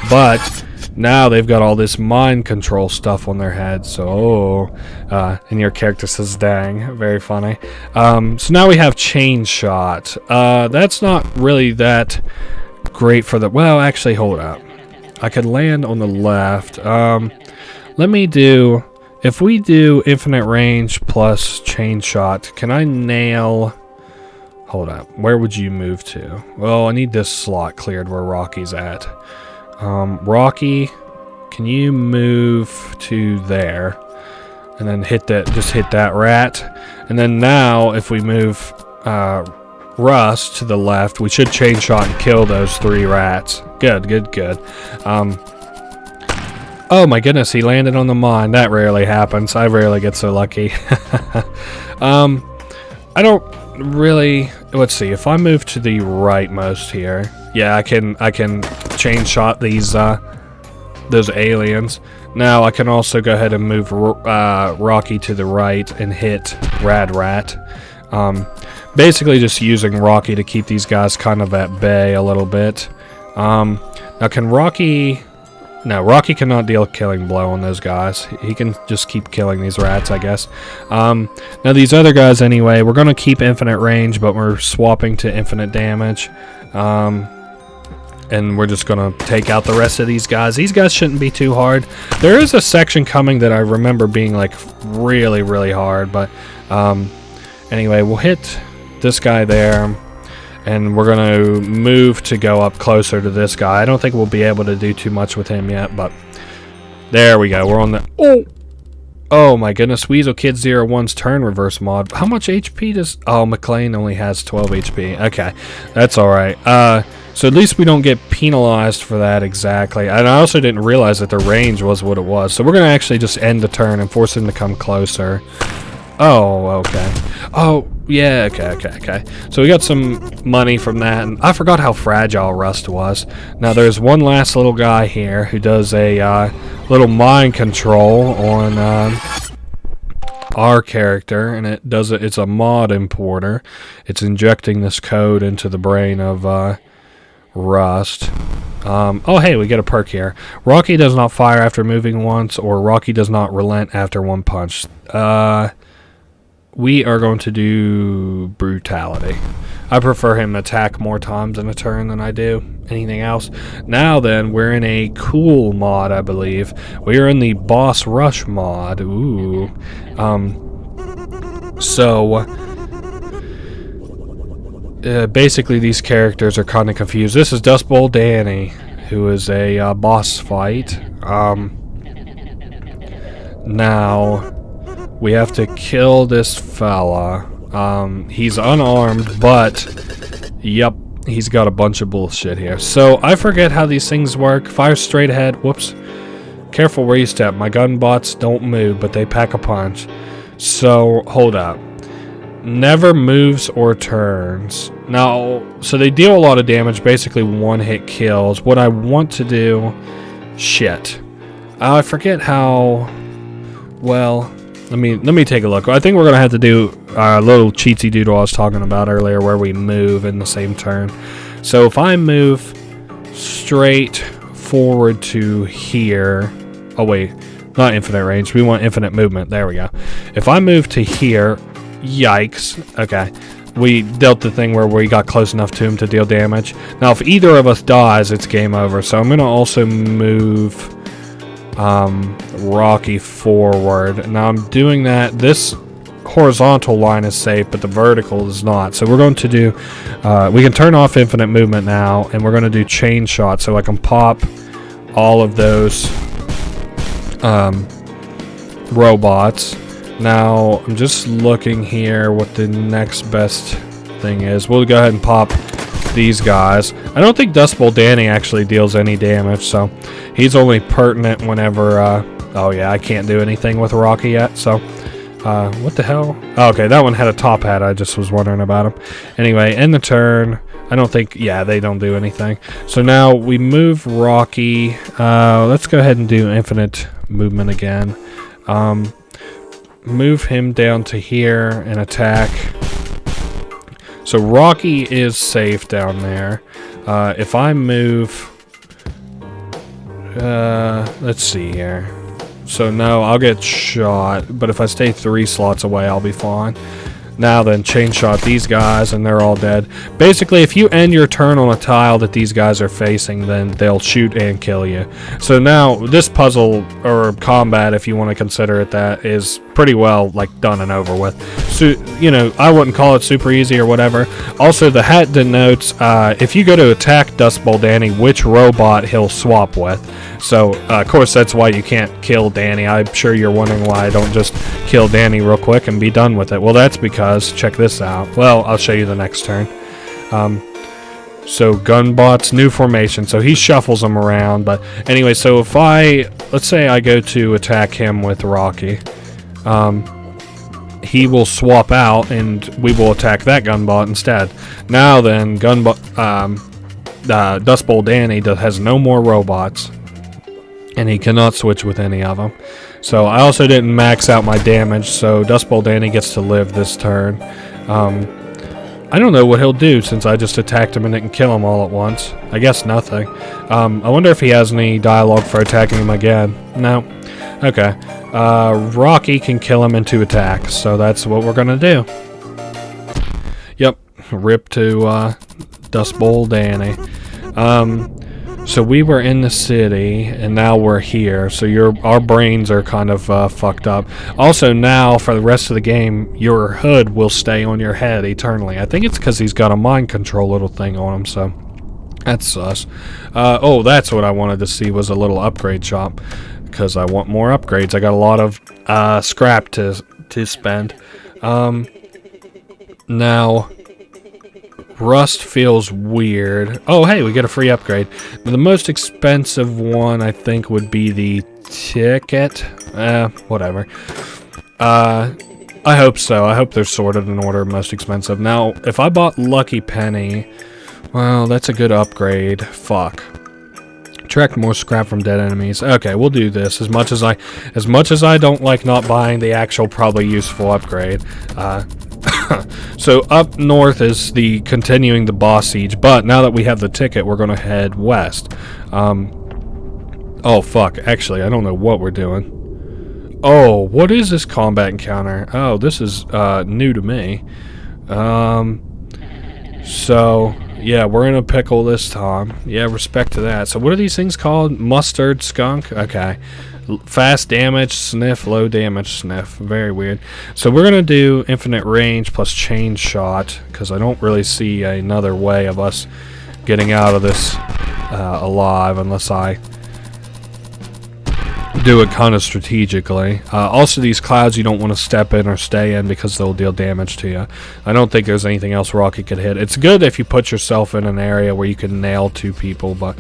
But now they've got all this mind control stuff on their heads, so, and your character says, dang, very funny. So now we have chain shot. That's not really that great for the, well, actually, hold up. I could land on the left. Let me do, if we do infinite range plus chain shot, can I nail, hold up, where would you move to? Well, I need this slot cleared where Rocky's at. Rocky, can you move to there? And then just hit that rat. And then now, if we move Rust to the left, we should chain shot and kill those 3 rats. Good. Oh my goodness, he landed on the mine. That rarely happens. I rarely get so lucky. I don't really, let's see, if I move to the rightmost here, yeah, I can chain shot these those aliens. Now I can also go ahead and move Rocky to the right and hit Rad Rat. Basically just using Rocky to keep these guys kind of at bay a little bit. Now can Rocky... No, Rocky cannot deal a killing blow on those guys. He can just keep killing these rats, I guess. Now these other guys anyway, we're going to keep infinite range, but we're swapping to infinite damage. And we're just going to take out the rest of these guys. These guys shouldn't be too hard. There is a section coming that I remember being like really, really hard. But anyway, we'll hit this guy there. And we're going to move to go up closer to this guy. I don't think we'll be able to do too much with him yet. But there we go. We're on the... Oh my goodness. Weasel Kid 01's turn reverse mod. How much HP does... Oh, McLean only has 12 HP. Okay. That's alright. So at least we don't get penalized for that exactly. And I also didn't realize that the range was what it was. So we're going to actually just end the turn and force him to come closer. Oh, okay. Oh, yeah, okay. So we got some money from that. And I forgot how fragile Rust was. Now there's one last little guy here who does a little mind control on our character. And it's a mod importer. It's injecting this code into the brain of... Rust. Oh hey, we get a perk here. Rocky does not fire after moving once, or Rocky does not relent after one punch. We are going to do brutality. I prefer him attack more times in a turn than I do anything else. Now then, we're in a cool mod, I believe. We are in the Boss Rush mod. Ooh. Basically, these characters are kind of confused. This is Dust Bowl Danny, who is a boss fight. Now, we have to kill this fella. He's unarmed, but, yep, he's got a bunch of bullshit here. So I forget how these things work. Fire straight ahead. Whoops. Careful where you step. My gun bots don't move, but they pack a punch. So hold up. Never moves or turns. Now, so they deal a lot of damage, basically one-hit kills. What I want to do... Shit. I forget how... Well, let me take a look. I think we're going to have to do a little cheatsy doodle I was talking about earlier where we move in the same turn. So if I move straight forward to here... Oh, wait. Not infinite range. We want infinite movement. There we go. If I move to here... Yikes. Okay. We dealt the thing where we got close enough to him to deal damage. Now, if either of us dies, it's game over. So I'm going to also move Rocky forward. Now, I'm doing that. This horizontal line is safe, but the vertical is not. So we're going to do... we can turn off infinite movement now, and we're going to do chain shot so I can pop all of those robots. Now, I'm just looking here what the next best thing is. We'll go ahead and pop these guys. I don't think Dust Bowl Danny actually deals any damage, so he's only pertinent whenever... oh yeah, I can't do anything with Rocky yet, so... what the hell? Oh, okay, that one had a top hat. I just was wondering about him. Anyway, end the turn. I don't think... Yeah, they don't do anything. So now we move Rocky. Let's go ahead and do infinite movement again. Move him down to here and attack. So Rocky is safe down there. If I move... let's see here. So no, I'll get shot, but if I stay 3 slots away, I'll be fine. Now then, chain shot these guys, and they're all dead. Basically, if you end your turn on a tile that these guys are facing, then they'll shoot and kill you. So now, this puzzle, or combat, if you want to consider it that, is pretty well, like, done and over with. So, you know, I wouldn't call it super easy or whatever. Also, the hat denotes, if you go to attack Dust Bowl Danny, which robot he'll swap with. So, of course, that's why you can't kill Danny. I'm sure you're wondering why I don't just kill Danny real quick and be done with it. Well, that's because, check this out. Well, I'll show you the next turn. So, Gunbot's new formation. So, he shuffles them around. But anyway, so if let's say I go to attack him with Rocky. He will swap out, and we will attack that Gunbot instead. Now then, Dust Bowl Danny has no more robots. And he cannot switch with any of them. So I also didn't max out my damage, so Dust Bowl Danny gets to live this turn. I don't know what he'll do since I just attacked him and didn't kill him all at once. I guess nothing. I wonder if he has any dialogue for attacking him again. No. Okay. Rocky can kill him in 2 attacks, so that's what we're gonna do. Yep. Rip to Dust Bowl Danny. So we were in the city, and now we're here. So our brains are kind of fucked up. Also, now for the rest of the game, your hood will stay on your head eternally. I think it's because he's got a mind control little thing on him. So that's sus. Oh, that's what I wanted to see was a little upgrade shop, because I want more upgrades. I got a lot of scrap to spend. Now. Rust feels weird. Oh, hey, we get a free upgrade. The most expensive one, I think, would be the ticket. Whatever. I hope so. I hope they're sorted in order, most expensive. Now, if I bought Lucky Penny, well, that's a good upgrade. Fuck. Extract more scrap from dead enemies. Okay, we'll do this. As much as I don't like not buying the actual probably useful upgrade. So up north is continuing the boss siege, but now that we have the ticket, we're gonna head west. Oh fuck, actually I don't know what we're doing. Oh, what is this combat encounter? Oh, this is new to me. So yeah, we're in a pickle this time. Yeah, respect to that. So what are these things called? Mustard skunk? Okay. Fast damage sniff, low damage sniff. Very weird. So we're going to do infinite range plus chain shot, because I don't really see another way of us getting out of this alive unless I do it kind of strategically. Also, these clouds you don't want to step in or stay in because they'll deal damage to you. I don't think there's anything else Rocky could hit. It's good if you put yourself in an area where you can nail 2 people, but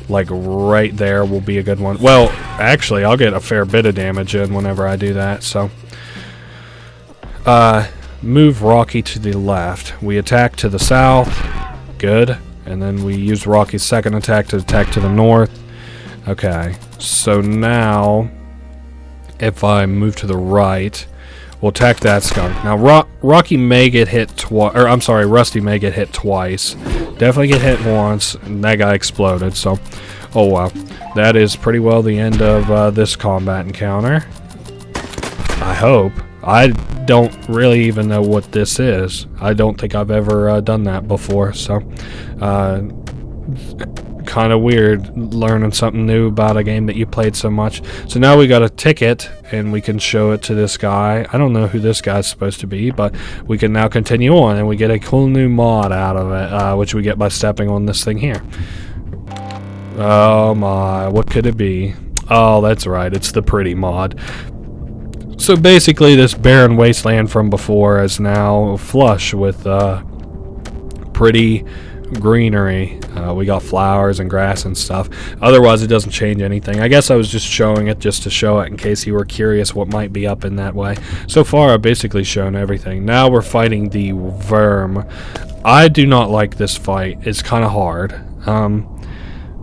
like right there will be a good one. Well, actually, I'll get a fair bit of damage in whenever I do that. So, move Rocky to the left. We attack to the south. Good. And then we use Rocky's second attack to attack to the north. Okay, so now if I move to the right, we'll attack that skunk. Now Rocky may get hit twice, or I'm sorry, Rusty may get hit twice. Definitely get hit once, and that guy exploded, so, oh wow. That is pretty well the end of this combat encounter. I hope. I don't really even know what this is. I don't think I've ever done that before, so kind of weird learning something new about a game that you played so much. So now we got a ticket and we can show it to this guy. I don't know who this guy's supposed to be, but we can now continue on and we get a cool new mod out of it, which we get by stepping on this thing here. Oh my, what could it be? Oh, that's right, it's the pretty mod. So basically this barren wasteland from before is now flush with pretty greenery. We got flowers and grass and stuff. Otherwise it doesn't change anything. I guess I was just showing it just to show it in case you were curious what might be up in that way. So far I've basically shown everything. Now we're fighting the Verm. I do not like this fight. It's kind of hard.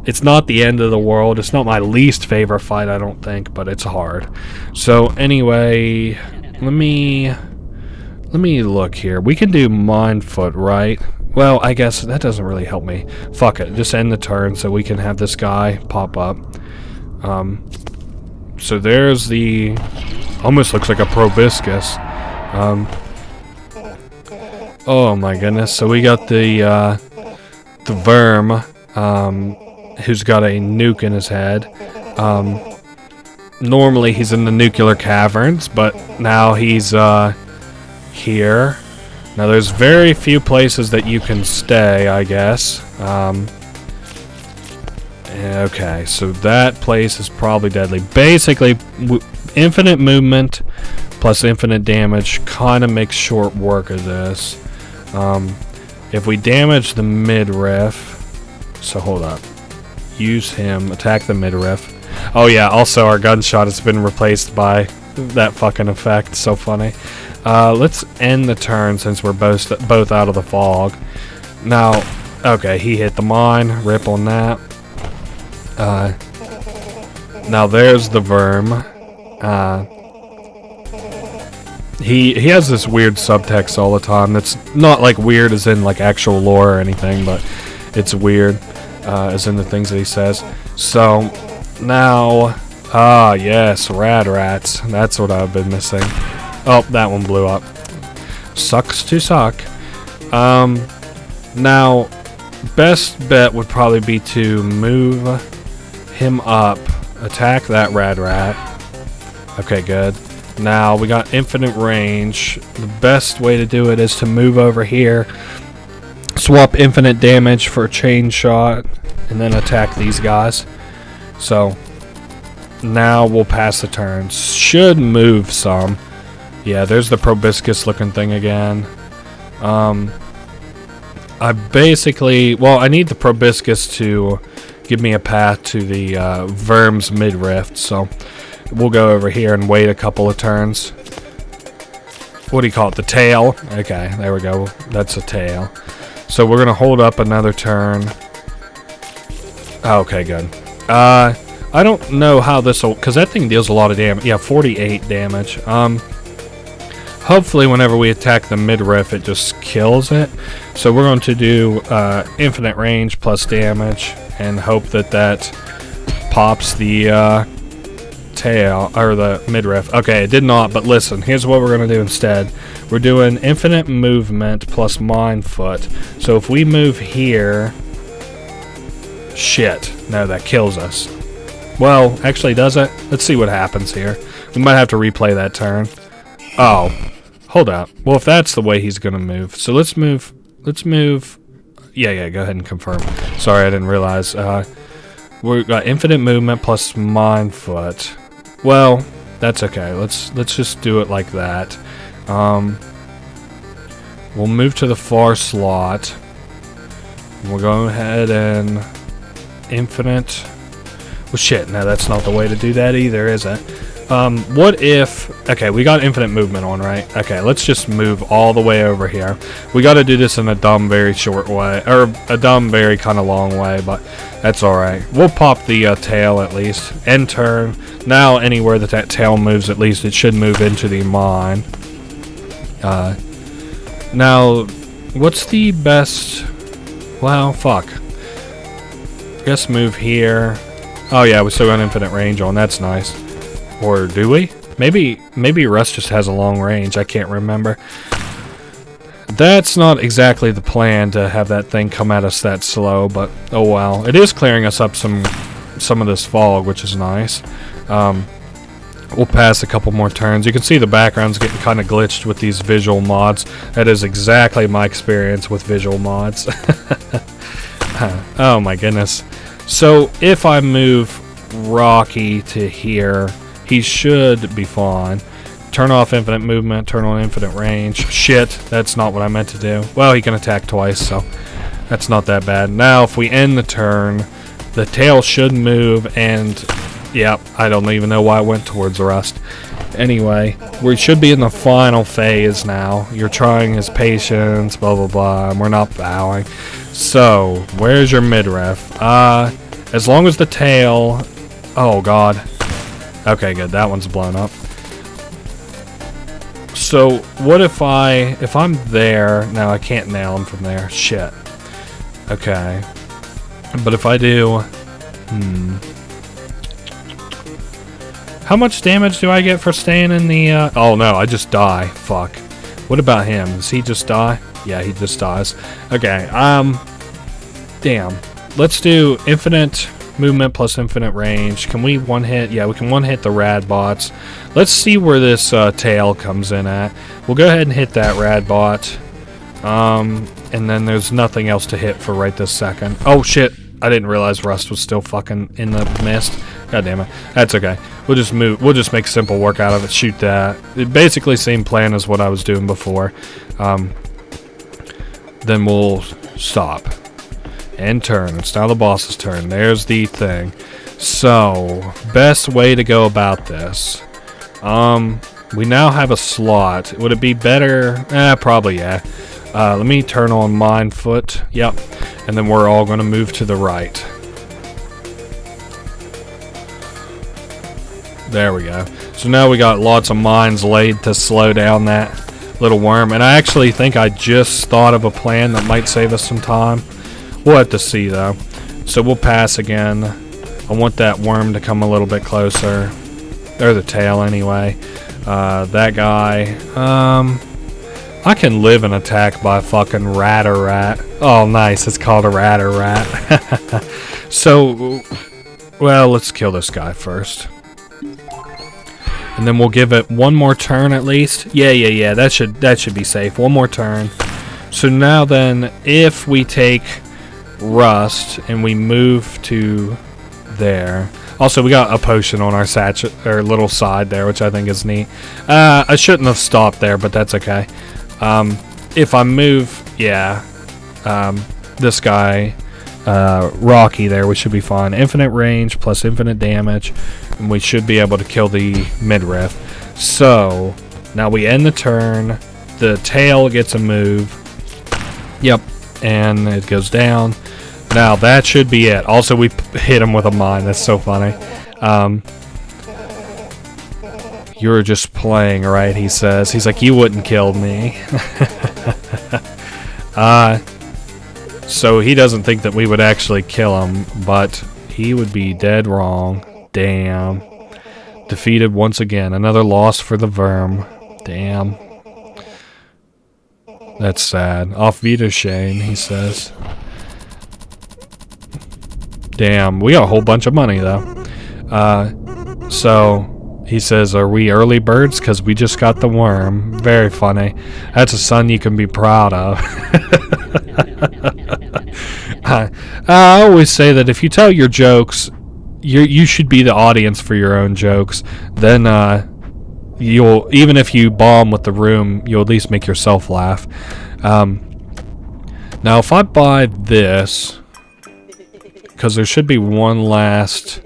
It's not the end of the world. It's not my least favorite fight, I don't think, but it's hard. So anyway, let me look here. We can do Mindfoot, right? Well, I guess that doesn't really help me. Fuck it. Just end the turn so we can have this guy pop up. So there's the... Almost looks like a proboscis. Oh my goodness. So we got the Verm, who's got a nuke in his head. Normally he's in the nuclear caverns, but now he's here. Now there's very few places that you can stay, I guess. Okay, so that place is probably deadly. Basically, infinite movement plus infinite damage kind of makes short work of this. If we damage the midriff, so hold up. Use him, attack the midriff. Oh yeah, also our gunshot has been replaced by that fucking effect. So funny. Let's end the turn since we're both out of the fog. Now, okay, he hit the mine. Rip on that. Now there's the Verm. He has this weird subtext all the time. That's not like weird as in like actual lore or anything, but it's weird as in the things that he says. So now, yes, rad rats. That's what I've been missing. Oh, that one blew up. Sucks to suck. Now, best bet would probably be to move him up, attack that rad rat. Okay, good. Now, we got infinite range. The best way to do it is to move over here, swap infinite damage for a chain shot, and then attack these guys. So, now we'll pass the turn. Should move some. Yeah, there's the proboscis looking thing again. I basically... Well, I need the proboscis to give me a path to the Verm's midriff, so we'll go over here and wait a couple of turns. What do you call it? The tail? Okay, there we go. That's a tail. So we're going to hold up another turn. Okay, good. I don't know how this will... Because that thing deals a lot of damage. Yeah, 48 damage. Hopefully whenever we attack the midriff it just kills it. So we're going to do infinite range plus damage and hope that that pops the tail, or the midriff. Okay, it did not, but listen, here's what we're going to do instead. We're doing infinite movement plus Mindfoot. So if we move here... Shit. No, that kills us. Well, actually does it? Let's see what happens here. We might have to replay that turn. Oh. Hold up. Well, if that's the way he's going to move. So let's move. Yeah, go ahead and confirm. Sorry, I didn't realize. We're We've got infinite movement plus mind foot. Well, that's okay. Let's just do it like that. We'll move to the far slot. We'll go ahead and infinite. Well, shit. No, that's not the way to do that either, is it? What if... Okay, we got infinite movement on, right? Okay, let's just move all the way over here. We got to do this in a dumb, very short way. Or a dumb, very kind of long way, but that's alright. We'll pop the tail at least. End turn. Now, anywhere that tail moves, at least, it should move into the mine. Now, what's the best... Well, fuck. I guess move here. Oh yeah, we still got infinite range on. That's nice. Or do we? Maybe Rust just has a long range. I can't remember. That's not exactly the plan to have that thing come at us that slow, but oh well. It is clearing us up some of this fog, which is nice. We'll pass a couple more turns. You can see the background's getting kind of glitched with these visual mods. That is exactly my experience with visual mods. Oh my goodness. So if I move Rocky to here, he should be fine. Turn off infinite movement, turn on infinite range. Shit, that's not what I meant to do. Well, he can attack twice, so that's not that bad. Now, if we end the turn, the tail should move, and yep, I don't even know why I went towards Rust. Anyway, we should be in the final phase now. You're trying his patience, blah blah blah, and we're not bowing. So, where's your midriff? As long as the tail... Oh god. Okay, good, that one's blown up. So, what if I'm there... Now, I can't nail him from there. Shit. Okay. But if I do... How much damage do I get for staying in the... Oh no, I just die. Fuck. What about him? Does he just die? Yeah, he just dies. Okay, damn. Let's do infinite movement plus infinite range. Can we one-hit? Yeah, we can one-hit the rad bots. Let's see where this tail comes in at. We'll go ahead and hit that rad bot. And then there's nothing else to hit for right this second. Oh shit, I didn't realize Rust was still fucking in the mist. God damn it. That's okay. We'll just move. We'll just make simple work out of it. Shoot that. It basically same plan as what I was doing before. Then we'll stop. And turn. It's now the boss's turn. There's the thing. So, best way to go about this. We now have a slot. Would it be better? Probably, yeah. Let me turn on Mind Foot. Yep. And then we're all going to move to the right. There we go. So now we got lots of mines laid to slow down that little worm. And I actually think I just thought of a plan that might save us some time. We'll have to see though. So we'll pass again. I want that worm to come a little bit closer. Or the tail anyway. That guy. I can live an attack by fucking Rat-a-Rat. Oh nice, it's called a Rat-a-Rat. So, well, let's kill this guy first. And then we'll give it one more turn at least. Yeah. That should be safe. One more turn. So now then, if we take Rust and we move to there. Also, we got a potion on our or little side there, which I think is neat. I shouldn't have stopped there, but that's okay. If I move, yeah, this guy, Rocky there, we should be fine. Infinite range plus infinite damage, and we should be able to kill the midriff. So, now we end the turn, the tail gets a move, yep, and it goes down. Now, that should be it. Also, we hit him with a mine, that's so funny. You were just playing, right, he says. He's like, you wouldn't kill me. So he doesn't think that we would actually kill him, but he would be dead wrong. Damn. Defeated once again. Another loss for the Verm. Damn. That's sad. Auf Wiedersehen, he says. Damn, we got a whole bunch of money, though. So, he says, are we early birds? Because we just got the worm. Very funny. That's a son you can be proud of. I always say that if you tell your jokes you should be the audience for your own jokes. Then you'll, even if you bomb with the room, you'll at least make yourself laugh. Now if I buy this, because there should be one last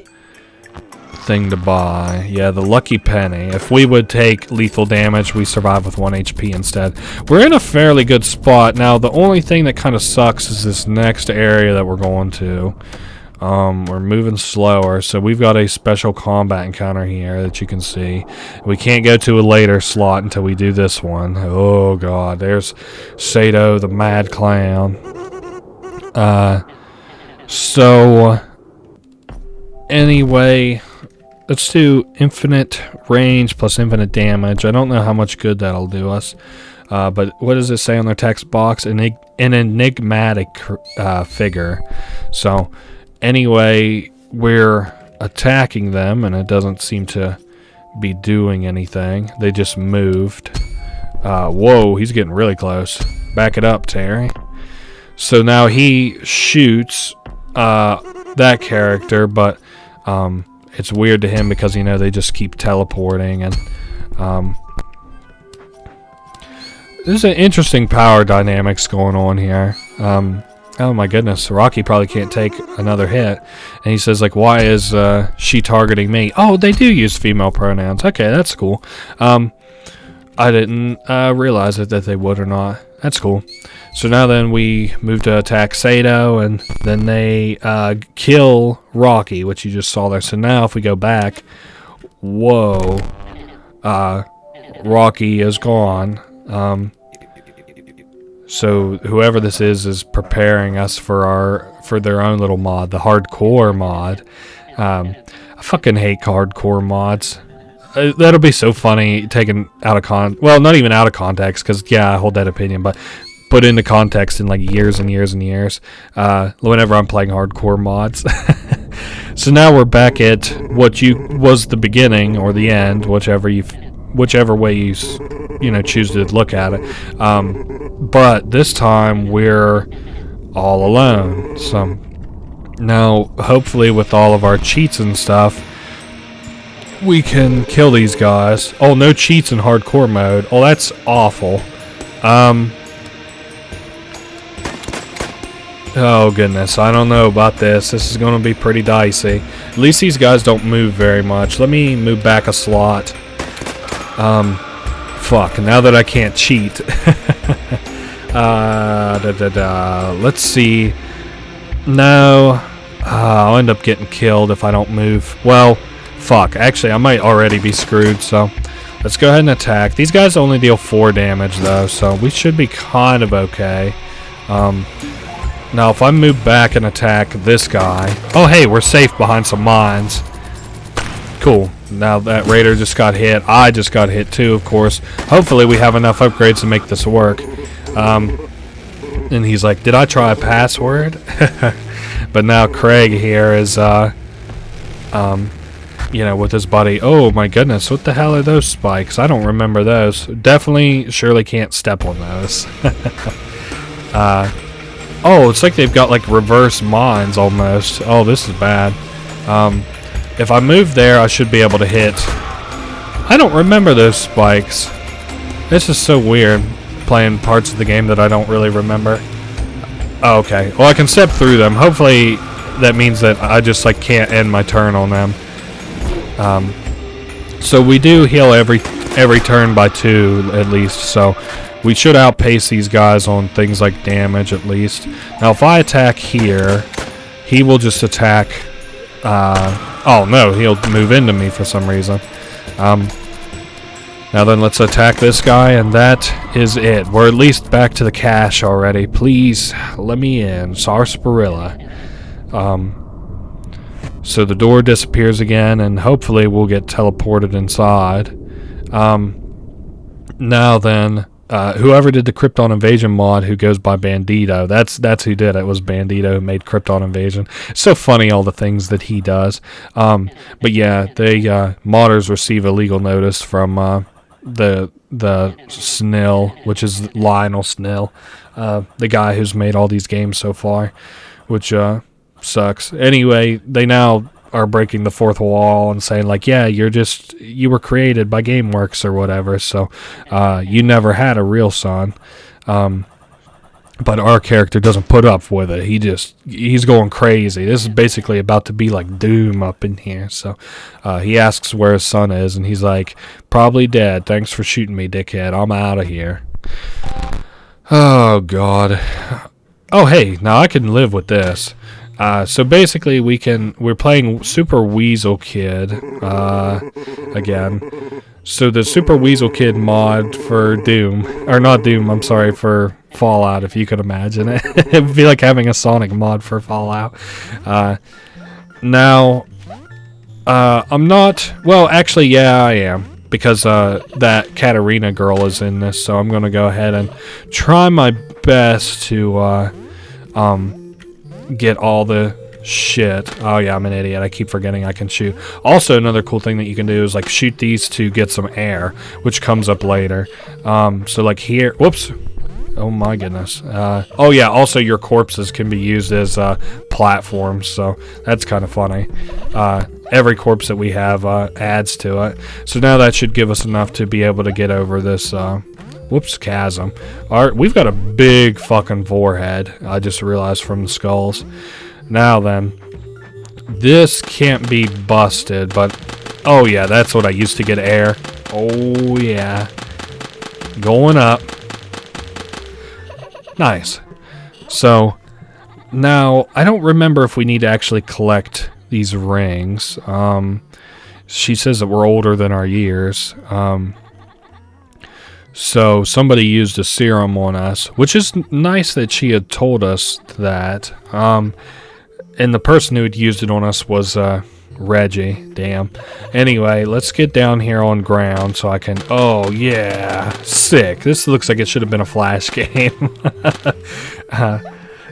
thing to buy. Yeah, the lucky penny. If we would take lethal damage, we survive with 1 HP instead. We're in a fairly good spot. Now the only thing that kind of sucks is this next area that we're going to. We're moving slower, so we've got a special combat encounter here that you can see. We can't go to a later slot until we do this one. Oh god, there's Sato the Mad Clown. So anyway, let's do infinite range plus infinite damage. I don't know how much good that'll do us. But what does it say on their text box? An enigmatic figure. So anyway, we're attacking them, and it doesn't seem to be doing anything. They just moved. Whoa, he's getting really close. Back it up, Terry. So now he shoots that character, but it's weird to him because, you know, they just keep teleporting, and there's an interesting power dynamics going on here. Oh my goodness, Rocky probably can't take another hit. And he says, like, why is she targeting me? Oh, they do use female pronouns. Okay, that's cool. I didn't realize that they would or not. That's cool. So now then we move to attack Sato, and then they kill Rocky, which you just saw there. So now if we go back, whoa, Rocky is gone. So whoever this is preparing us for their own little mod, the hardcore mod. I fucking hate hardcore mods. That'll be so funny taken out of well, not even out of context, because yeah, I hold that opinion, but put into context in like years and years and years. Whenever I'm playing hardcore mods. So now we're back at what was the beginning or the end, whichever way you choose to look at it. But this time we're all alone. So now, hopefully, with all of our cheats and stuff, we can kill these guys. Oh, no cheats in hardcore mode. Oh, that's awful. Oh goodness, I don't know about this. This is going to be pretty dicey. At least these guys don't move very much. Let me move back a slot. Fuck, now that I can't cheat. Let's see. No. I'll end up getting killed if I don't move. Well, fuck. Actually, I might already be screwed, so let's go ahead and attack. These guys only deal 4 damage, though, so we should be kind of okay. Now, if I move back and attack this guy... Oh, hey, we're safe behind some mines. Cool. Now that raider just got hit. I just got hit, too, of course. Hopefully, we have enough upgrades to make this work. And he's like, did I try a password? But now Craig here is, with his buddy. Oh, my goodness. What the hell are those spikes? I don't remember those. Definitely, surely can't step on those. Oh, it's like they've got, like, reverse mines almost. Oh, this is bad. If I move there, I should be able to hit. I don't remember those spikes. This is so weird, playing parts of the game that I don't really remember. Oh, okay. Well, I can step through them. Hopefully, that means that I just, like, can't end my turn on them. So we do heal every turn by 2, at least, so... We should outpace these guys on things like damage, at least. Now, if I attack here, he will just attack... oh, no, he'll move into me for some reason. Now then, let's attack this guy, and that is it. We're at least back to the cache already. Please, let me in. Sarsaparilla. So the door disappears again, and hopefully we'll get teleported inside. Now then... whoever did the Krypton Invasion mod, who goes by Bandito, that's who did it. Was Bandito who made Krypton Invasion. It's so funny, all the things that he does. But yeah, they modders receive a legal notice from the Snill, which is Lionel Snill, the guy who's made all these games so far, which sucks. Anyway, they now are breaking the fourth wall and saying like, yeah, you were created by GameWorks or whatever, so you never had a real son. But our character doesn't put up with it. He's going crazy. This is basically about to be like Doom up in here. So he asks where his son is, and he's like, probably dead. Thanks for shooting me, dickhead. I'm out of here. Oh, God. Oh, hey, now I can live with this. So basically we're playing Super Weasel Kid again. So the Super Weasel Kid mod for Doom, or not Doom, I'm sorry, for Fallout, if you could imagine it. It would be like having a Sonic mod for Fallout. Now, I'm not, well, actually, yeah, I am, because that Katarina girl is in this, so I'm going to go ahead and try my best to get all the shit. Oh yeah, I'm an idiot. I keep forgetting I can shoot. Also, another cool thing that you can do is like shoot these to get some air, which comes up later. So like here, whoops. Oh my goodness. Oh yeah, also your corpses can be used as platforms, so that's kind of funny. Every corpse that we have adds to it. So now that should give us enough to be able to get over this whoops, chasm. Alright, we've got a big fucking forehead. I just realized from the skulls. Now then, this can't be busted, but oh yeah, that's what I used to get air. Oh yeah. Going up. Nice. So, now, I don't remember if we need to actually collect these rings. She says that we're older than our years. So somebody used a serum on us, which is nice that she had told us that. And the person who had used it on us was Reggie. Damn. Anyway, let's get down here on ground so I can... Oh, yeah. Sick. This looks like it should have been a Flash game.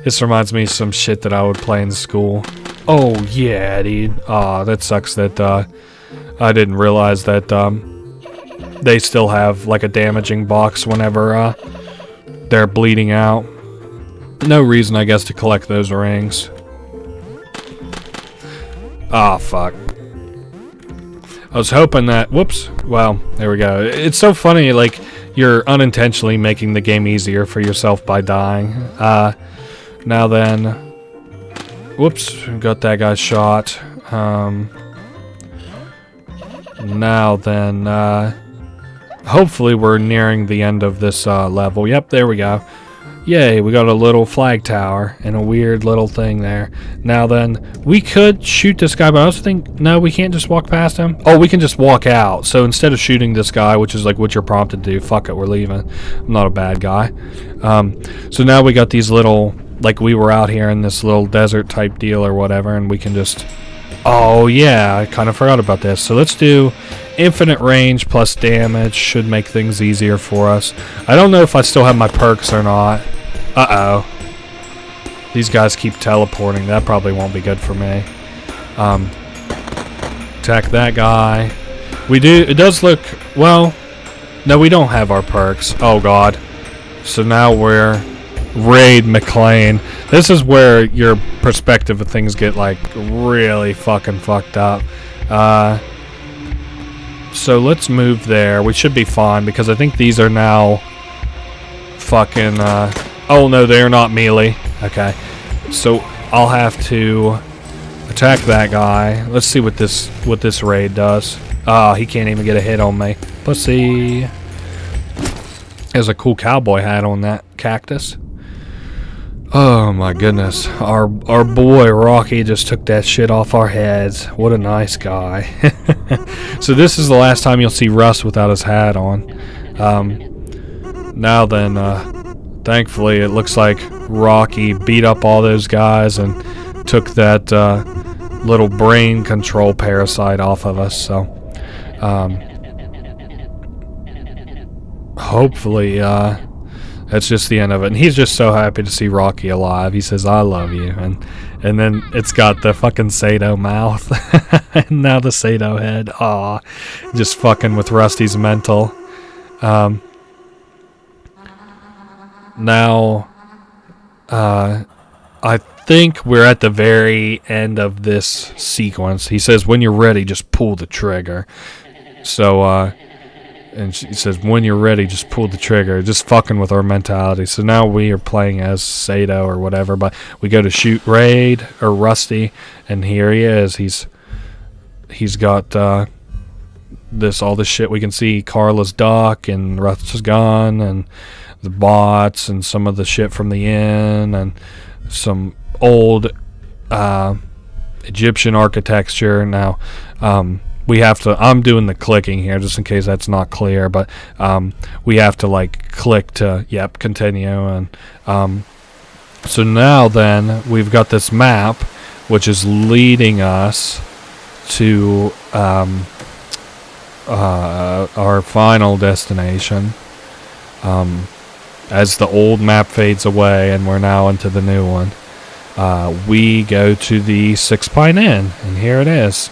This reminds me of some shit that I would play in school. Oh, yeah, dude. Aw, that sucks that I didn't realize that... they still have like a damaging box whenever they're bleeding out. No reason, I guess, to collect those rings. Ah, fuck. I was hoping that... Whoops. Well, there we go. It's so funny, like, you're unintentionally making the game easier for yourself by dying. Now then... Whoops. Got that guy shot. Now then... Hopefully we're nearing the end of this level. Yep, there we go. Yay, we got a little flag tower and a weird little thing there. Now then, we could shoot this guy, but I also think, no, we can't just walk past him. Oh, we can just walk out. So instead of shooting this guy, which is like what you're prompted to do, fuck it, we're leaving. I'm not a bad guy. So now we got these little, like we were out here in this little desert type deal or whatever, and we can just... Oh yeah, I kind of forgot about this. So let's do infinite range plus damage. Should make things easier for us. I don't know if I still have my perks or not. Uh-oh. These guys keep teleporting. That probably won't be good for me. Attack that guy. We do... It does look... Well... No, we don't have our perks. Oh, God. So now we're... Raid McLean. This is where your perspective of things get like really fucking fucked up. So let's move there. We should be fine because I think these are now fucking oh no, they're not melee. Okay. So I'll have to attack that guy. Let's see what this raid does. He can't even get a hit on me. Pussy. There's a cool cowboy hat on that cactus. Oh my goodness, our boy Rocky just took that shit off our heads. What a nice guy. So this is the last time you'll see Russ without his hat on. Now then, thankfully it looks like Rocky beat up all those guys and took that little brain control parasite off of us. So hopefully that's just the end of it. And he's just so happy to see Rocky alive. He says, I love you. And then it's got the fucking Sato mouth. And now the Sato head. Aw. Just fucking with Rusty's mental. Now, I think we're at the very end of this sequence. He says, when you're ready, just pull the trigger. So, and he says, when you're ready, just pull the trigger. Just fucking with our mentality. So now we are playing as Sato or whatever, but we go to shoot Raid or Rusty, and here he is. He's got all this shit. We can see Carla's duck and Rusty's gun and the bots and some of the shit from the inn and some old Egyptian architecture. Now, we have to, I'm doing the clicking here just in case that's not clear, but we have to like click to, yep, continue. And so now then we've got this map which is leading us to our final destination. As the old map fades away and we're now into the new one, we go to the Six Pine Inn, and here it is.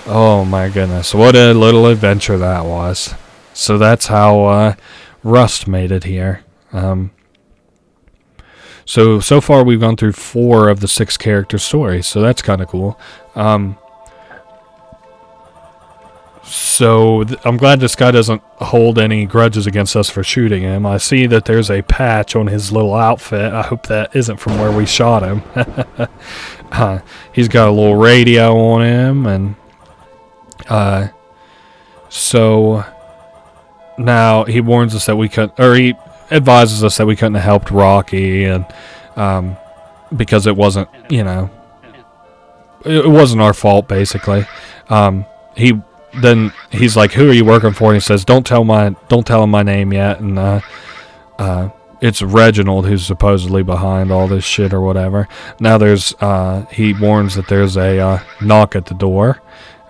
Oh my goodness, what a little adventure that was. So that's how Rust made it here. So far we've gone through 4 of the 6 character stories, so that's kind of cool. So I'm glad this guy doesn't hold any grudges against us for shooting him. I see that there's a patch on his little outfit. I hope that isn't from where we shot him. He's got a little radio on him, and so now he warns us that we couldn't, or he advises us that we couldn't have helped Rocky, and because it wasn't, you know, it wasn't our fault basically. Then he's like, "Who are you working for?" And he says, "Don't tell him my name yet." And it's Reginald who's supposedly behind all this shit or whatever. Now he warns that there's a knock at the door.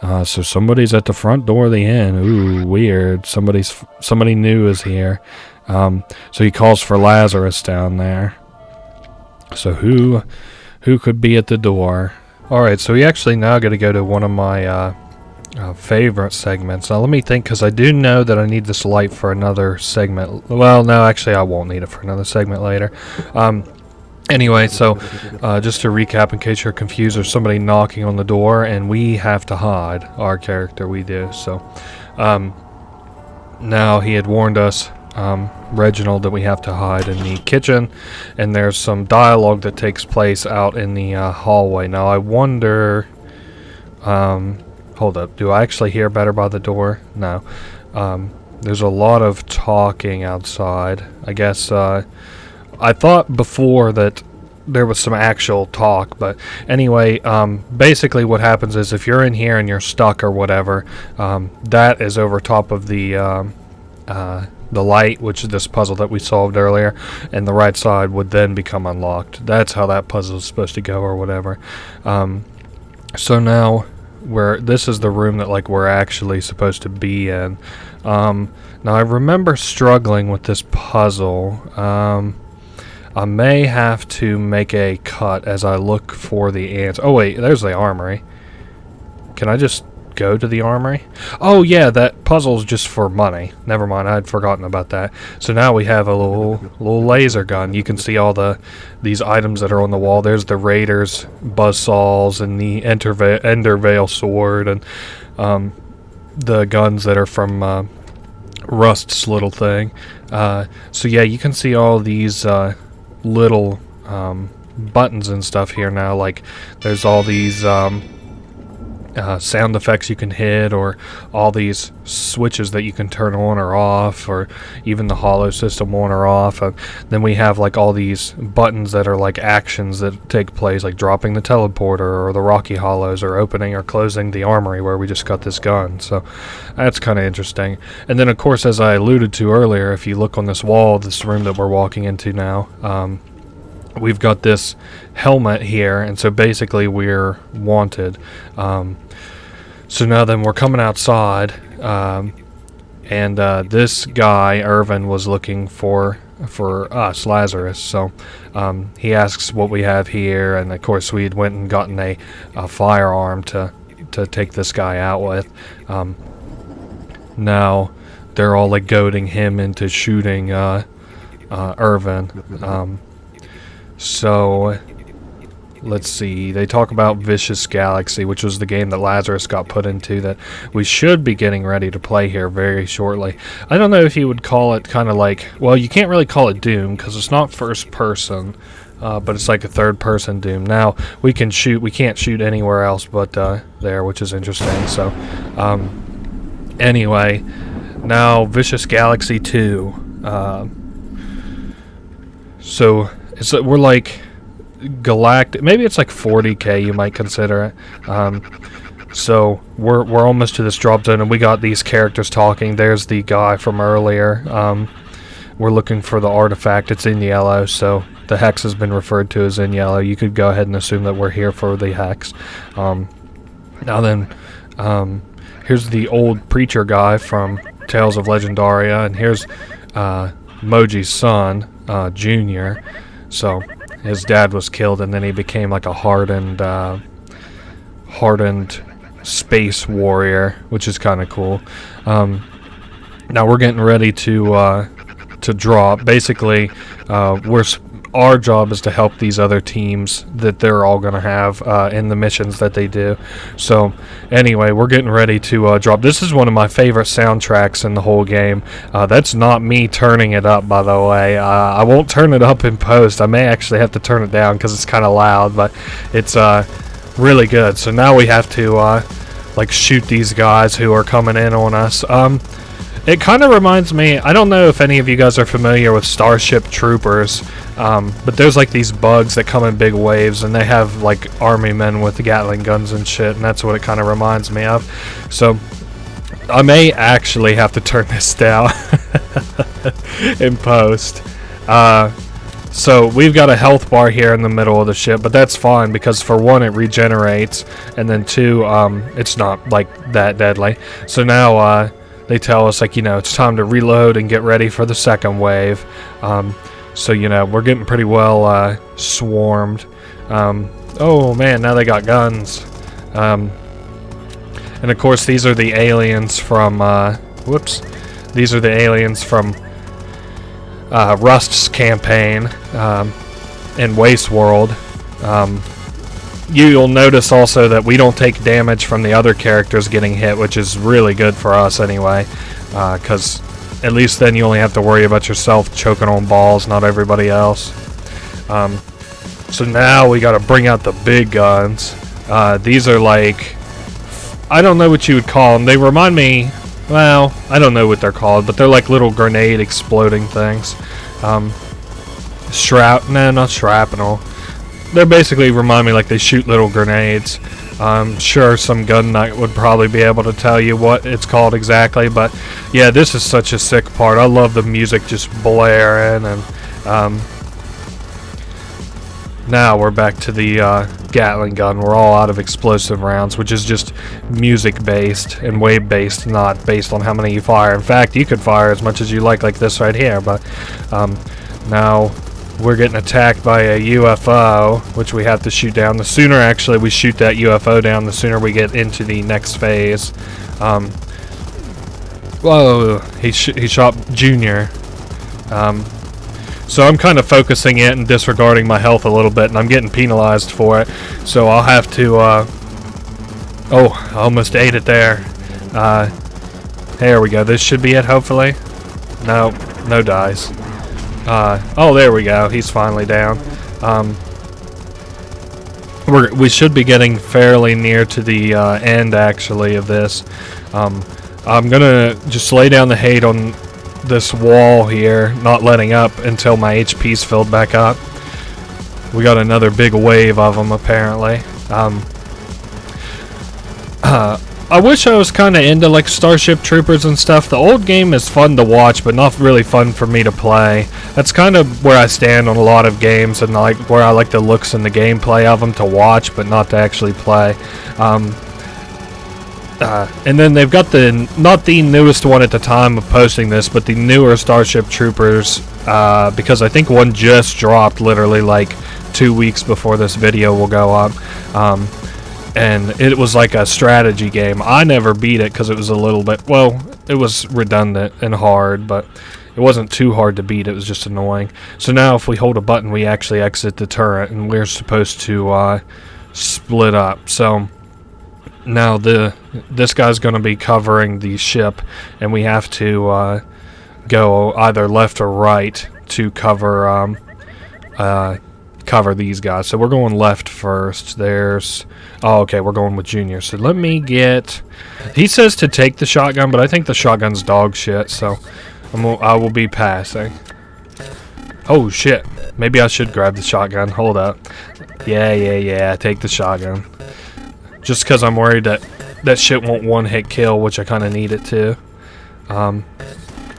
So somebody's at the front door of the inn. Ooh, weird. Somebody new is here. So he calls for Lazarus down there. So who could be at the door? All right. So we actually now got to go to one of my favorite segments. Now let me think, because I do know that I need this light for another segment. Well, no, actually I won't need it for another segment later. Anyway, so just to recap in case you're confused, there's somebody knocking on the door and we have to hide. Our character, we do. So now he had warned us, Reginald, that we have to hide in the kitchen, and there's some dialogue that takes place out in the hallway. Now I wonder, hold up, do I actually hear better by the door? No. There's a lot of talking outside. I guess I thought before that there was some actual talk, but anyway, basically what happens is if you're in here and you're stuck or whatever, that is over top of the light, which is this puzzle that we solved earlier, and the right side would then become unlocked. That's how that puzzle is supposed to go or whatever. So now this is the room that like we're actually supposed to be in. Now I remember struggling with this puzzle. I may have to make a cut as I look for the answer. Oh wait, there's the armory. Can I just go to the armory? Oh yeah, that puzzle's just for money. Never mind, I'd forgotten about that. So now we have a little laser gun. You can see all these items that are on the wall. There's the Raiders buzzsaws and the Endervale sword and the guns that are from Rust's little thing. So yeah, you can see all these little buttons and stuff here now. Like there's all these sound effects you can hit, or all these switches that you can turn on or off, or even the hollow system on or off. Then we have like all these buttons that are like actions that take place, like dropping the teleporter or the Rocky Hollows, or opening or closing the armory where we just got this gun. So that's kind of interesting. And then of course, as I alluded to earlier, if you look on this wall, this room that we're walking into now, we've got this helmet here, and so basically we're wanted. So now then we're coming outside, and this guy, Irvin, was looking for us, Lazarus. So he asks what we have here, and of course we had went and gotten a firearm to take this guy out with. Now they're all like goading him into shooting Irvin. So let's see, they talk about Vicious Galaxy, which was the game that Lazarus got put into that we should be getting ready to play here very shortly. I don't know if you would call it kind of like, well, you can't really call it Doom because it's not first person, but it's like a third person Doom. Now, we can't shoot anywhere else but there, which is interesting. So, anyway, now Vicious Galaxy 2. So we're like galactic. Maybe it's like 40k. You might consider it. So we're almost to this drop zone, and we got these characters talking. There's the guy from earlier. We're looking for the artifact. It's in yellow, so the hex has been referred to as in yellow. You could go ahead and assume that we're here for the hex. Now then, here's the old preacher guy from Tales of Legendaria, and here's Moji's son, Junior. So his dad was killed, and then he became like a hardened space warrior, which is kind of cool. Now we're getting ready to drop. Basically, our job is to help these other teams that they're all going to have in the missions that they do. So anyway, we're getting ready to drop. This is one of my favorite soundtracks in the whole game. That's not me turning it up, by the way. I won't turn it up in post. I may actually have to turn it down because it's kind of loud, but it's really good. So now we have to like shoot these guys who are coming in on us. It kind of reminds me, I don't know if any of you guys are familiar with Starship Troopers, but there's like these bugs that come in big waves, and they have like army men with Gatling guns and shit, and that's what it kind of reminds me of. So I may actually have to turn this down in post. So we've got a health bar here in the middle of the ship, but that's fine because for one, it regenerates, and then two, it's not like that deadly. So now they tell us, like, it's time to reload and get ready for the second wave. So, we're getting pretty well swarmed. Oh, man, now they got guns. And, of course, these are the aliens from... These are the aliens from Rust's campaign in Waste World. You'll notice also that we don't take damage from the other characters getting hit, which is really good for us anyway, because at least then you only have to worry about yourself choking on balls, not everybody else. So now we gotta bring out the big guns. These are like, I don't know what you would call them. They remind me, well, I don't know what they're called, but they're like little grenade exploding things. No, not shrapnel. They basically remind me like they shoot little grenades. I'm sure some gun nut would probably be able to tell you what it's called exactly, but yeah, this is such a sick part. I love the music just blaring, and now we're back to the Gatling gun. We're all out of explosive rounds, which is just music based and wave based, not based on how many you fire. In fact, you could fire as much as you like this right here, but now we're getting attacked by a UFO, which we have to shoot down. The sooner actually we shoot that UFO down, the sooner we get into the next phase. Whoa, he shot Junior. So I'm kind of focusing it and disregarding my health a little bit, and I'm getting penalized for it. So I'll have to, oh, I almost ate it there. There we go. This should be it, hopefully. No dice. Oh, there we go. He's finally down. We should be getting fairly near to the end, actually, of this. I'm gonna just lay down the hate on this wall here, not letting up until my HP's filled back up. We got another big wave of them, apparently. I wish I was kind of into like Starship Troopers and stuff. The old game is fun to watch, but not really fun for me to play. That's kind of where I stand on a lot of games, and like where I like the looks and the gameplay of them to watch, but not to actually play. And then they've got not the newest one at the time of posting this, but the newer Starship Troopers, because I think one just dropped literally like 2 weeks before this video will go up. And it was like a strategy game. I never beat it because it was a little bit, well, it was redundant and hard, but it wasn't too hard to beat. It was just annoying. So now if we hold a button, we actually exit the turret, and we're supposed to split up. So now this guy's going to be covering the ship, and we have to go either left or right to cover cover these guys. So we're going left first. There's... Oh, okay, we're going with Junior. So let me get... He says to take the shotgun, but I think the shotgun's dog shit, so I will be passing. Oh, shit. Maybe I should grab the shotgun. Hold up. Yeah. Take the shotgun. Just because I'm worried that shit won't one-hit kill, which I kind of need it to.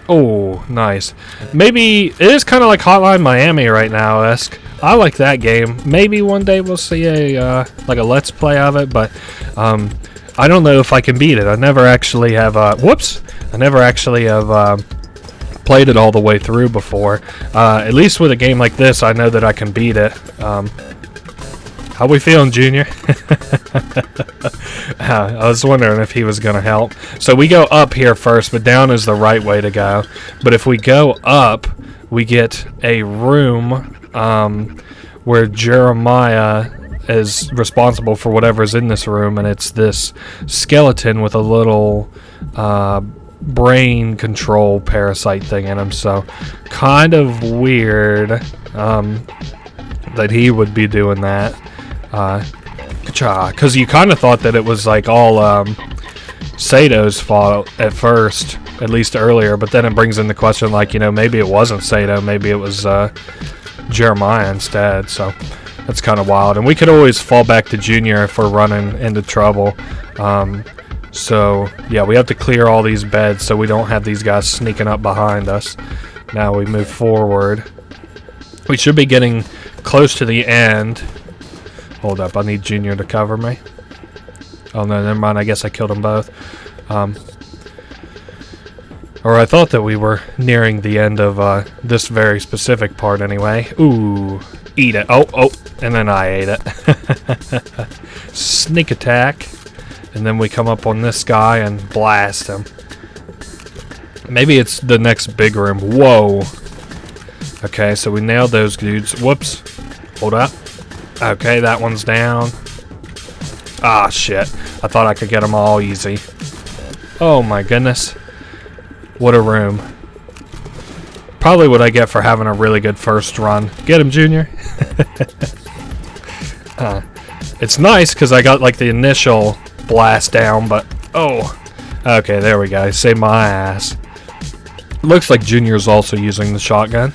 Oh, nice. Maybe... It is kind of like Hotline Miami right now-esque. I like that game. Maybe one day we'll see a like a let's play of it, but I don't know if I can beat it. I never actually have I never actually have played it all the way through before. At least with a game like this, I know that I can beat it. How we feeling, Junior? I was wondering if he was gonna help. So we go up here first, but down is the right way to go. But if we go up, we get a room where Jeremiah is responsible for whatever's in this room, and it's this skeleton with a little brain control parasite thing in him. So kind of weird that he would be doing that. Because you kind of thought that it was like all Sato's fault at first, at least earlier, but then it brings in the question, like, you know, maybe it wasn't Sato, maybe it was Jeremiah instead. So that's kind of wild. And we could always fall back to Junior if we're running into trouble. So yeah, we have to clear all these beds so we don't have these guys sneaking up behind us. Now we move forward. We should be getting close to the end. Hold up, I need Junior to cover me. Oh no, never mind, I guess I killed them both. Or I thought that we were nearing the end of this very specific part anyway. Ooh, eat it. Oh, and then I ate it. Sneak attack. And then we come up on this guy and blast him. Maybe it's the next big room. Whoa. Okay, so we nailed those dudes. Whoops. Hold up. Okay, that one's down. Ah, shit. I thought I could get them all easy. Oh my goodness. What a room. Probably what I get for having a really good first run. Get him, Junior. It's nice because I got like the initial blast down, but... Oh. Okay, there we go. Saved my ass. Looks like Junior's also using the shotgun.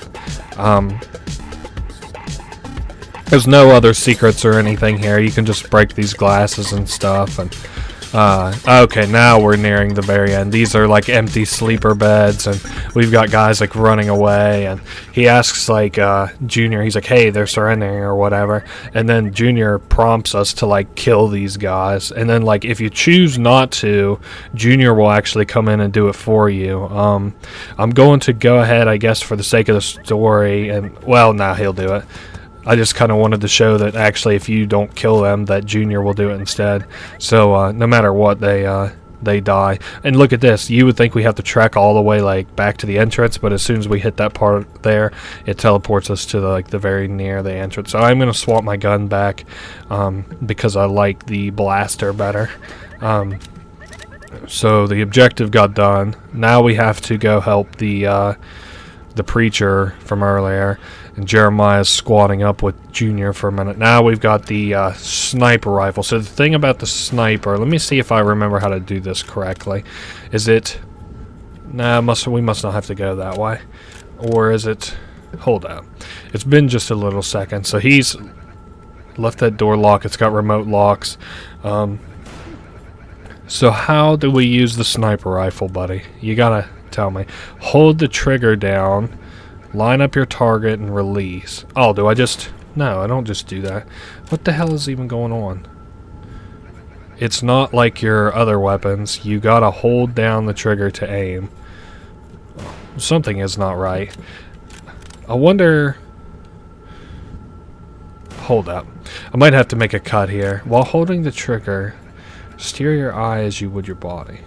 There's no other secrets or anything here. You can just break these glasses and stuff. And okay, now we're nearing the very end. These are like empty sleeper beds, and we've got guys like running away. And he asks like Junior, he's like, "Hey, they're surrendering or whatever." And then Junior prompts us to like kill these guys. And then like if you choose not to, Junior will actually come in and do it for you. I'm going to go ahead, I guess, for the sake of the story. And well, now he'll do it. I just kind of wanted to show that actually if you don't kill them, that Junior will do it instead. So no matter what, they die. And look at this. You would think we have to trek all the way like back to the entrance, but as soon as we hit that part there, it teleports us to the very near the entrance. So I'm going to swap my gun back because I like the blaster better. So the objective got done. Now we have to go help the preacher from earlier. And Jeremiah's squatting up with Junior for a minute. Now we've got the sniper rifle. So the thing about the sniper, let me see if I remember how to do this correctly. Is it... Nah, we must not have to go that way. Or is it... Hold up. It's been just a little second. So he's left that door locked. It's got remote locks. So how do we use the sniper rifle, buddy? You gotta tell me. Hold the trigger down. Line up your target and release. Oh, do I just... No, I don't just do that. What the hell is even going on? It's not like your other weapons. You gotta hold down the trigger to aim. Something is not right. I wonder... Hold up. I might have to make a cut here. While holding the trigger, steer your eye as you would your body.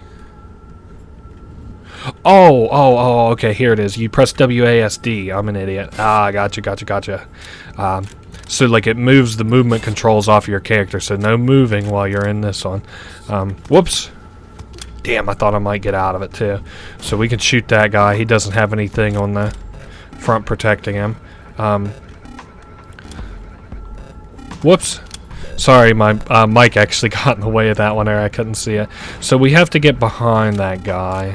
Okay, here it is. You press WASD. I'm an idiot. Ah, gotcha. So, like, it moves the movement controls off your character, so no moving while you're in this one. Whoops. Damn, I thought I might get out of it, too. So we can shoot that guy. He doesn't have anything on the front protecting him. Whoops. Sorry, my mic actually got in the way of that one there. I couldn't see it. So we have to get behind that guy.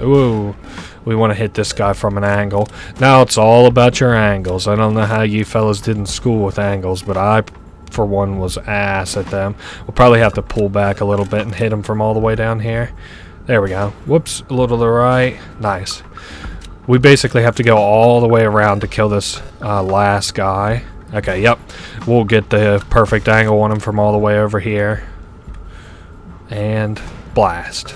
Ooh. We want to hit this guy from an angle. Now it's all about your angles. I don't know how you fellas did in school with angles, but I, for one, was ass at them. We'll probably have to pull back a little bit and hit him from all the way down here. There we go. Whoops. A little to the right. Nice. We basically have to go all the way around to kill this last guy. Okay, yep. We'll get the perfect angle on him from all the way over here. And blast.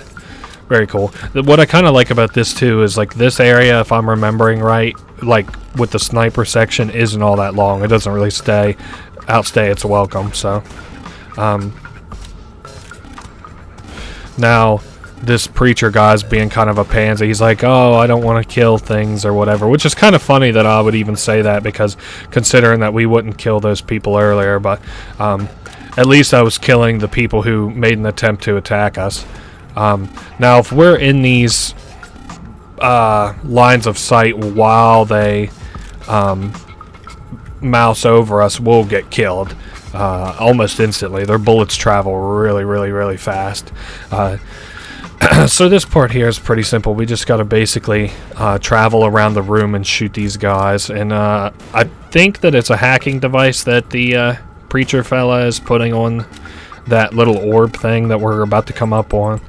Very cool. What I kind of like about this too is like this area, if I'm remembering right, like with the sniper section, isn't all that long. It doesn't really outstay its welcome. So, now this preacher guy's being kind of a pansy. He's like, oh, I don't want to kill things or whatever, which is kind of funny that I would even say that, because considering that we wouldn't kill those people earlier, but at least I was killing the people who made an attempt to attack us. Now, if we're in these lines of sight while they mouse over us, we'll get killed almost instantly. Their bullets travel really fast. So this part here is pretty simple. We just got to basically travel around the room and shoot these guys. And I think that it's a hacking device that the preacher fella is putting on that little orb thing that we're about to come up on.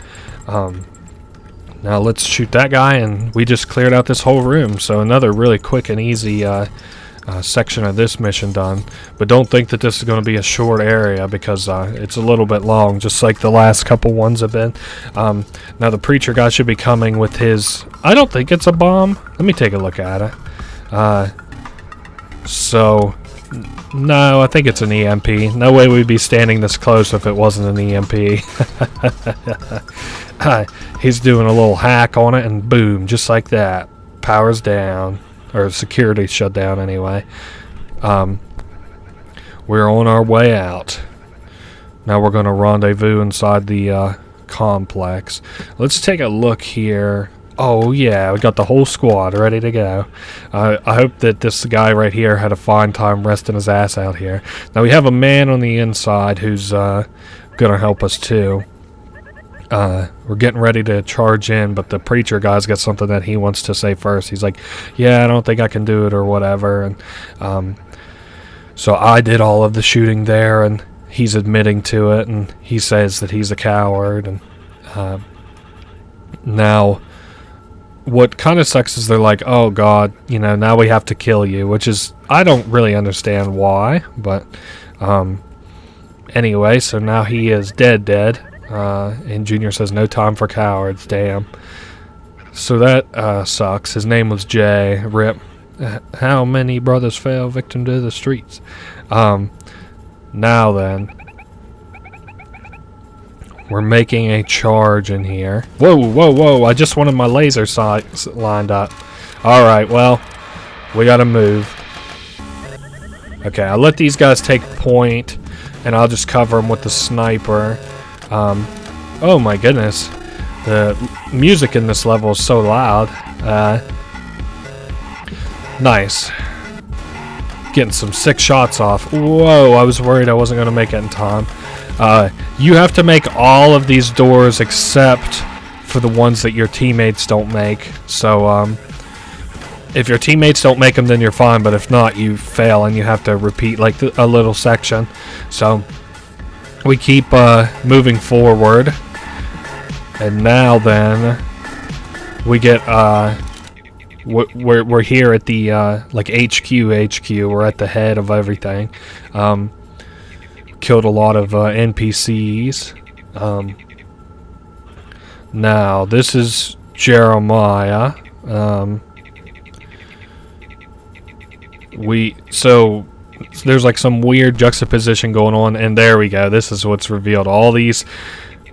Now let's shoot that guy, and we just cleared out this whole room. So another really quick and easy section of this mission done. But don't think that this is going to be a short area, because it's a little bit long, just like the last couple ones have been. Now the preacher guy should be coming with his... I don't think it's a bomb. Let me take a look at it. No, I think it's an EMP. No way we'd be standing this close if it wasn't an EMP. He's doing a little hack on it, and boom, just like that. Power's down. Or security shut down anyway. We're on our way out. Now we're going to rendezvous inside the complex. Let's take a look here. Oh yeah, we got the whole squad ready to go. I hope that this guy right here had a fine time resting his ass out here. Now we have a man on the inside who's going to help us too. We're getting ready to charge in, but the preacher guy's got something that he wants to say first. He's like, yeah, I don't think I can do it or whatever. And so I did all of the shooting there, and he's admitting to it, and he says that he's a coward. And now what kind of sucks is they're like, oh god, you know, now we have to kill you, which is, I don't really understand why, but anyway, so now he is dead. And Junior says, no time for cowards, damn. So that sucks. His name was Jay. Rip. How many brothers fell victim to the streets? Now then, we're making a charge in here. Whoa, I just wanted my laser sights lined up. Alright, well, we gotta move. Okay, I'll let these guys take point, and I'll just cover them with the sniper. Oh my goodness, the music in this level is so loud. Nice. Getting some sick shots off. Whoa, I was worried I wasn't going to make it in time. You have to make all of these doors except for the ones that your teammates don't make. So, if your teammates don't make them, then you're fine, but if not, you fail and you have to repeat like a little section. So we keep moving forward, and now then we get we're here at the like HQ. We're at the head of everything. Killed a lot of NPCs. Now this is Jeremiah. So there's like some weird juxtaposition going on, and there we go. This is what's revealed. All these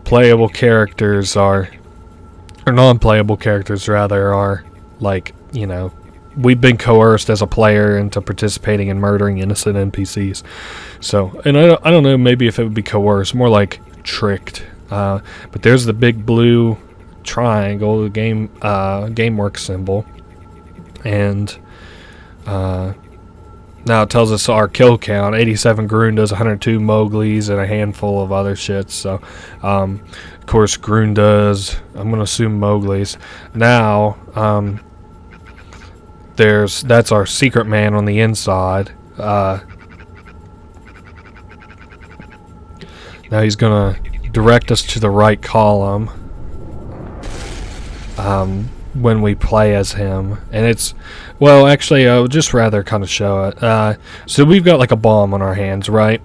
playable characters are or non-playable characters rather, are like, you know, we've been coerced as a player into participating in murdering innocent NPCs. So, and I don't know, maybe if it would be coerced, more like tricked. But there's the big blue triangle, the GameWorks symbol, and now it tells us our kill count: 87 Grundas, 102 Mowglis, and a handful of other shits. So, of course, Grundas, I'm gonna assume Mowglis. Now, that's our secret man on the inside. Now he's gonna direct us to the right column when we play as him, and it's, well, actually, I would just rather kind of show it. So we've got like a bomb on our hands, right?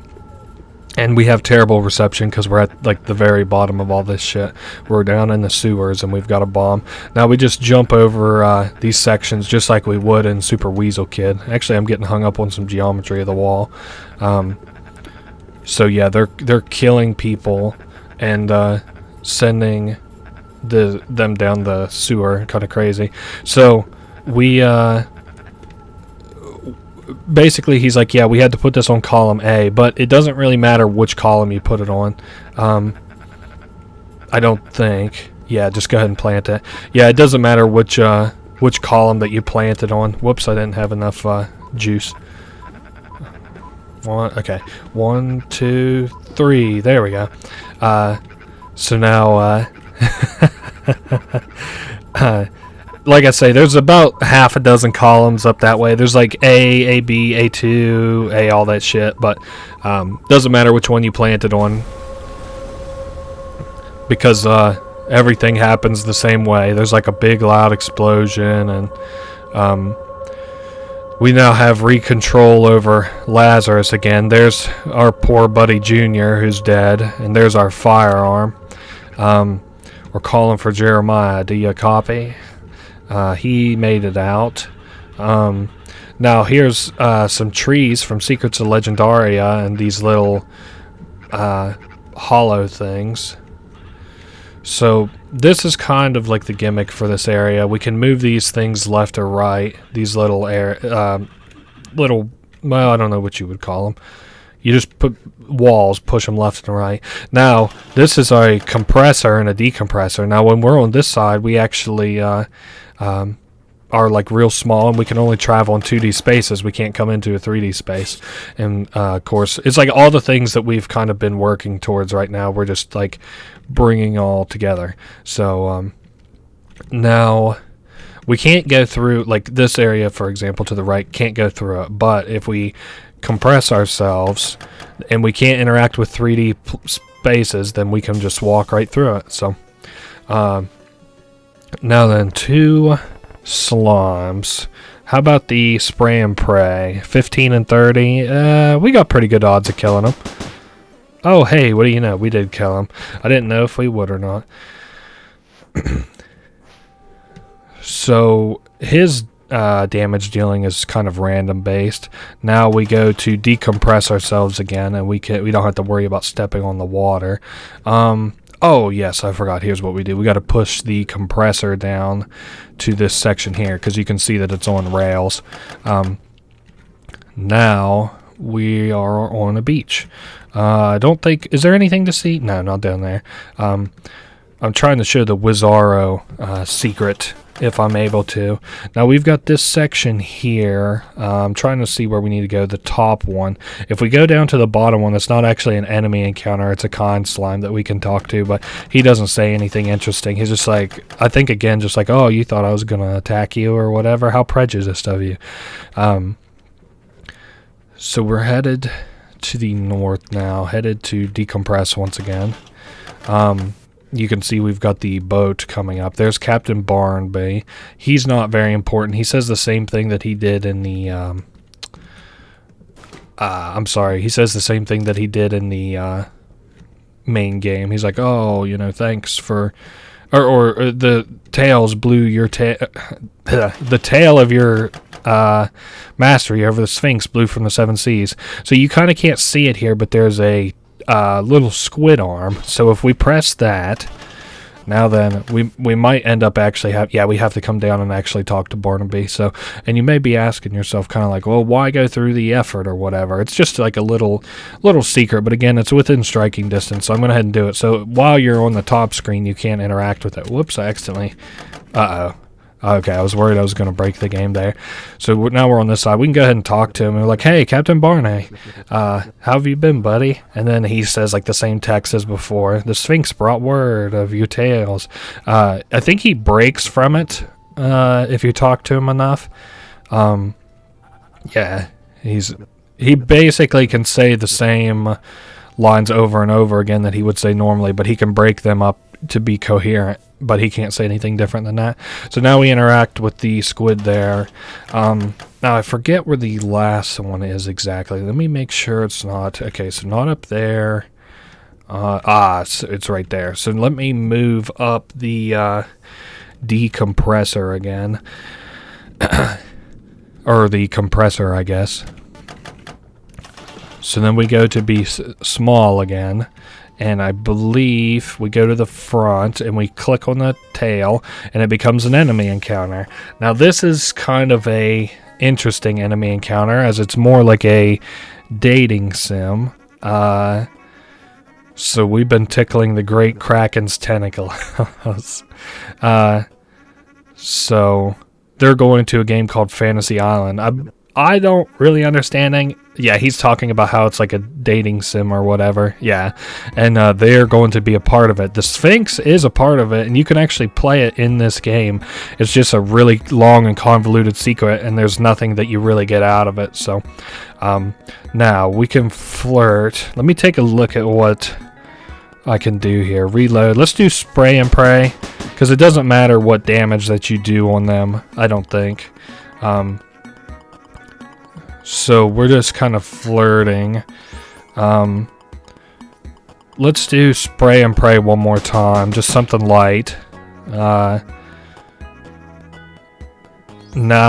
And we have terrible reception because we're at like the very bottom of all this shit. We're down in the sewers and we've got a bomb. Now we just jump over these sections just like we would in Super Weasel Kid. Actually, I'm getting hung up on some geometry of the wall. So yeah, they're killing people and sending them down the sewer. Kind of crazy. So we basically, he's like, yeah, we had to put this on column A, but it doesn't really matter which column you put it on. I don't think. Yeah, just go ahead and plant it. Yeah, it doesn't matter which column that you plant it on. Whoops, I didn't have enough juice. Okay, 1, 2, 3. There we go. So now, like I say, there's about half a dozen columns up that way. There's like A, B, A2, A, all that shit, but doesn't matter which one you plant it on because everything happens the same way. There's like a big loud explosion, and we now have re-control over Lazarus again. There's our poor buddy Junior, who's dead, and there's our firearm. We're calling for Jeremiah. Do you copy? He made it out. Now here's some trees from Secrets of Legendaria and these little hollow things. So this is kind of like the gimmick for this area. We can move these things left or right. These little well, I don't know what you would call them. You just put walls, push them left and right. Now, this is a compressor and a decompressor. Now, when we're on this side, we actually are like real small, and we can only travel in 2D spaces. We can't come into a 3D space. And, of course, it's like all the things that we've kind of been working towards right now. We're just, like, bringing all together. So, now we can't go through, like, this area, for example, to the right, can't go through it. But if we compress ourselves and we can't interact with 3D spaces, then we can just walk right through it. So now then, 2 slimes. How about the spray and pray? 15 and 30. We got pretty good odds of killing them. Oh, hey, what do you know? We did kill him. I didn't know if we would or not. So his damage dealing is kind of random based. Now we go to decompress ourselves again, and we don't have to worry about stepping on the water. Oh yes, I forgot. Here's what we do. We got to push the compressor down to this section here because you can see that it's on rails. Now we are on a beach. I don't think, is there anything to see? No, not down there. I'm trying to show the Wizarro secret if I'm able to. Now we've got this section here. I'm trying to see where we need to go. The top one. If we go down to the bottom one, it's not actually an enemy encounter. It's a con slime that we can talk to, but he doesn't say anything interesting. He's just like, I think again, just like, oh, you thought I was going to attack you or whatever. How prejudiced of you. So we're headed to the north now, headed to decompress once again. You can see we've got the boat coming up. There's Captain Barnaby. He's not very important. He says the same thing that he did in the I'm sorry. He says the same thing that he did in the main game. He's like, "Oh, you know, thanks for or the tails blew your tail the tail of your mastery over the Sphinx blew from the 7 seas." So you kind of can't see it here, but there's a little squid arm. So if we press that, Now then, we might end up actually we have to come down and actually talk to Barnaby. So, and you may be asking yourself kind of like, well, why go through the effort or whatever? It's just like a little secret, but again, it's within striking distance, so I'm going to head and do it. So while you're on the top screen, you can't interact with it. Whoops, I accidentally, okay, I was worried I was going to break the game there. So now we're on this side. We can go ahead and talk to him. And we're like, hey, Captain Barney, how have you been, buddy? And then he says like the same text as before. The Sphinx brought word of your tales. I think he breaks from it if you talk to him enough. Yeah, he basically can say the same lines over and over again that he would say normally, but he can break them up to be coherent, but he can't say anything different than that. So now we interact with the squid there. Now I forget where the last one is exactly. Let me make sure it's not. Okay, so not up there. It's right there. So let me move up the decompressor again. Or the compressor, I guess. So then we go to be small again. And I believe we go to the front and we click on the tail and it becomes an enemy encounter. Now this is kind of a interesting enemy encounter as it's more like a dating sim. So we've been tickling the Great Kraken's tentacles. So they're going to a game called Fantasy Island. I don't really understanding. Yeah, he's talking about how it's like a dating sim or whatever. Yeah, and they're going to be a part of it. The Sphinx is a part of it, and you can actually play it in this game. It's just a really long and convoluted secret, and there's nothing that you really get out of it. So now we can flirt. Let me take a look at what I can do here. Reload. Let's do spray and pray, because it doesn't matter what damage that you do on them, I don't think. So we're just kind of flirting. Let's do spray and pray one more time. Just something light. Now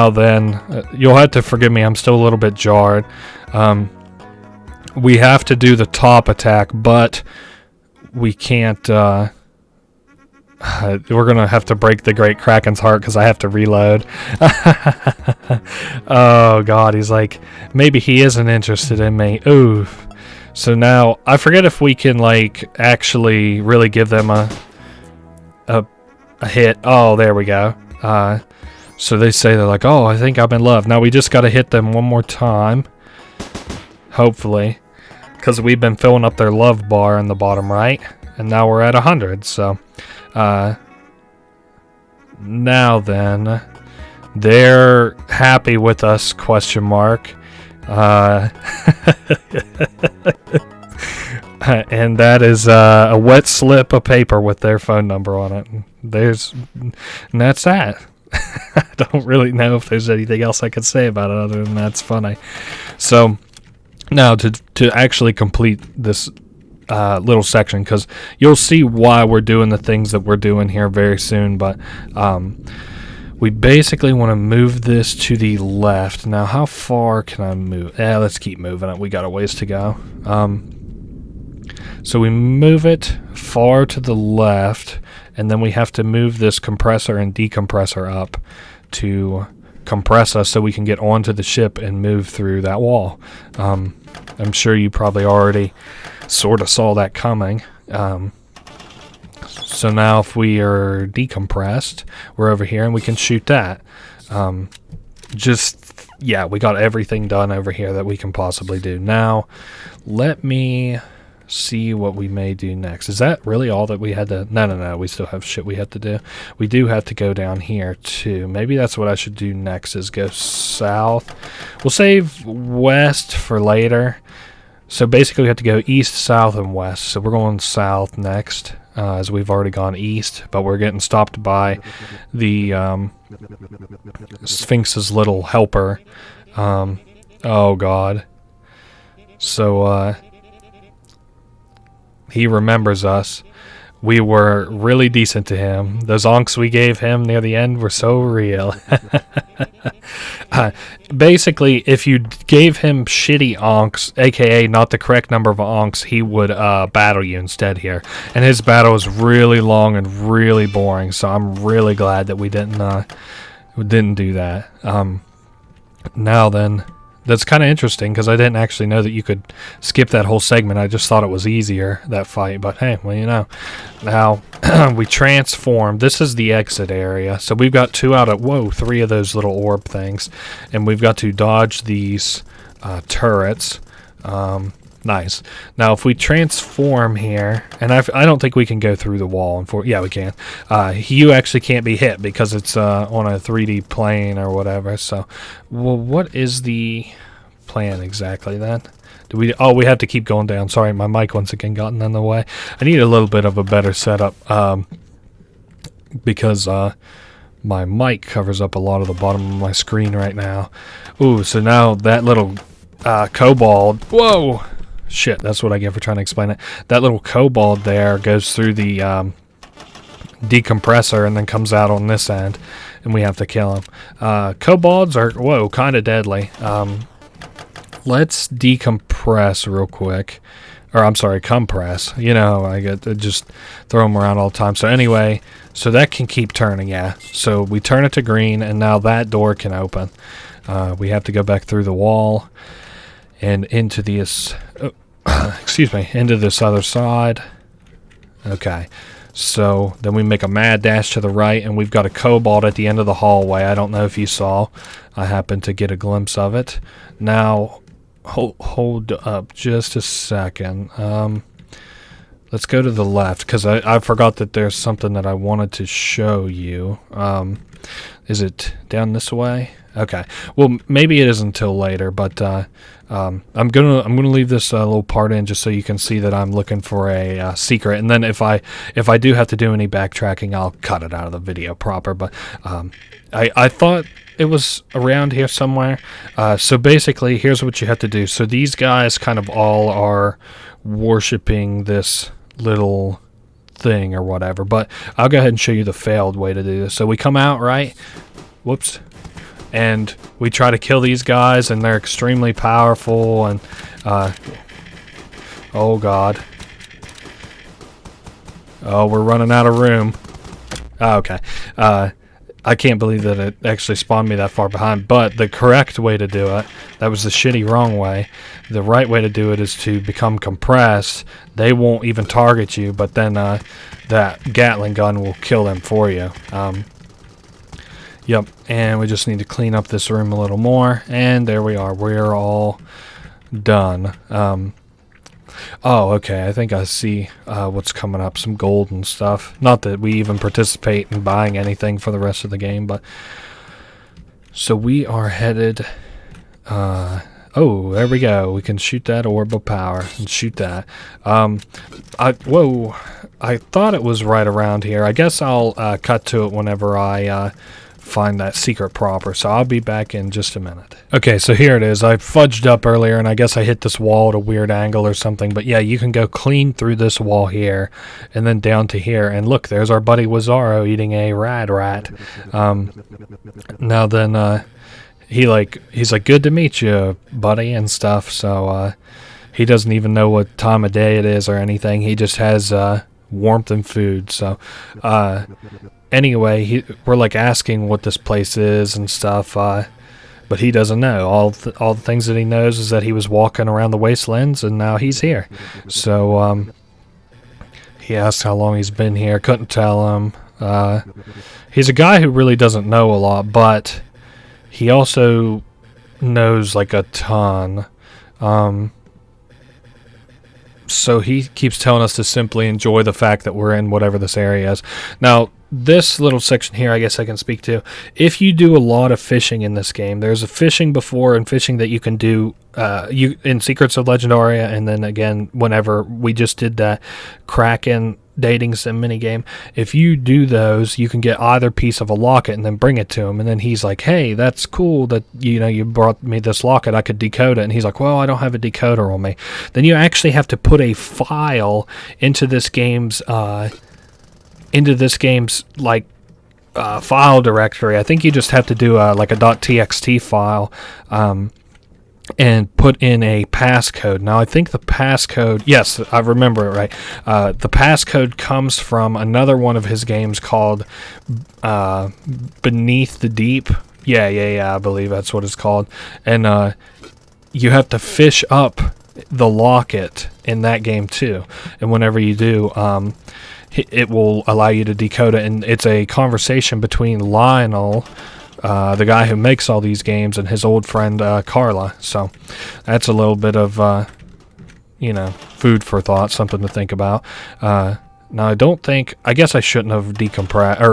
then, you'll have to forgive me. I'm still a little bit jarred. We have to do the top attack, but we can't... we're going to have to break the Great Kraken's heart because I have to reload. Oh, God. He's like, maybe he isn't interested in me. Ooh. So now, I forget if we can, like, actually really give them a hit. Oh, there we go. So they say, they're like, oh, I think I'm in love. Now we just got to hit them one more time. Hopefully. Because we've been filling up their love bar in the bottom right. And now we're at 100, so... now then, they're happy with us, question mark. And that is a wet slip of paper with their phone number on it. And that's that. I don't really know if there's anything else I could say about it other than that's funny. So, now to actually complete this little section, because you'll see why we're doing the things that we're doing here very soon, but we basically want to move this to the left. Now how far can I move? Let's keep moving it. We got a ways to go. So we move it far to the left, and then we have to move this compressor and decompressor up to compress us so we can get onto the ship and move through that wall. I'm sure you probably already sort of saw that coming. So now if we are decompressed, we're over here and we can shoot that. We got everything done over here that we can possibly do. Now, let me see what we may do next. Is that really all that we had to... No, we still have shit we have to do. We do have to go down here too. Maybe that's what I should do next, is go south. We'll save west for later. So basically we have to go east, south, and west. So we're going south next, as we've already gone east, but we're getting stopped by the Sphinx's little helper. Oh God. So he remembers us. we were really decent to him. Those onks we gave him near the end were so real. Basically, if you gave him shitty onks, aka not the correct number of onks, he would battle you instead here. And his battle was really long and really boring, so I'm really glad that we didn't do that. Now then, that's kind of interesting because I didn't actually know that you could skip that whole segment. I just thought it was easier, that fight. But hey, well, you know. Now, we transform. This is the exit area. So we've got 3 of those little orb things. And we've got to dodge these turrets. Nice. Now, if we transform here, and I don't think we can go through the wall. Yeah, we can. You actually can't be hit because it's on a 3D plane or whatever. So, well, what is the plan exactly then? We have to keep going down. Sorry, my mic once again gotten in the way. I need a little bit of a better setup because my mic covers up a lot of the bottom of my screen right now. Ooh, so now that little kobold. Whoa! Shit, that's what I get for trying to explain it. That little kobold there goes through the decompressor and then comes out on this end, and we have to kill him. Kobolds are, kind of deadly. Let's decompress real quick. Or, I'm sorry, compress. You know, I get to just throw them around all the time. So anyway, so that can keep turning, yeah. So we turn it to green, and now that door can open. We have to go back through the wall and into this, into this other side. Okay, so then we make a mad dash to the right, and we've got a kobold at the end of the hallway. I don't know if you saw. I happened to get a glimpse of it. Now, hold up just a second. Let's go to the left, because I forgot that there's something that I wanted to show you. Is it down this way? Okay. Well, maybe it is until later, but I'm gonna leave this little part in just so you can see that I'm looking for a secret, and then if I do have to do any backtracking, I'll cut it out of the video proper. But I thought it was around here somewhere. So basically, here's what you have to do. So these guys kind of all are worshiping this little thing or whatever, but I'll go ahead and show you the failed way to do this. So we come out, right? Whoops. And we try to kill these guys, and they're extremely powerful, and oh god. Oh, we're running out of room. Oh, okay. I can't believe that it actually spawned me that far behind, but the correct way to do it, that was the shitty wrong way. The right way to do it is to become compressed. They won't even target you, but then that Gatling gun will kill them for you. Yep, and we just need to clean up this room a little more, and there we are. We're all done. Oh, okay, I think I see what's coming up, some gold and stuff. Not that we even participate in buying anything for the rest of the game, but... So we are headed... oh, there we go. We can shoot that orb of power and shoot that. Whoa, I thought it was right around here. I guess I'll cut to it whenever I... find that secret proper, so I'll be back in just a minute. Okay, so here it is. I fudged up earlier, and I guess I hit this wall at a weird angle or something, but yeah, you can go clean through this wall here, and then down to here, and look, there's our buddy Wazaro eating a rat. Now then, he's like, good to meet you, buddy, and stuff, so, he doesn't even know what time of day it is or anything. He just has, warmth and food, so, anyway, we're like asking what this place is and stuff, but he doesn't know. All the things that he knows is that he was walking around the wastelands and now he's here. So he asked how long he's been here. Couldn't tell him. He's a guy who really doesn't know a lot, but he also knows like a ton. So he keeps telling us to simply enjoy the fact that we're in whatever this area is. Now, this little section here, I guess I can speak to. If you do a lot of fishing in this game, there's a fishing before and fishing that you can do in Secrets of Legendaria, and then again, whenever we just did that Kraken dating sim minigame. If you do those, you can get either piece of a locket and then bring it to him, and then he's like, hey, that's cool that you brought me this locket, I could decode it, and he's like, well, I don't have a decoder on me. Then you actually have to put a file into this game's into this game's like file directory. I think you just have to do like a .txt file and put in a passcode. Now I think the passcode, yes, I remember it right. The passcode comes from another one of his games called Beneath the Deep. Yeah, I believe that's what it's called. And you have to fish up the locket in that game too. And whenever you do, it will allow you to decode it. And it's a conversation between Lionel, the guy who makes all these games, and his old friend Carla. So that's a little bit of, food for thought, something to think about. Now, I guess I shouldn't have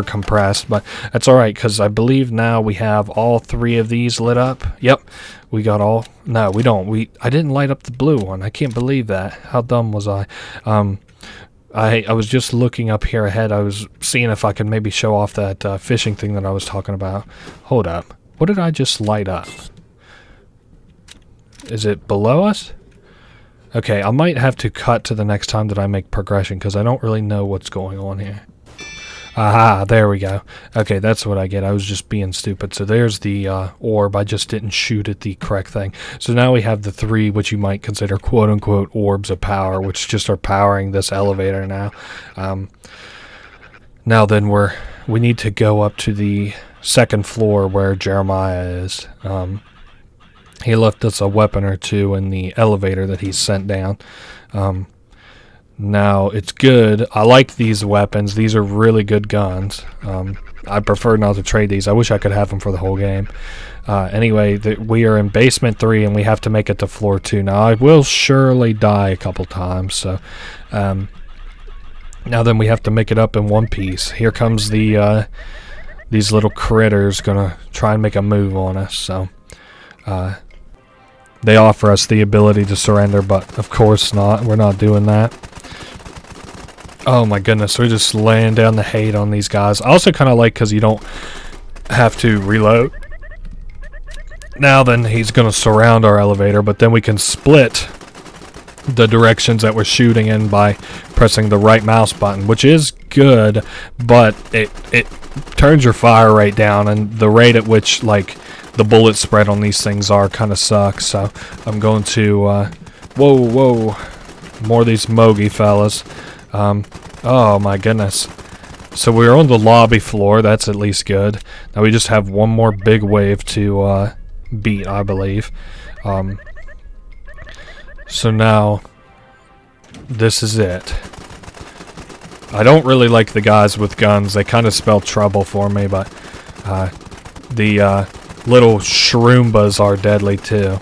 compressed, but that's alright, because I believe now we have all 3 of these lit up. Yep, we got all. No, we don't. I didn't light up the blue one. I can't believe that. How dumb was I? I was just looking up here ahead. I was seeing if I could maybe show off that fishing thing that I was talking about. Hold up. What did I just light up? Is it below us? Okay, I might have to cut to the next time that I make progression, because I don't really know what's going on here. Aha, there we go. Okay, that's what I get. I was just being stupid. So there's the orb. I just didn't shoot at the correct thing. So now we have the 3, which you might consider quote-unquote orbs of power, which just are powering this elevator now. Now then, we need to go up to the 2nd floor where Jeremiah is. He left us a weapon or 2 in the elevator that he sent down. Now, it's good. I like these weapons. These are really good guns. I prefer not to trade these. I wish I could have them for the whole game. Anyway, we are in basement 3, and we have to make it to floor 2. Now, I will surely die a couple times. So, now then we have to make it up in one piece. Here comes these little critters gonna try and make a move on us. So, they offer us the ability to surrender, but of course not. We're not doing that. Oh my goodness, we're just laying down the hate on these guys. I also kind of like because you don't have to reload. Now then, he's going to surround our elevator, but then we can split the directions that we're shooting in by pressing the right mouse button, which is good, but it turns your fire rate down, and the rate at which, like, the bullet spread on these things kind of sucks. So I'm going to, whoa, more of these Mogi fellas. Oh my goodness. So we're on the lobby floor. That's at least good. Now we just have one more big wave to beat, I believe. So now this is it. I don't really like the guys with guns. They kind of spell trouble for me, but the little shroombas are deadly too.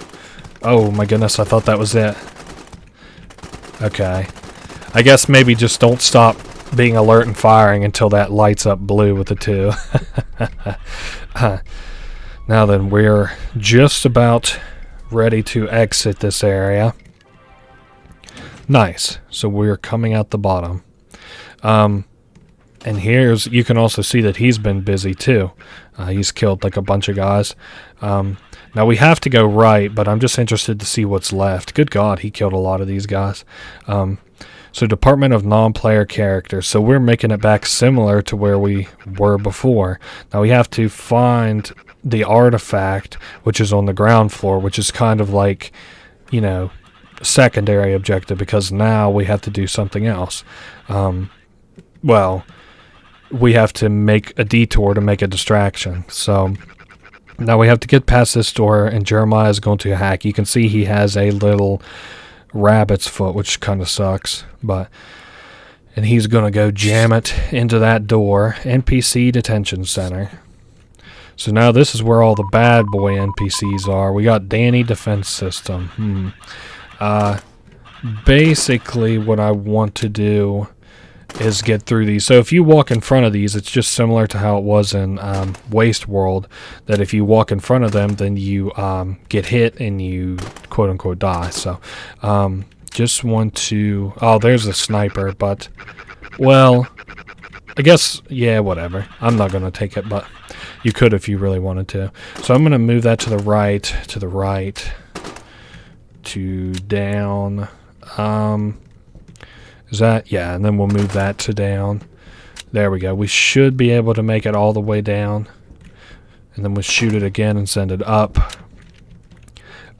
Oh my goodness, I thought that was it. Okay. I guess maybe just don't stop being alert and firing until that lights up blue with the 2. Now then, we're just about ready to exit this area. Nice. So we're coming out the bottom. And you can also see that he's been busy too. He's killed like a bunch of guys. Now we have to go right, but I'm just interested to see what's left. Good God, he killed a lot of these guys. So Department of Non-Player Characters. So we're making it back similar to where we were before. Now we have to find the artifact, which is on the ground floor, which is kind of like, secondary objective, because now we have to do something else. Well, we have to make a detour to make a distraction. So now we have to get past this door, and Jeremiah is going to hack. You can see he has a little rabbit's foot, which kind of sucks, and he's going to go jam it into that door. NPC detention center. So now this is where all the bad boy NPCs are. We got Danny defense system. Basically what I want to do is get through these. So if you walk in front of these, it's just similar to how it was in Waste World, that if you walk in front of them, then you get hit and you quote-unquote die. So just want to... Oh, there's a sniper, but... Well, I guess... Yeah, whatever. I'm not going to take it, but you could if you really wanted to. So I'm going to move that to the right, to down... Is that? Yeah, and then we'll move that to down. There we go. We should be able to make it all the way down. And then we'll shoot it again and send it up.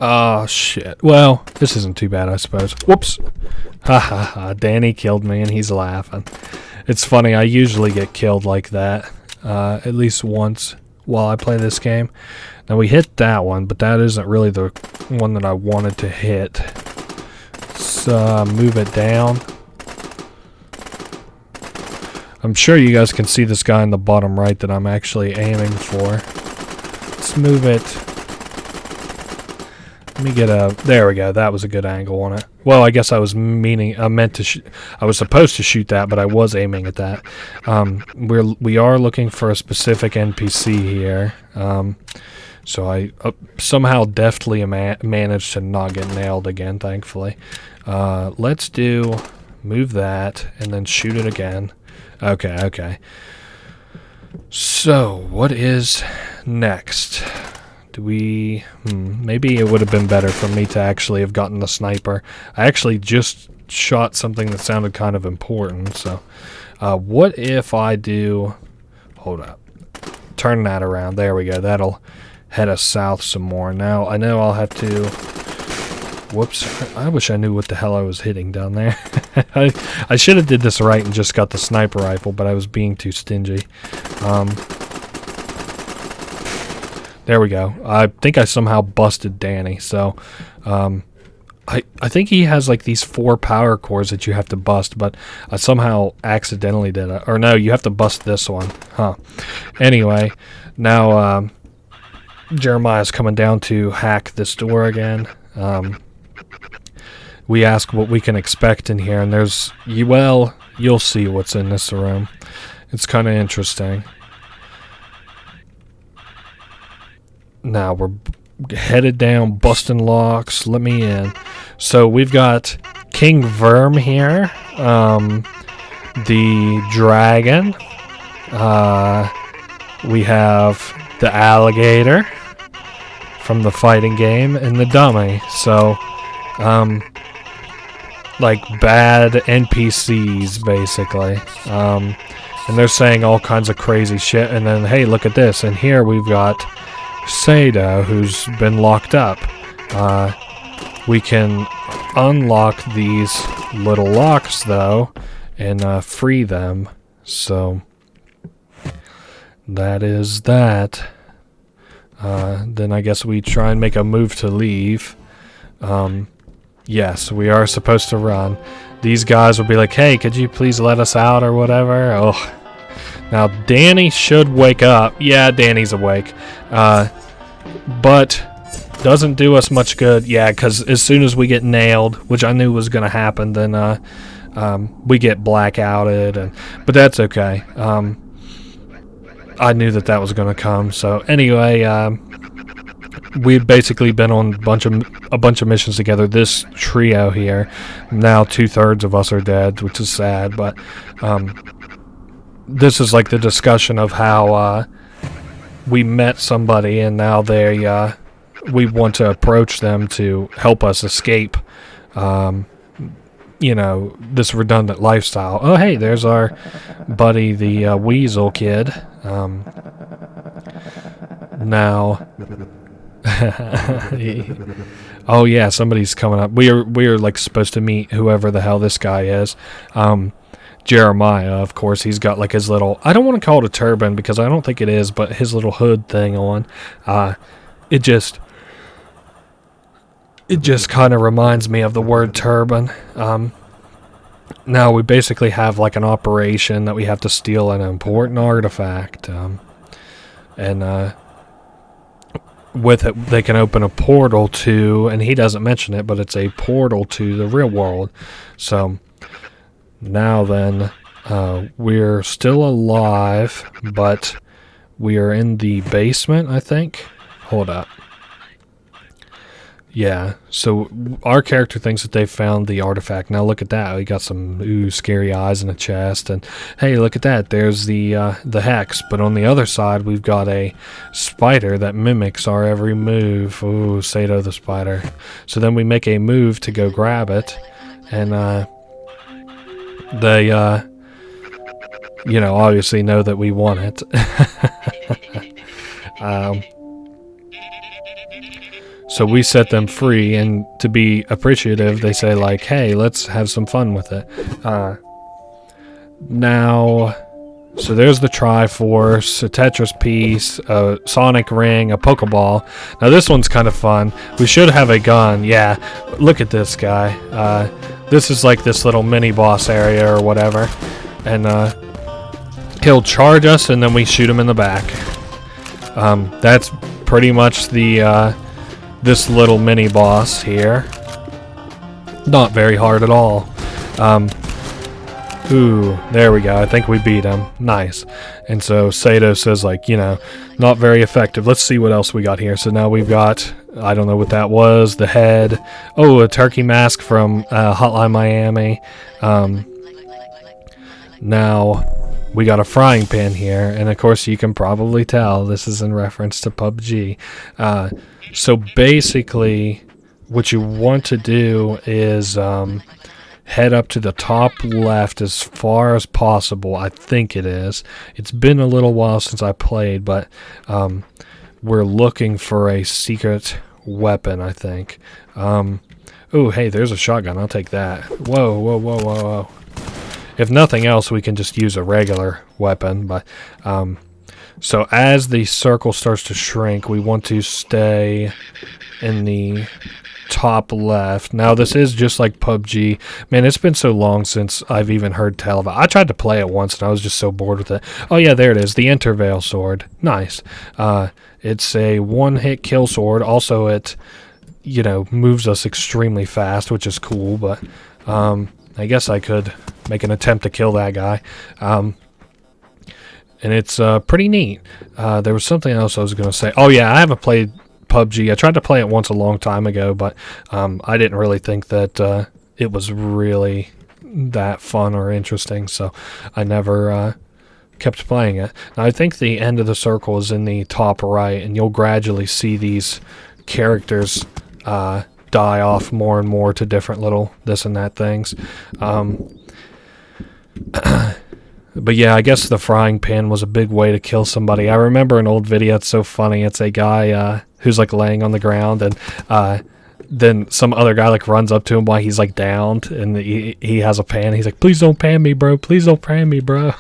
Oh, shit. Well, this isn't too bad, I suppose. Whoops. Ha ha ha. Danny killed me and he's laughing. It's funny, I usually get killed like that. At least once while I play this game. Now we hit that one, but that isn't really the one that I wanted to hit. Let's move it down. I'm sure you guys can see this guy in the bottom right that I'm actually aiming for. Let's move it. Let me get a... There we go. That was a good angle on it. Well, I guess I was meant to I was supposed to shoot that, but I was aiming at that. We are looking for a specific NPC here. So I somehow deftly managed to not get nailed again, thankfully. Let's move that and then shoot it again. Okay. So, what is next? Do we... maybe it would have been better for me to actually have gotten the sniper. I actually just shot something that sounded kind of important, so... what if I do... Hold up. Turn that around. There we go. That'll head us south some more. Now, I know I'll have to... Whoops. I wish I knew what the hell I was hitting down there. I should have did this right and just got the sniper rifle, but I was being too stingy. There we go. I think I somehow busted Danny. So, I think he has like these 4 power cores that you have to bust, but I somehow accidentally did it. Or no, you have to bust this one. Huh. Anyway, now Jeremiah's coming down to hack this door again. We ask what we can expect in here, and there's... Well, you'll see what's in this room. It's kind of interesting. Now we're headed down, busting locks. Let me in. So we've got King Verm here, the dragon. We have the alligator from the fighting game and the dummy. So, like bad NPCs basically. And they're saying all kinds of crazy shit. And then, hey, look at this. And here we've got Sado, who's been locked up. We can unlock these little locks, though, and free them. So, that is that. Then I guess we try and make a move to leave. Yes, we are supposed to run. These guys will be like, hey, could you please let us out or whatever? Oh. Now, Danny should wake up. Yeah, Danny's awake. But doesn't do us much good. Yeah, because as soon as we get nailed, which I knew was going to happen, then we get blackouted. But that's okay. I knew that was going to come. So anyway, we've basically been on a bunch of missions together. This trio here, now 2/3 of us are dead, which is sad. But this is like the discussion of how we met somebody and now we want to approach them to help us escape, this redundant lifestyle. Oh, hey, there's our buddy, the Weasel Kid. Now, oh yeah, somebody's coming up. We are like supposed to meet whoever the hell this guy is. Jeremiah, of course, he's got like his little, I don't want to call it a turban because I don't think it is, but his little hood thing on. It just kind of reminds me of the word turban. Now we basically have like an operation that we have to steal an important artifact. And with it, they can open a portal to, and he doesn't mention it, but it's a portal to the real world. So now then, we're still alive, but we are in the basement, I think. Hold up. Yeah, so our character thinks that they found the artifact. Now look at that. We got some scary eyes in the chest, and hey, look at that. There's the hex. But on the other side, we've got a spider that mimics our every move. Ooh, Sado the spider. So then we make a move to go grab it, and obviously know that we want it. So we set them free, and to be appreciative, they say like, hey, let's have some fun with it. Now, so there's the Triforce, a Tetris piece, a Sonic ring, a Pokeball. Now this one's kind of fun. We should have a gun. Yeah, look at this guy. This is like this little mini boss area or whatever. And he'll charge us, and then we shoot him in the back. That's pretty much the this little mini boss here. Not very hard at all. Ooh, there we go. I think we beat him. Nice. And so Sato says, like, not very effective. Let's see what else we got here. So now we've got, I don't know what that was, the head. Oh, a turkey mask from Hotline Miami. Now we got a frying pan here, and of course you can probably tell this is in reference to PUBG. So basically what you want to do is head up to the top left as far as possible. I think it is. It's been a little while since I played, but we're looking for a secret weapon, I think. Oh, hey, there's a shotgun. I'll take that. Whoa, whoa, whoa, whoa, whoa. If nothing else, we can just use a regular weapon. But so as the circle starts to shrink, we want to stay in the top left. Now this is just like PUBG. Man, it's been so long since I've even heard tell of it. I tried to play it once and I was just so bored with it. Oh yeah, there it is, the Intervale sword. Nice. It's a one-hit kill sword. Also it moves us extremely fast, which is cool, but I guess I could make an attempt to kill that guy. And it's pretty neat. There was something else I was going to say. Oh yeah, I haven't played PUBG. I tried to play it once a long time ago, but I didn't really think that it was really that fun or interesting, so I never kept playing it. Now, I think the end of the circle is in the top right, and you'll gradually see these characters die off more and more to different little this and that things. But yeah, I guess the frying pan was a big way to kill somebody. I remember an old video. It's so funny. It's a guy who's like laying on the ground, and then some other guy like runs up to him while he's like downed, and he has a pan. He's like, "Please don't pan me, bro. Please don't pan me, bro."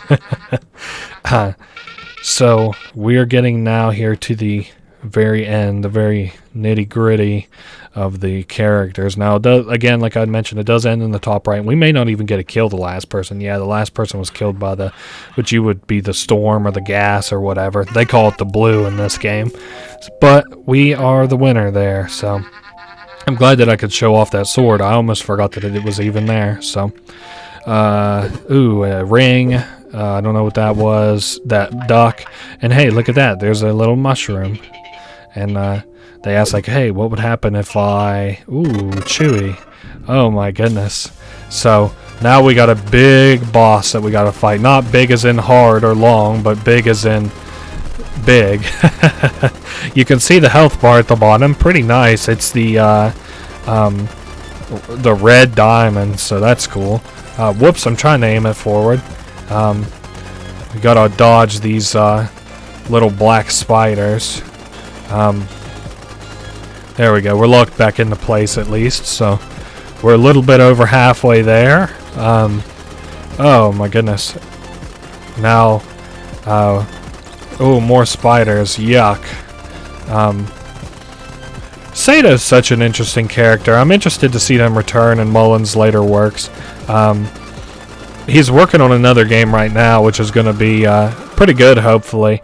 So we're getting now here to the very end, the very nitty gritty of the characters. Now, it does, again, like I mentioned, it does end in the top right. We may not even get to kill the last person. Yeah, the last person was killed by which you would be the storm or the gas or whatever. They call it the blue in this game. But we are the winner there, so I'm glad that I could show off that sword. I almost forgot that it was even there. So, ooh, a ring. I don't know what that was. That duck. And hey, look at that. There's a little mushroom. And they asked, like, hey, what would happen if I... Ooh, Chewy. Oh, my goodness. So, now we got a big boss that we got to fight. Not big as in hard or long, but big as in big. You can see the health bar at the bottom. Pretty nice. It's the red diamond, so that's cool. Whoops, I'm trying to aim it forward. We got to dodge these little black spiders. There we go. We're locked back into place at least, so we're a little bit over halfway there. Oh my goodness. Now, oh, more spiders. Yuck. Sato's such an interesting character. I'm interested to see them return in Mullen's later works. He's working on another game right now, which is going to be pretty good, hopefully.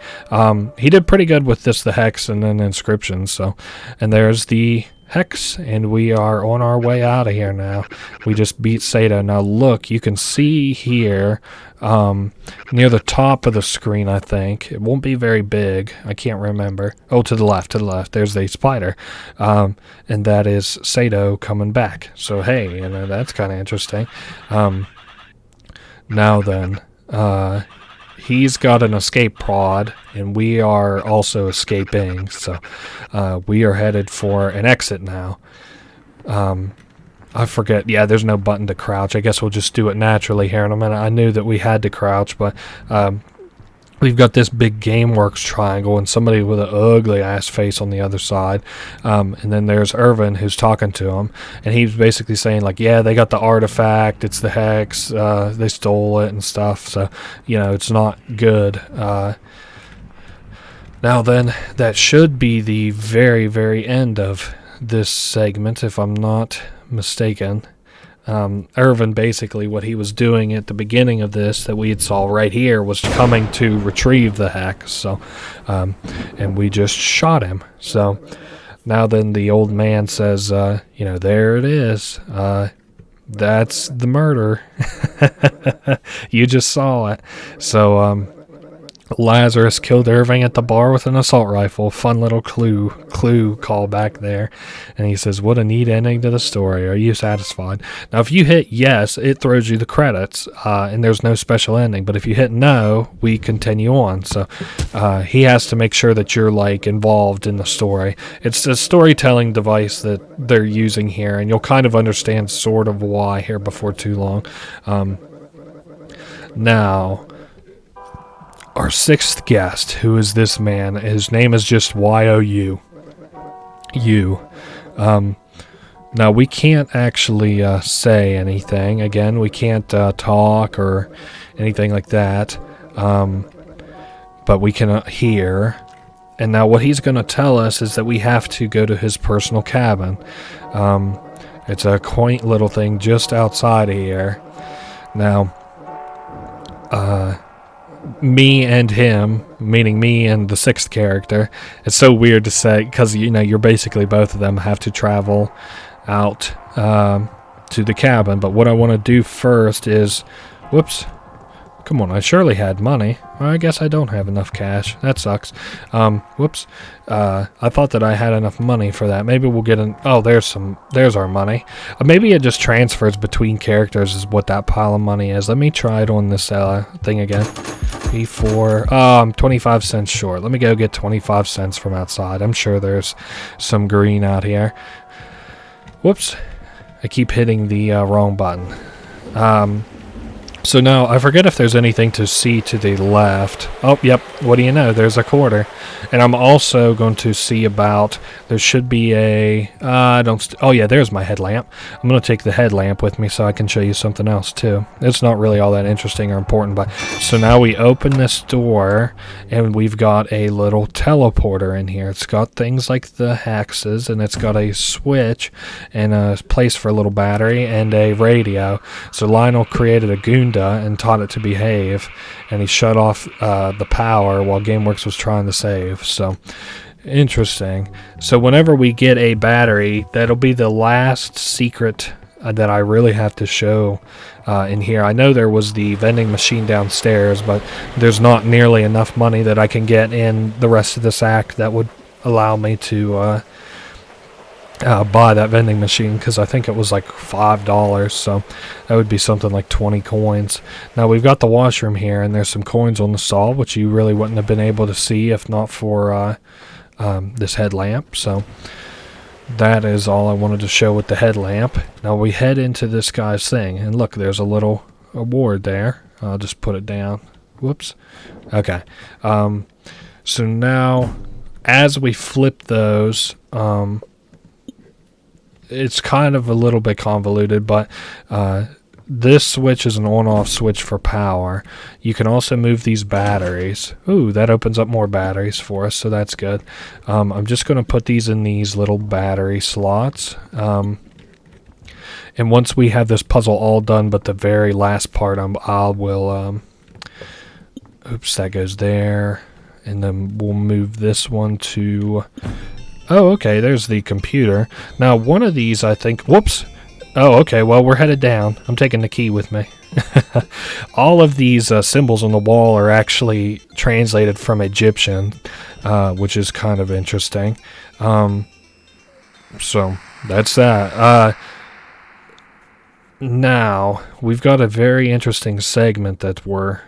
He did pretty good with the Hex and then Inscription. So, and there's the Hex, and we are on our way out of here now. We just beat Sato. Now look, you can see here near the top of the screen, I think. It won't be very big. I can't remember. Oh, to the left, there's the spider. And that is Sato coming back. So, hey, that's kind of interesting. Now then, he's got an escape pod, and we are also escaping, so we are headed for an exit now. I forget. Yeah, there's no button to crouch. I guess we'll just do it naturally here in a minute. I knew that we had to crouch, but we've got this big GameWorks triangle and somebody with an ugly ass face on the other side. And then there's Irvin who's talking to him. And he's basically saying, like, yeah, they got the artifact. It's the hex. They stole it and stuff. So, it's not good. Now then, that should be the very, very end of this segment, if I'm not mistaken. Irvin, basically, what he was doing at the beginning of this that we had saw right here was coming to retrieve the hex. So, and we just shot him. So, now then the old man says, there it is. That's the murder. You just saw it. So, Lazarus killed Irving at the bar with an assault rifle. Fun little clue call back there. And he says, what a neat ending to the story. Are you satisfied? Now, if you hit yes, it throws you the credits, and there's no special ending. But if you hit no, we continue on. So he has to make sure that you're, involved in the story. It's a storytelling device that they're using here, and you'll kind of understand sort of why here before too long. Now, our sixth guest, who is this man? His name is just Y-O-U. Now, we can't actually say anything. Again, we can't talk or anything like that. But we can hear. And now what he's going to tell us is that we have to go to his personal cabin. It's a quaint little thing just outside of here. Now, me and him, meaning me and the sixth character, it's so weird to say because you're basically both of them have to travel out to the cabin. But what I want to do first is, whoops, come on, I surely had money. Well, I guess I don't have enough cash. That sucks. Whoops. I thought that I had enough money for that. Maybe we'll get there's our money. Maybe it just transfers between characters is what that pile of money is. Let me try it on this thing again. P4. I'm 25 cents short. Let me go get 25 cents from outside. I'm sure there's some green out here. Whoops. I keep hitting the wrong button. So now, I forget if there's anything to see to the left. Oh, yep, what do you know? There's a quarter. And I'm also going to see about, there should be oh yeah, there's my headlamp. I'm going to take the headlamp with me so I can show you something else too. It's not really all that interesting or important, but, so now we open this door, and we've got a little teleporter in here. It's got things like the hexes, and it's got a switch, and a place for a little battery, and a radio. So Lionel created a Goonda and taught it to behave, and he shut off the power while GameWorks was trying to save. So interesting. So whenever we get a battery, that'll be the last secret that I really have to show in here. I know there was the vending machine downstairs, but there's not nearly enough money that I can get in the rest of this act that would allow me to buy that vending machine, because I think it was like $5, so that would be something like 20 coins. Now we've got the washroom here, and there's some coins on the stall, which you really wouldn't have been able to see if not for this headlamp. So that is all I wanted to show with the headlamp. Now we head into this guy's thing, and look, there's a little award there. I'll just put it down. Whoops. Okay. So now, as we flip those, it's kind of a little bit convoluted, but this switch is an on-off switch for power. You can also move these batteries. Ooh, that opens up more batteries for us, so that's good. I'm just going to put these in these little battery slots. And once we have this puzzle all done, but the very last part, I will... oops, that goes there. And then we'll move this one to... Oh, okay, there's the computer. Now, one of these, I think... Whoops! Oh, okay, well, we're headed down. I'm taking the key with me. All of these symbols on the wall are actually translated from Egyptian, which is kind of interesting. So, that's that. Now, we've got a very interesting segment that we're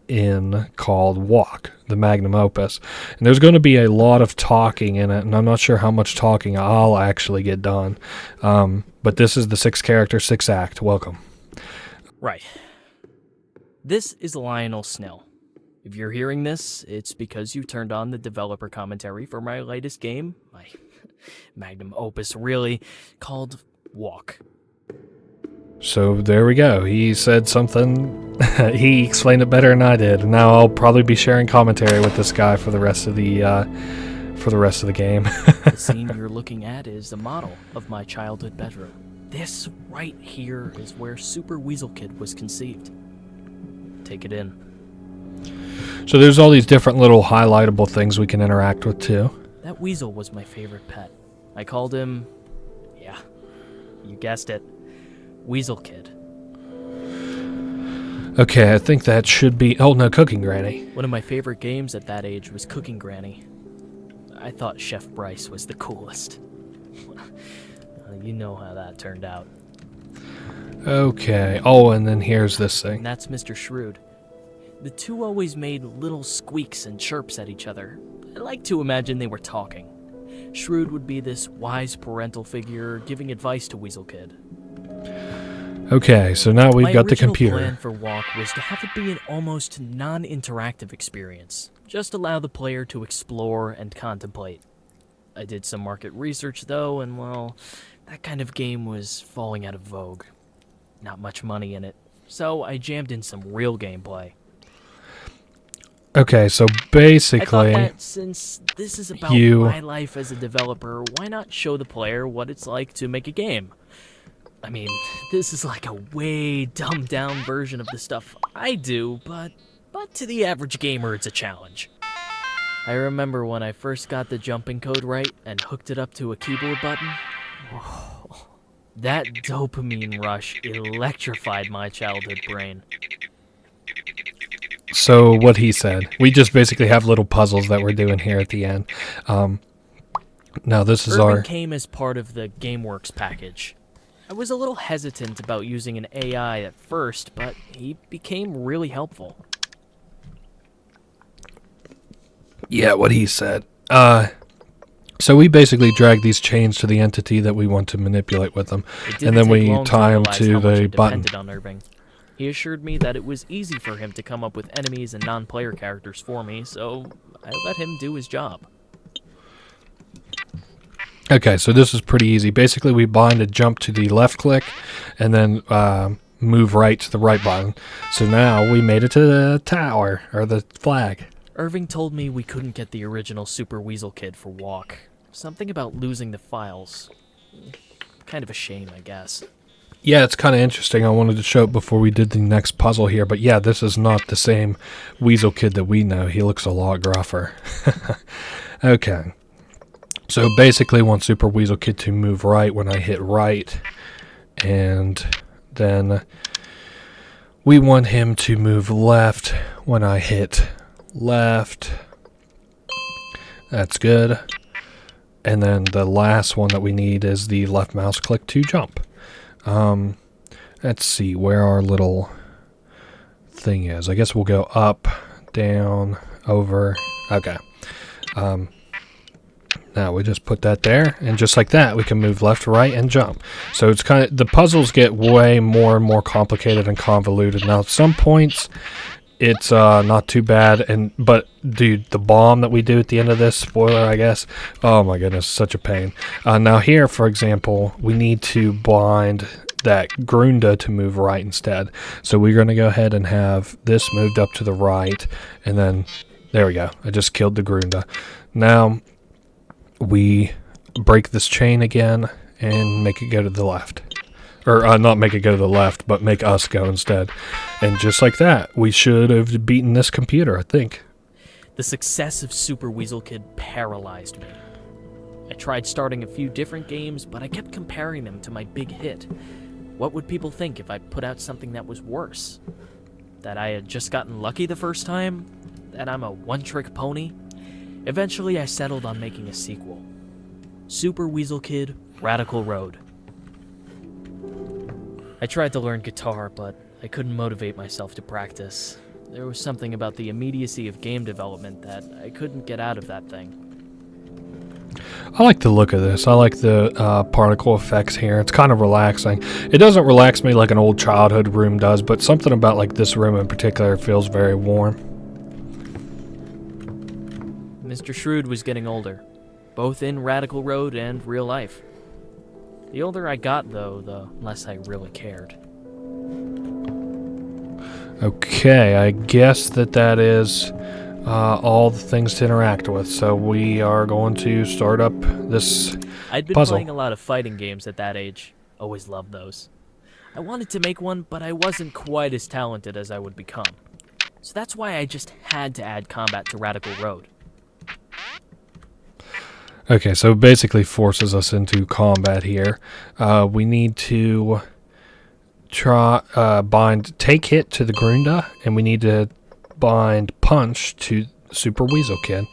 in called Walk, the magnum opus. And there's going to be a lot of talking in it, and I'm not sure how much talking I'll actually get done. But this is the 6-character, 6-act. Welcome. Right. This is Lionel Snell. If you're hearing this, it's because you turned on the developer commentary for my latest game, my magnum opus really, called Walk. So there we go. He said something. He explained it better than I did. And now I'll probably be sharing commentary with this guy for the rest of the game. The scene you're looking at is a model of my childhood bedroom. This right here is where Super Weasel Kid was conceived. Take it in. So there's all these different little highlightable things we can interact with too. That weasel was my favorite pet. I called him, yeah, you guessed it, Weasel Kid. Okay, I think that should be... Oh, no, Cooking Granny. One of my favorite games at that age was Cooking Granny. I thought Chef Bryce was the coolest. You know how that turned out. Okay. Oh, and then here's this thing. And that's Mr. Shrewd. The two always made little squeaks and chirps at each other. I like to imagine they were talking. Shrewd would be this wise parental figure giving advice to Weasel Kid. Okay, so now we've got the computer. My original plan for Walk was to have it be an almost non-interactive experience. Just allow the player to explore and contemplate. I did some market research though, and well, that kind of game was falling out of vogue. Not much money in it, so I jammed in some real gameplay. Okay, so basically... I thought that since this is about my life as a developer, why not show the player what it's like to make a game? I mean, this is like a way dumbed down version of the stuff I do, but to the average gamer it's a challenge. I remember when I first got the jumping code right and hooked it up to a keyboard button. Oh, that dopamine rush electrified my childhood brain. So what he said, we just basically have little puzzles that we're doing here at the end. Now this is Irving came as part of the GameWorks package. I was a little hesitant about using an AI at first, but he became really helpful. Yeah, what he said. So we basically drag these chains to the entity that we want to manipulate with them, and then we tie them to the button. On Irving. He assured me that it was easy for him to come up with enemies and non-player characters for me, so I let him do his job. Okay, so this is pretty easy. Basically, we bind a jump to the left click, and then move right to the right button. So now we made it to the tower, or the flag. Irving told me we couldn't get the original Super Weasel Kid for Walk. Something about losing the files. Kind of a shame, I guess. Yeah, it's kind of interesting. I wanted to show it before we did the next puzzle here, but yeah, this is not the same Weasel Kid that we know. He looks a lot gruffer. Okay. So basically, I want Super Weasel Kid to move right when I hit right, and then we want him to move left when I hit left. That's good. And then the last one that we need is the left mouse click to jump. Let's see where our little thing is. I guess we'll go up, down, over. Okay. Now we just put that there, and just like that, we can move left, right, and jump. So it's kind of, the puzzles get way more and more complicated and convoluted. Now at some points, it's not too bad, but dude, the bomb that we do at the end of this, spoiler I guess, oh my goodness, such a pain. Now here, for example, we need to bind that Grunda to move right instead. So we're going to go ahead and have this moved up to the right, and then, there we go, I just killed the Grunda. Now, we break this chain again, and make it go to the left. Or not make it go to the left, but make us go instead. And just like that, we should have beaten this computer, I think. The success of Super Weasel Kid paralyzed me. I tried starting a few different games, but I kept comparing them to my big hit. What would people think if I put out something that was worse? That I had just gotten lucky the first time? That I'm a one-trick pony? Eventually, I settled on making a sequel. Super Weasel Kid, Radical Road. I tried to learn guitar, but I couldn't motivate myself to practice. There was something about the immediacy of game development that I couldn't get out of that thing. I like the look of this. I like the particle effects here. It's kind of relaxing. It doesn't relax me like an old childhood room does, but something about like this room in particular feels very warm. Mr. Shrewd was getting older, both in Radical Road and real life. The older I got, though, the less I really cared. Okay, I guess that is all the things to interact with. So we are going to start up this I'd been puzzle. playing a lot of fighting games at that age. Always loved those. I wanted to make one, but I wasn't quite as talented as I would become. So that's why I just had to add combat to Radical Road. Okay, so it basically forces us into combat here. We need to bind Take Hit to the Grunda, and we need to bind Punch to Super Weasel Kid.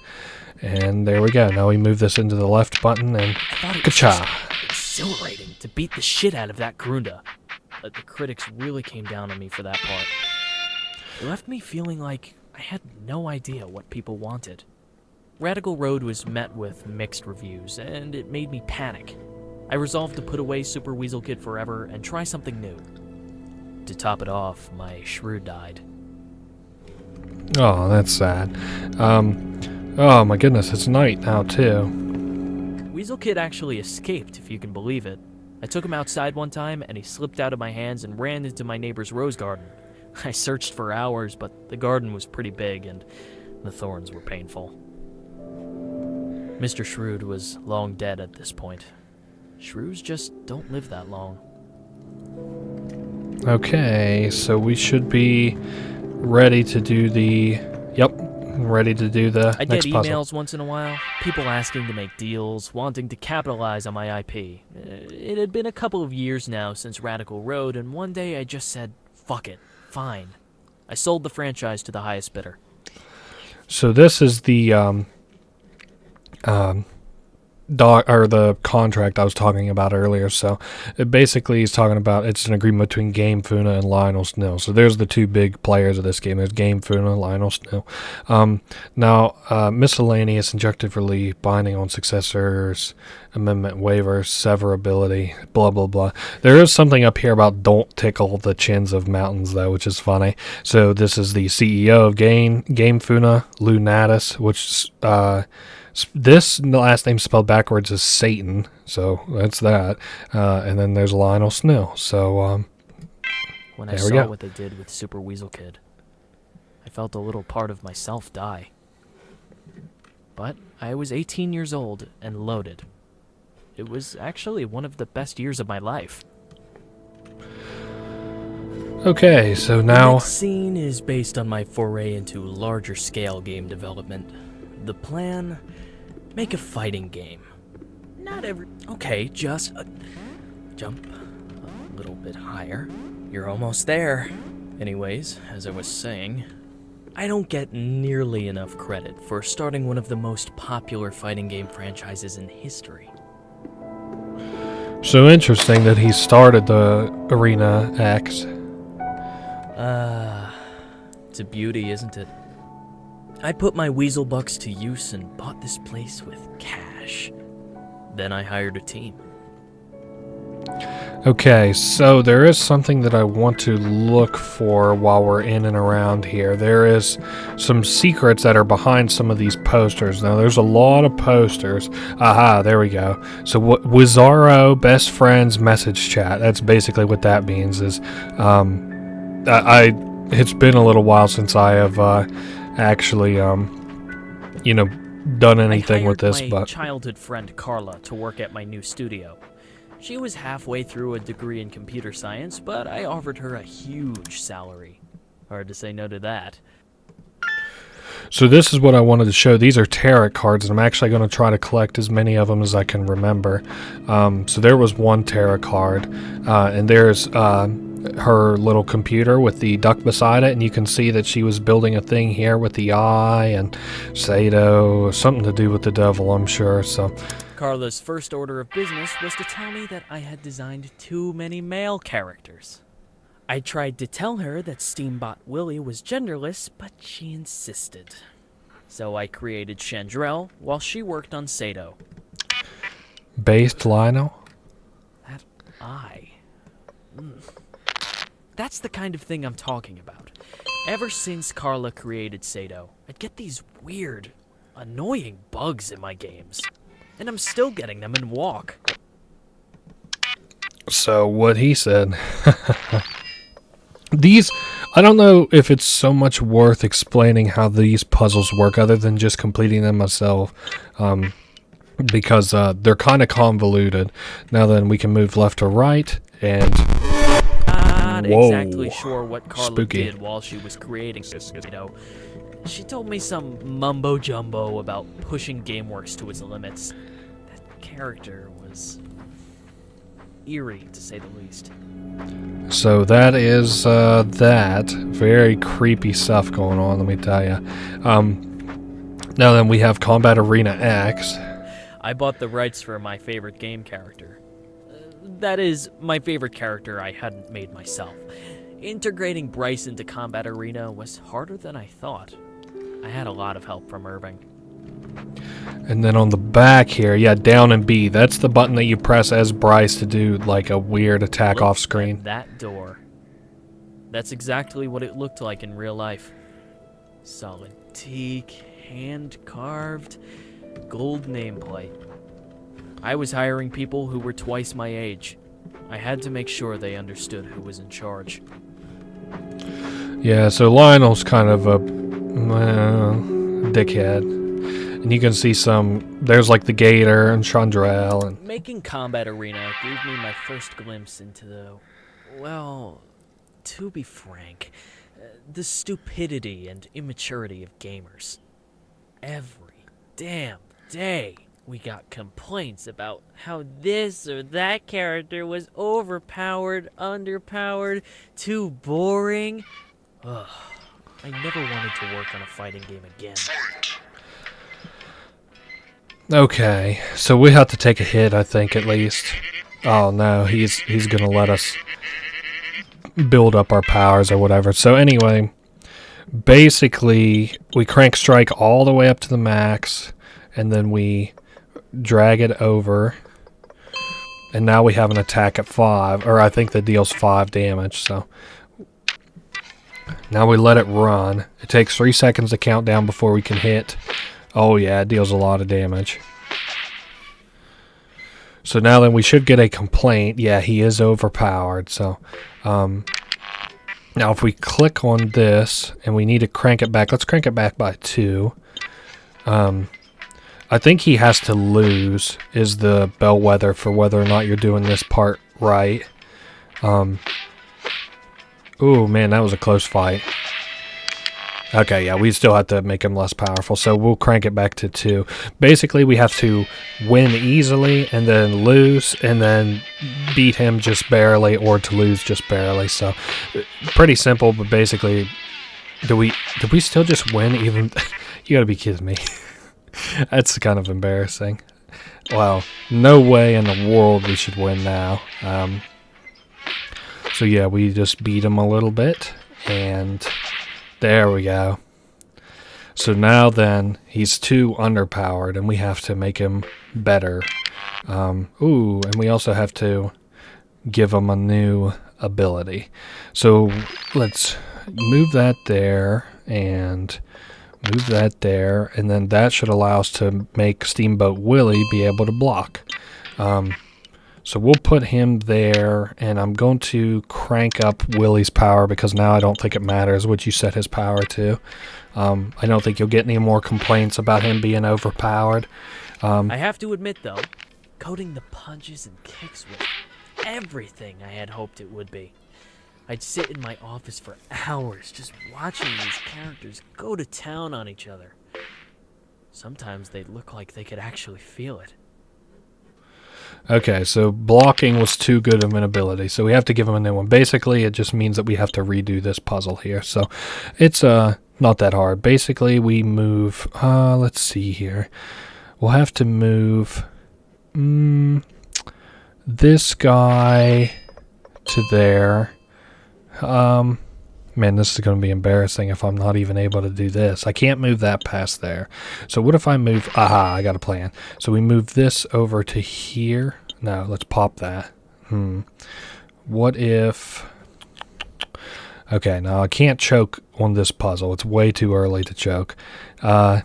And there we go. Now we move this into the left button, and I thought it was ka-cha! just exhilarating to beat the shit out of that Grunda. But the critics really came down on me for that part. It left me feeling like I had no idea what people wanted. Radical Road was met with mixed reviews, and it made me panic. I resolved to put away Super Weasel Kid forever and try something new. To top it off, my shrew died. Oh, that's sad. Oh my goodness, it's night now too. Weasel Kid actually escaped, if you can believe it. I took him outside one time, and he slipped out of my hands and ran into my neighbor's rose garden. I searched for hours, but the garden was pretty big, and the thorns were painful. Mr. Shrewd was long dead at this point. Shrews just don't live that long. Okay, so we should be ready to do the... Yep, ready to do the I next get puzzle. emails once in a while, people asking to make deals, wanting to capitalize on my IP. It had been a couple of years now since Radical Road, and one day I just said, fuck it, fine. I sold the franchise to the highest bidder. So this is the the contract I was talking about earlier. So it basically is talking about it's an agreement between Game Funa and Lionel Snow. So there's the two big players of this game. There's Game Funa and Lionel Snow. Now miscellaneous injectively binding on successors, amendment waivers, severability, blah blah blah. There is something up here about don't tickle the chins of mountains though, which is funny. So this is the CEO of Game Funa, Lou Natus, which this last name spelled backwards is Satan, so that's that. And then there's Lionel Snow. So when I there we saw go. what they did with Super Weasel Kid, I felt a little part of myself die. But I was 18 years old and loaded. It was actually one of the best years of my life. Okay, so The now next scene is based on my foray into larger scale game development. The plan: make a fighting game. Not every... Okay, just jump a little bit higher. You're almost there. Anyways, as I was saying, I don't get nearly enough credit for starting one of the most popular fighting game franchises in history. so interesting that he started the Arena X. It's a beauty, isn't it? I put my weasel bucks to use and bought this place with cash. Then I hired a team. Okay, so there is something that I want to look for while we're in and around here. There is some secrets that are behind some of these posters. Now, there's a lot of posters. Aha, there we go. So, Wizarro Best Friends Message Chat. That's basically what that means. Is it's been a little while since I have actually, done anything with this, I hired but my childhood friend Carla to work at my new studio. She was halfway through a degree in computer science, but I offered her a huge salary. Hard to say no to that. so this is what I wanted to show. These are tarot cards, and I'm actually going to try to collect as many of them as I can remember. So there was one tarot card, and there's her little computer with the duck beside it, and you can see that she was building a thing here with the eye and Sato, something to do with the devil, I'm sure. So Carla's first order of business was to tell me that I had designed too many male characters. I tried to tell her that Steambot Willie was genderless, but she insisted. So I created Chandrell while she worked on Sato. Based Lionel? That eye. That's the kind of thing I'm talking about. Ever since Carla created Sato, I'd get these weird, annoying bugs in my games. And I'm still getting them in Walk. So what he said. These, I don't know if it's so much worth explaining how these puzzles work other than just completing them myself. Because they're kind of convoluted. Now then, we can move left or right, and... Not Whoa. exactly sure what Carla Spooky. did while she was creating Sato. She told me some mumbo-jumbo about pushing GameWorks to its limits. That character was eerie, to say the least. So that is that. Very creepy stuff going on, let me tell you. Now then, we have Combat Arena X. I bought the rights for my favorite game character. That is, my favorite character I hadn't made myself. Integrating Bryce into Combat Arena was harder than I thought. I had a lot of help from Irving. And then on the back here, yeah, down and B. That's the button that you press as Bryce to do like a weird attack Look off screen. at that door. That's exactly what it looked like in real life. Solid teak, hand-carved, gold nameplate. I was hiring people who were twice my age. I had to make sure they understood who was in charge. Yeah, so Lionel's kind of a dickhead. And you can see there's like the Gator and Chandrell. And Making Combat Arena gave me my first glimpse into to be frank, the stupidity and immaturity of gamers. Every damn day, we got complaints about how this or that character was overpowered, underpowered, too boring. Ugh, I never wanted to work on a fighting game again. okay, so we have to take a hit, I think, at least. Oh no, he's gonna let us build up our powers or whatever. So anyway, basically, we crank strike all the way up to the max, and then we drag it over, and now we have an attack at 5, or I think that deals 5 damage. So now we let it run. It takes 3 seconds to count down before we can hit. Oh yeah, it deals a lot of damage. So now then we should get a complaint. Yeah, he is overpowered. So now if we click on this and we need to crank it back, let's crank it back by 2. I think he has to lose is the bellwether for whether or not you're doing this part right. Oh man, that was a close fight. Okay, yeah, we still have to make him less powerful, so we'll crank it back to 2. Basically, we have to win easily, and then lose, and then beat him just barely, or to lose just barely. So, pretty simple, but basically, did we still just win? Even you gotta be kidding me. That's kind of embarrassing. Well, no way in the world we should win now. So yeah, we just beat him a little bit, and there we go. So now then, he's too underpowered, and we have to make him better. And we also have to give him a new ability. So let's move that there, and move that there, and then that should allow us to make Steamboat Willie be able to block. So we'll put him there, and I'm going to crank up Willie's power because now I don't think it matters what you set his power to. I don't think you'll get any more complaints about him being overpowered. I have to admit, though, coding the punches and kicks was everything I had hoped it would be. I'd sit in my office for hours just watching these characters go to town on each other. Sometimes they'd look like they could actually feel it. Okay, so blocking was too good of an ability, so we have to give him a new one. Basically, it just means that we have to redo this puzzle here, so it's not that hard. Basically, we move, let's see here. We'll have to move this guy to there. Man, this is going to be embarrassing if I'm not even able to do this. I can't move that past there. So what if I move... Aha, I got a plan. So we move this over to here. No, let's pop that. What if... Okay, now I can't choke on this puzzle. It's way too early to choke. Oh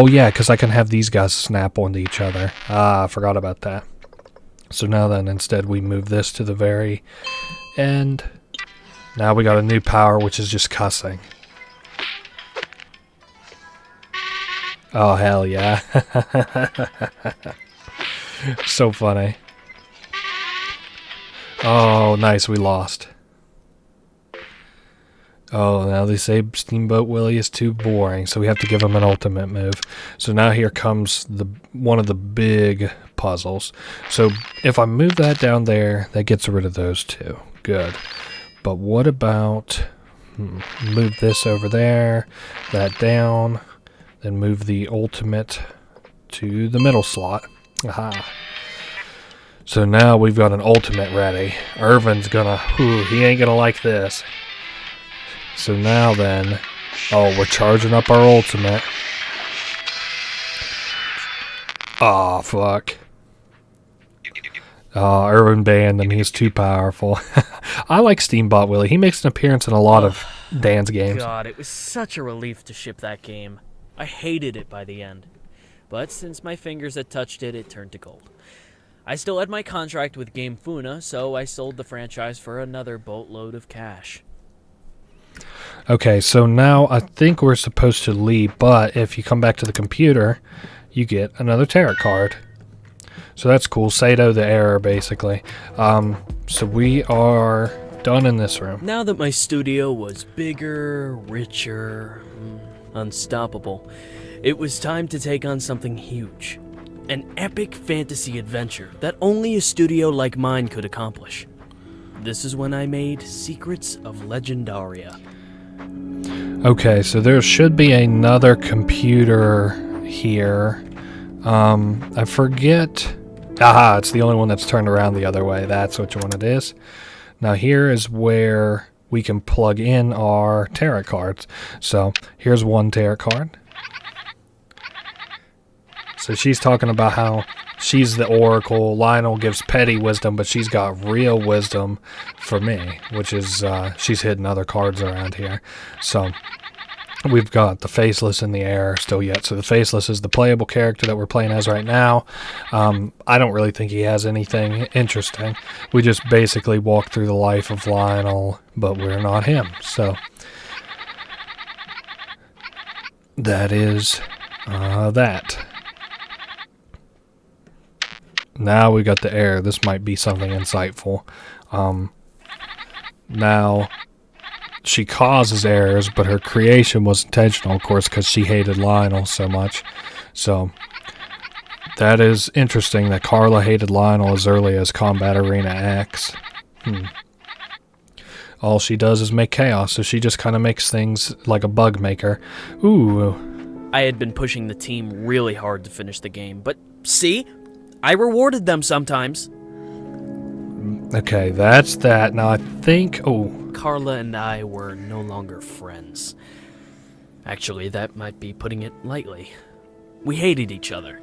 yeah, because I can have these guys snap onto each other. I forgot about that. So now then, instead we move this to the very end. Now we got a new power, which is just cussing. Oh, hell yeah. So funny. Oh, nice, we lost. Oh, now they say Steamboat Willie is too boring, so we have to give him an ultimate move. So now here comes one of the big puzzles. So if I move that down there, that gets rid of those two. Good. But what about... move this over there, that down, then move the ultimate to the middle slot. Aha. So now we've got an ultimate ready. Irvin's gonna... he ain't gonna like this. So now then... Oh, we're charging up our ultimate. Aw, fuck. Irvin banned him. He's too powerful. I like Steamboat Willie. He makes an appearance in a lot of Dan's games. God, it was such a relief to ship that game. I hated it by the end. But since my fingers had touched it, it turned to gold. I still had my contract with Game Funa, so I sold the franchise for another boatload of cash. Okay, so now I think we're supposed to leave, but if you come back to the computer, you get another tarot card. So that's cool. Sato the error, basically. So we are done in this room. Now that my studio was bigger, richer, unstoppable, it was time to take on something huge. An epic fantasy adventure that only a studio like mine could accomplish. This is when I made Secrets of Legendaria. Okay, so there should be another computer here. I forget... Aha, it's the only one that's turned around the other way. That's which one it is. Now here is where we can plug in our tarot cards. So here's one tarot card. So she's talking about how she's the oracle. Lionel gives petty wisdom, but she's got real wisdom for me, which is she's hidden other cards around here. So we've got the Faceless in the air still yet. So the Faceless is the playable character that we're playing as right now. I don't really think he has anything interesting. We just basically walk through the life of Lionel, but we're not him. So that is that. Now we got the air. This might be something insightful. Now... she causes errors, but her creation was intentional, of course, because she hated Lionel so much. So, that is interesting that Carla hated Lionel as early as Combat Arena X. All she does is make chaos, so she just kind of makes things like a bug maker. Ooh. I had been pushing the team really hard to finish the game, but see? I rewarded them sometimes. Okay, that's that. Now I think... Oh. Carla and I were no longer friends. Actually, that might be putting it lightly. We hated each other.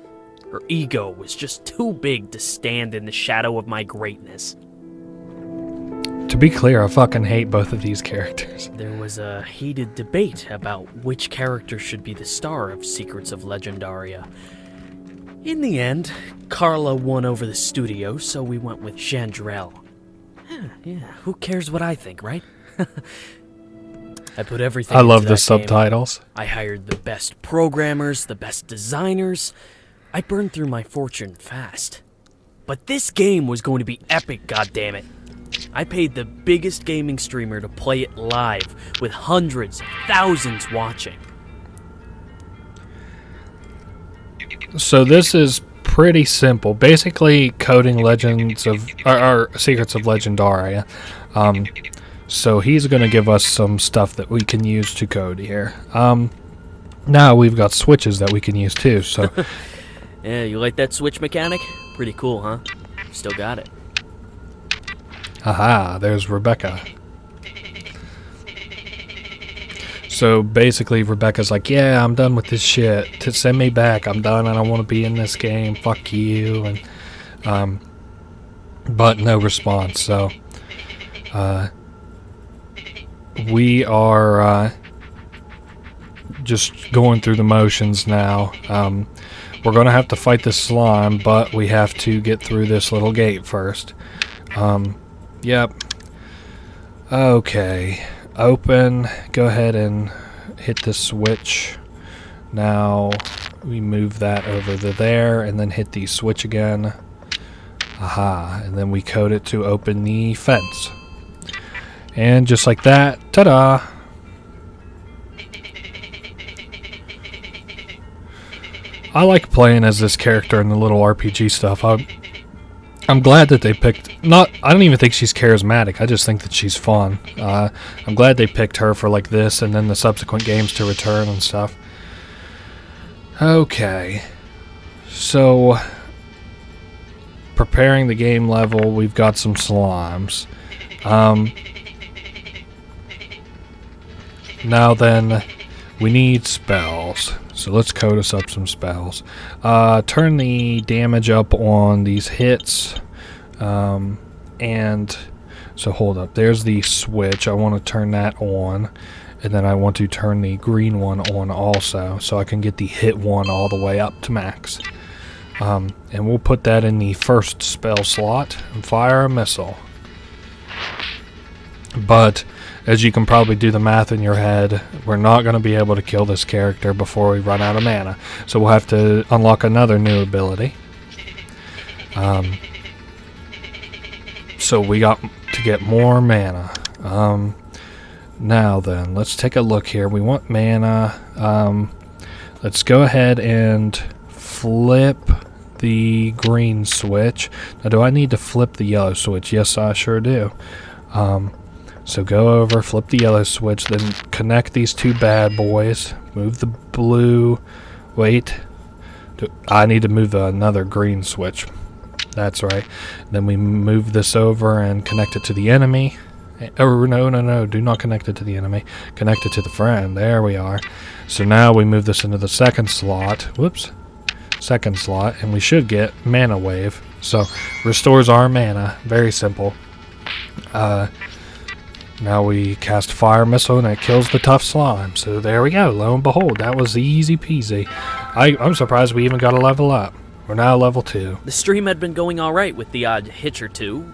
Her ego was just too big to stand in the shadow of my greatness. To be clear, I fucking hate both of these characters. There was a heated debate about which character should be the star of Secrets of Legendaria. In the end, Carla won over the studio, so we went with Chandrell. Yeah, who cares what I think, right? I put everything I love into the that game. subtitles. I hired the best programmers, the best designers. I burned through my fortune fast. But this game was going to be epic, goddammit. I paid the biggest gaming streamer to play it live, with hundreds of thousands watching. So this is pretty simple. Basically, coding Legends of or Secrets of Legendaria. So he's going to give us some stuff that we can use to code here. Now we've got switches that we can use too. So yeah, you like that switch mechanic? Pretty cool, huh? Still got it. Aha, there's Rebecca. So basically, Rebecca's like, yeah, I'm done with this shit. Send me back. I'm done. I don't want to be in this game. Fuck you. And but no response. So we are just going through the motions now. We're going to have to fight this slime, but we have to get through this little gate first. Yep. Okay. Open. Go ahead and hit the switch. Now we move that over to there and then hit the switch again. Aha. And then we code it to open the fence. And just like that, ta-da! I like playing as this character in the little RPG stuff. I'm glad that they picked... I don't even think she's charismatic. I just think that she's fun. I'm glad they picked her for like this and then the subsequent games to return and stuff. Okay. So, preparing the game level, we've got some slimes. Now then, we need spells. So let's code us up some spells. Turn the damage up on these hits. And so hold up. There's the switch. I want to turn that on. And then I want to turn the green one on also. So I can get the hit one all the way up to max. And we'll put that in the first spell slot and fire a missile. But as you can probably do the math in your head, we're not going to be able to kill this character before we run out of mana. So we'll have to unlock another new ability. So we got to get more mana. Now then, let's take a look here. We want mana. Let's go ahead and flip the green switch. Now, do I need to flip the yellow switch? Yes, I sure do. So go over, flip the yellow switch, then connect these two bad boys. Move the blue. Wait. I need to move another green switch. That's right. Then we move this over and connect it to the enemy. Oh, no. Do not connect it to the enemy. Connect it to the friend. There we are. So now we move this into the second slot. Whoops. Second slot. And we should get Mana Wave. So, restores our mana. Very simple. Now we cast Fire Missile and it kills the tough slime. So there we go. Lo and behold, that was easy peasy. I'm surprised we even got a level up. We're now level 2. The stream had been going alright with the odd hitch or two,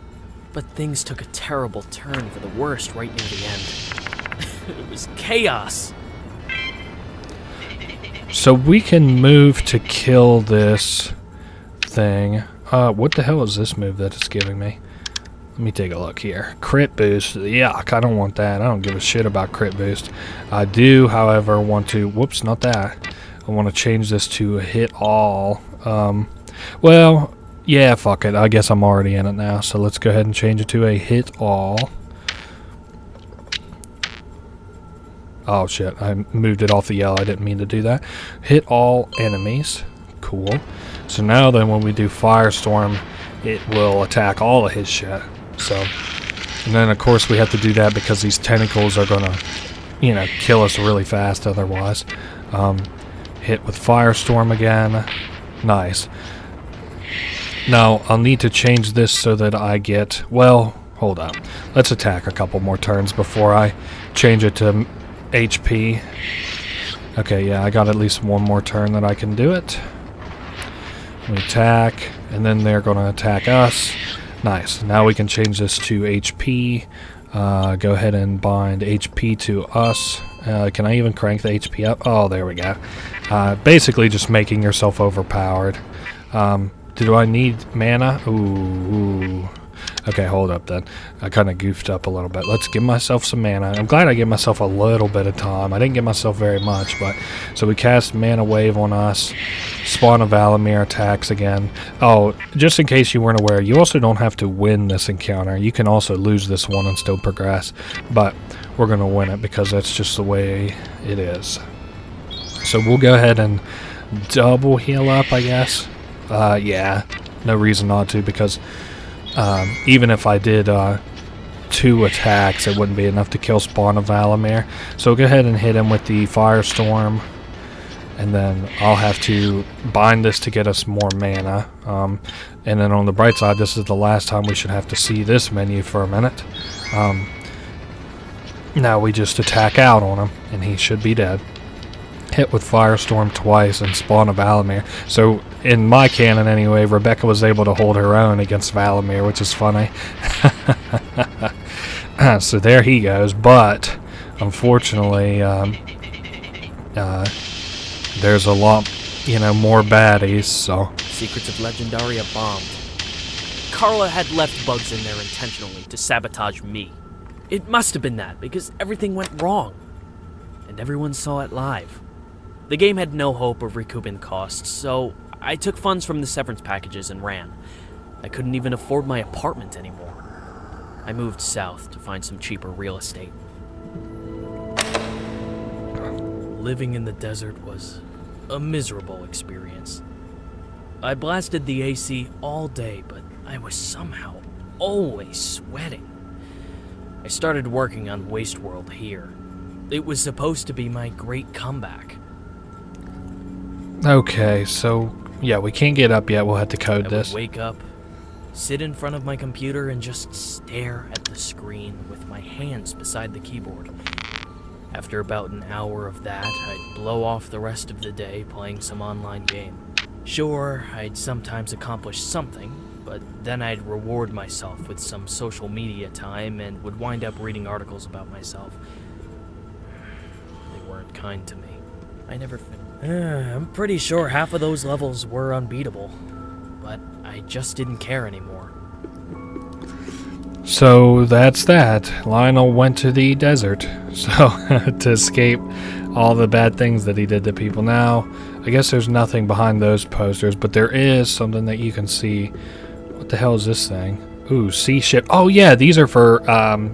but things took a terrible turn for the worst right near the end. It was chaos. So we can move to kill this thing. What the hell is this move that it's giving me? Let me take a look here. Crit boost. Yuck, I don't want that. I don't give a shit about crit boost. I do, however, want to... Whoops, not that. I want to change this to hit all. Well, yeah, fuck it. I guess I'm already in it now. So let's go ahead and change it to a hit all. Oh, shit. I moved it off the yellow. I didn't mean to do that. Hit all enemies. Cool. So now then when we do Firestorm, it will attack all of his shit. So, and then of course we have to do that because these tentacles are gonna, kill us really fast otherwise. Hit with Firestorm again. Nice. Now, I'll need to change this so that I get, well, hold up. Let's attack a couple more turns before I change it to HP. Okay, yeah, I got at least one more turn that I can do it. We attack, and then they're going to attack us. Nice. Now we can change this to HP. Go ahead and bind HP to us. Can I even crank the HP up? Oh, there we go. Basically just making yourself overpowered. Do I need mana? Ooh. Okay, hold up then. I kind of goofed up a little bit. Let's give myself some mana. I'm glad I gave myself a little bit of time. I didn't give myself very much, but... So we cast Mana Wave on us. Spawn of Valamir attacks again. Oh, just in case you weren't aware, you also don't have to win this encounter. You can also lose this one and still progress. But we're going to win it because that's just the way it is. So we'll go ahead and double heal up, I guess. Yeah, no reason not to because... even if I did 2 attacks, it wouldn't be enough to kill Spawn of Valamir. So go ahead and hit him with the Firestorm, and then I'll have to bind this to get us more mana. And then on the bright side, this is the last time we should have to see this menu for a minute. Now we just attack out on him, and he should be dead. Hit with Firestorm twice and Spawn of Valamir. So in my canon anyway, Rebecca was able to hold her own against Valamir, which is funny. So there he goes, but unfortunately there's a lot, more baddies, so... Secrets of Legendaria bombed. Carla had left bugs in there intentionally to sabotage me. It must have been that, because everything went wrong. And everyone saw it live. The game had no hope of recouping costs, so I took funds from the severance packages and ran. I couldn't even afford my apartment anymore. I moved south to find some cheaper real estate. Living in the desert was a miserable experience. I blasted the AC all day, but I was somehow always sweating. I started working on Wasteworld here. It was supposed to be my great comeback. Okay, so, yeah, we can't get up yet. We'll have to code I this. would wake up, sit in front of my computer, and just stare at the screen with my hands beside the keyboard. After about an hour of that, I'd blow off the rest of the day playing some online game. Sure, I'd sometimes accomplish something, but then I'd reward myself with some social media time and would wind up reading articles about myself. They weren't kind to me. I never finished. I'm pretty sure half of those levels were unbeatable, but I just didn't care anymore. So that's that. Lionel went to the desert, so to escape all the bad things that he did to people. Now, I guess there's nothing behind those posters, but there is something that you can see. What the hell is this thing? Ooh, sea ship. Oh yeah, these are for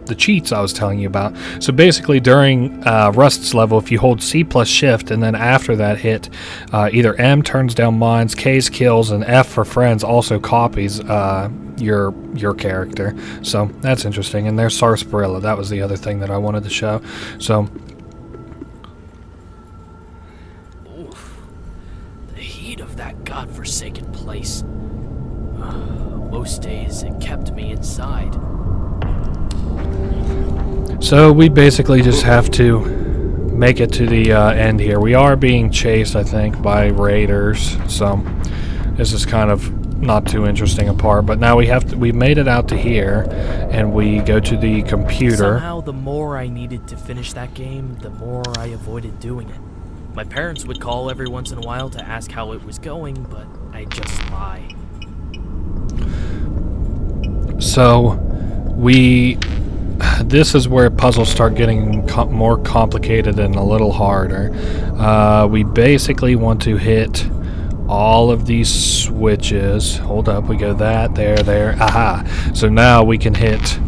the cheats I was telling you about. So basically during Rust's level, if you hold C plus shift and then after that hit either M turns down mines, K's kills, and F for friends also copies your character. So that's interesting. And there's Sarsaparilla. That was the other thing that I wanted to show. So oof, the heat of that godforsaken place. Most days it kept me inside. So we basically just have to make it to the end here. We are being chased, I think, by raiders. So this is kind of not too interesting a part. But now we've made it out to here, and we go to the computer. Somehow, the more I needed to finish that game, the more I avoided doing it. My parents would call every once in a while to ask how it was going, but I'd just lie. So this is where puzzles start getting more complicated and a little harder. We basically want to hit all of these switches. Hold up, we go that, there. Aha! So now we can hit,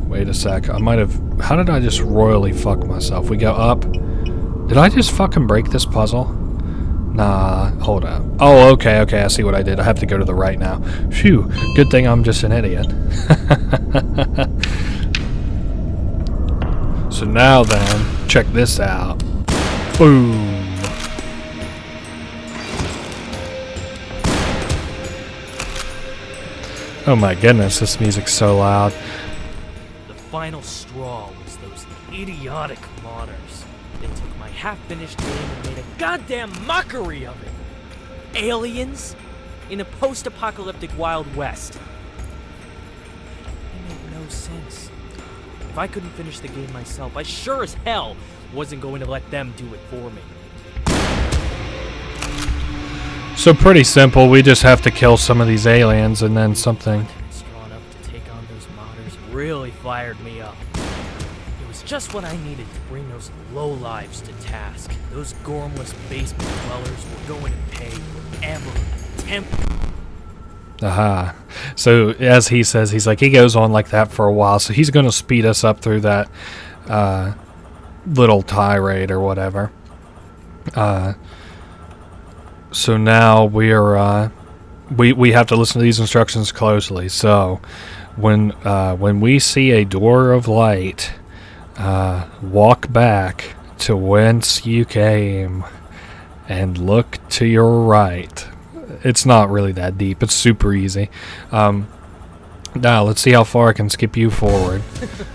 wait a sec, how did I just royally fuck myself? We go up. Did I just fucking break this puzzle? Nah, hold up. Oh, okay, I see what I did. I have to go to the right now. Phew, good thing I'm just an idiot. So now then, check this out. Boom. Oh my goodness, this music's so loud. The final straw was those idiotic modders. They took my half-finished game and made a goddamn mockery of it. Aliens in a post-apocalyptic Wild West. It made no sense. If I couldn't finish the game myself, I sure as hell wasn't going to let them do it for me. So pretty simple, we just have to kill some of these aliens and then something. Strong enough to take on those modders really fired me up. It was just what I needed to bring those lowlives to task. Those gormless basement dwellers were going to pay forever. Aha. So as he says, he goes on like that for a while, so he's going to speed us up through that little tirade or whatever. So now we have to listen to these instructions closely. So when we see a door of light, walk back to whence you came and look to your right. It's not really that deep. It's super easy. Now, let's see how far I can skip you forward.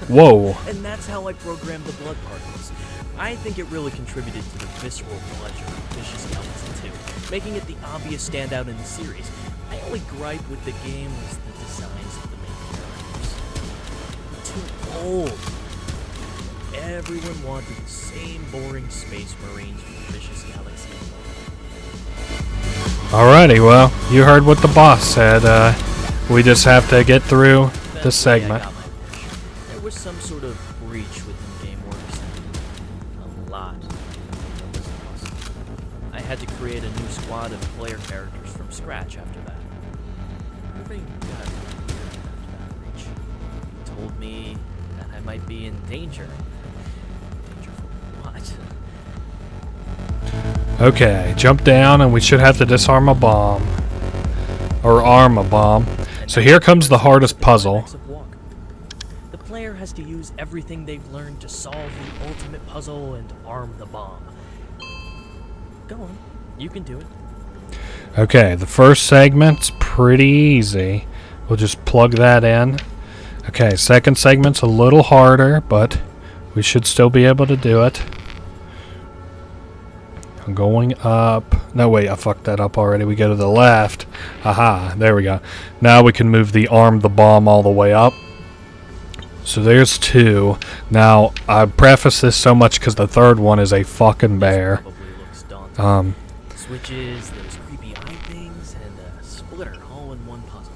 Whoa. And that's how I programmed the blood particles. I think it really contributed to the visceral pleasure of Vicious Skeleton 2, making it the obvious standout in the series. My only gripe with the game was the designs of the main characters. Too old. Everyone wanted the same boring Space Marines from Vicious Galaxy. Alrighty, well, you heard what the boss said. We just have to get through this segment. There was some sort of breach within GameWorks. A lot. I had to create a new squad of player characters from scratch after that. Irving got after that breach. He told me that I might be in danger. Danger from what? Okay, jump down and we should have to disarm a bomb. Or arm a bomb. So here comes the hardest puzzle. The player has to use everything they've learned to solve the ultimate puzzle and arm the bomb. Go on, you can do it. Okay, the first segment's pretty easy. We'll just plug that in. Okay, second segment's a little harder, but we should still be able to do it. I'm going up. No, wait, I fucked that up already. We go to the left. Aha, there we go. Now we can move the arm the bomb all the way up. So there's two. Now, I preface this so much because the third one is a fucking bear. Probably looks daunting. Switches, those creepy eye things, and a splitter all in one puzzle.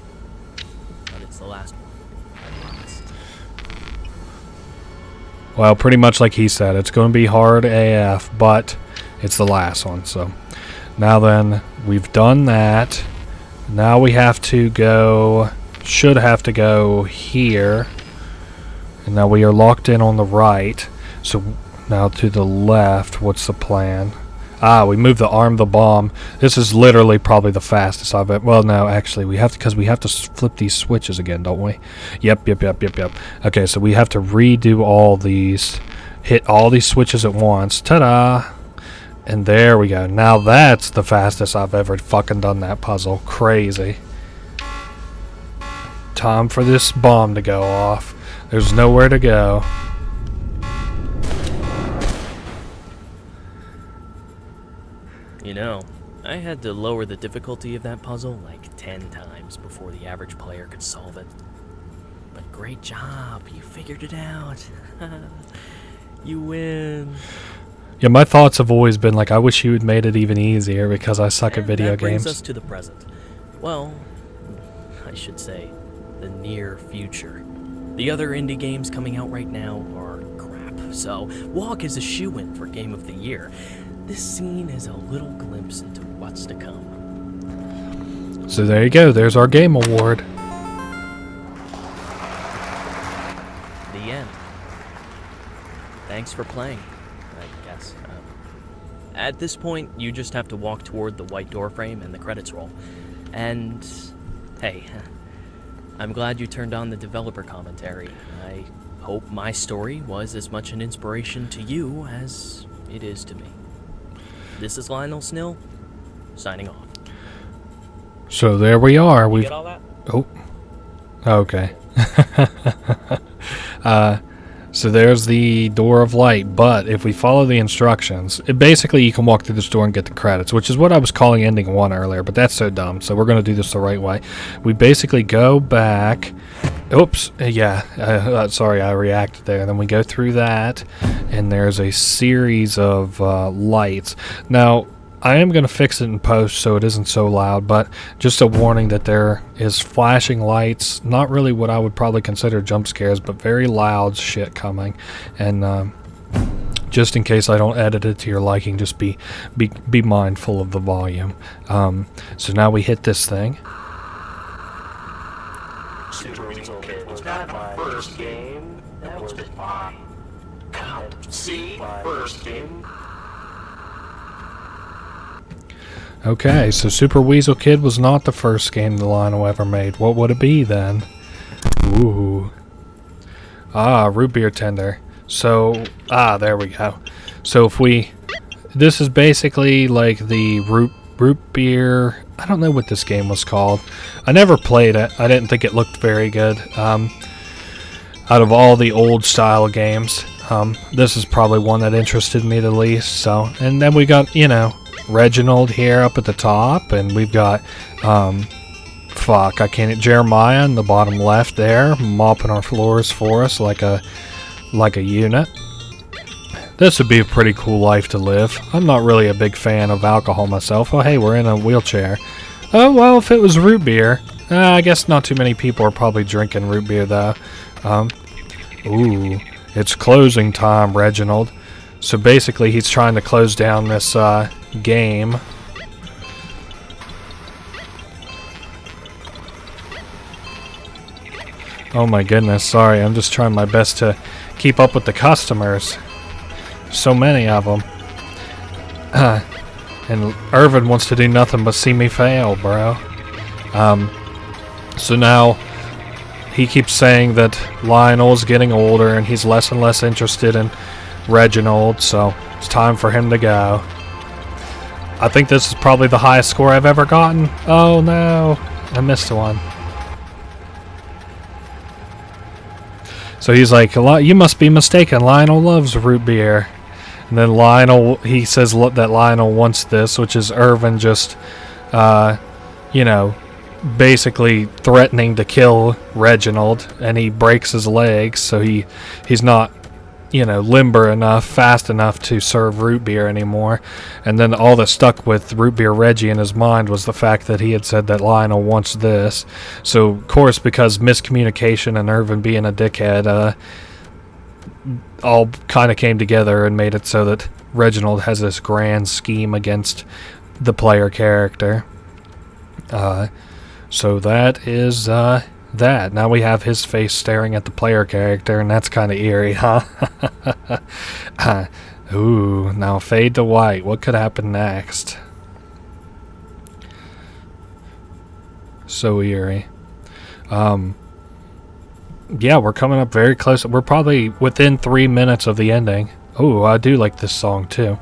But it's the last one, I promise. Well, pretty much like he said, it's going to be hard AF, but it's the last one. So now then, we've done that. Now we have to go, should have to go here. And now we are locked in on the right. So now to the left, what's the plan? We move the arm the bomb. This is literally probably the fastest I've ever. Well, no, actually, we have to, because we have to flip these switches again, don't we? Yep. Okay, so we have to redo all these, hit all these switches at once. Ta-da! And there we go. Now that's the fastest I've ever fucking done that puzzle. Crazy. Time for this bomb to go off. There's nowhere to go. You know, I had to lower the difficulty of that puzzle like 10 times before the average player could solve it. But great job, you figured it out. You win. Yeah, my thoughts have always been like, I wish you had made it even easier because I suck at video that brings games. us to the present. Well, I should say, the near future. The other indie games coming out right now are crap, so Walk is a shoo-in for Game of the Year. This scene is a little glimpse into what's to come. So there you go, there's our game award. The end. Thanks for playing, I guess. At this point, you just have to walk toward the white door frame and the credits roll. And, hey, I'm glad you turned on the developer commentary. I hope my story was as much an inspiration to you as it is to me. This is Lionel Snill, signing off. So there we are. You get all that? Oh. Okay. So there's the door of light, but if we follow the instructions, basically you can walk through this door and get the credits, which is what I was calling ending 1 earlier, but that's so dumb, so we're going to do this the right way. We basically go back. Oops, yeah, sorry, I reacted there. Then we go through that, and there's a series of lights. Now, I am going to fix it in post so it isn't so loud, but just a warning that there is flashing lights, not really what I would probably consider jump scares, but very loud shit coming. And just in case I don't edit it to your liking, just be mindful of the volume. So now we hit this thing. Super Weasel Kid was not my first game, that was my first game. Okay, so Super Weasel Kid was not the first game the Lionel ever made. What would it be then? Ooh. Ah, root beer tender. So, there we go. So if we... This is basically like the root beer... I don't know what this game was called. I never played it. I didn't think it looked very good. Out of all the old style games, this is probably one that interested me the least. So, and then we got, you know, Reginald here up at the top, and we've got, Jeremiah in the bottom left there, mopping our floors for us like a unit. This would be a pretty cool life to live. I'm not really a big fan of alcohol myself. Oh, hey, we're in a wheelchair. Oh, well, if it was root beer. I guess not too many people are probably drinking root beer, though. Ooh, it's closing time, Reginald. So basically, he's trying to close down this game. Oh my goodness, sorry. I'm just trying my best to keep up with the customers. So many of them. And Irvin wants to do nothing but see me fail, bro. So now he keeps saying that Lionel's getting older and he's less and less interested in Reginald, so it's time for him to go. I think this is probably the highest score I've ever gotten. Oh no, I missed one. So he's like, you must be mistaken, Lionel loves root beer. And then Lionel, he says that Lionel wants this, which is Irvin just, you know, basically threatening to kill Reginald, and he breaks his legs, so he's not, you know, limber enough, fast enough to serve root beer anymore. And then all that stuck with Root Beer Reggie in his mind was the fact that he had said that Lionel wants this. So, of course, because miscommunication and Irvin being a dickhead, all kind of came together and made it so that Reginald has this grand scheme against the player character. So that is that. Now we have his face staring at the player character, and that's kind of eerie, huh? Ooh, now fade to white. What could happen next? So eerie. Yeah, we're coming up very close. We're probably within 3 minutes of the ending. Oh, I do like this song too.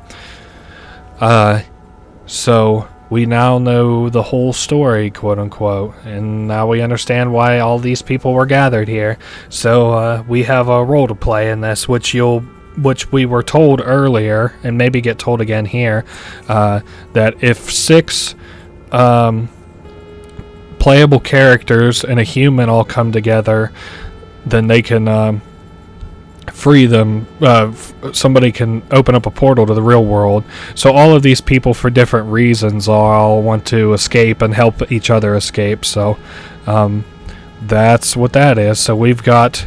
So we now know the whole story, quote unquote, and now we understand why all these people were gathered here. So we have a role to play in this, which we were told earlier, and maybe get told again here, that if 6 playable characters and a human all come together, then they can free them. Somebody can open up a portal to the real world. So all of these people, for different reasons, all want to escape and help each other escape. So that's what that is. So we've got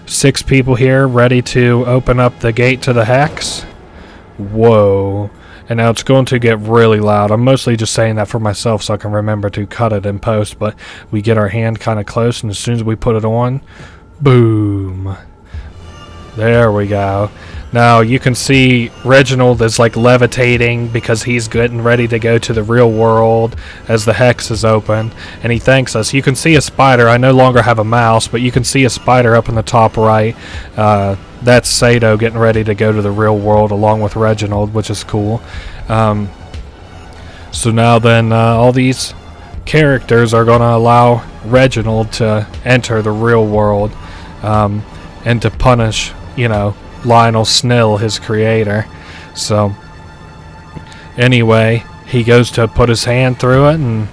6 people here ready to open up the gate to the hex. Whoa. And now it's going to get really loud. I'm mostly just saying that for myself so I can remember to cut it in post, but we get our hand kind of close, and as soon as we put it on, boom. There we go. Now you can see Reginald is like levitating because he's good and ready to go to the real world as the hex is open, and he thanks us. You can see a spider. I no longer have a mouse, but you can see a spider up in the top right. That's Sato getting ready to go to the real world along with Reginald, which is cool. So now then all these characters are going to allow Reginald to enter the real world and to punish, you know, Lionel Snill, his creator. So anyway, he goes to put his hand through it, and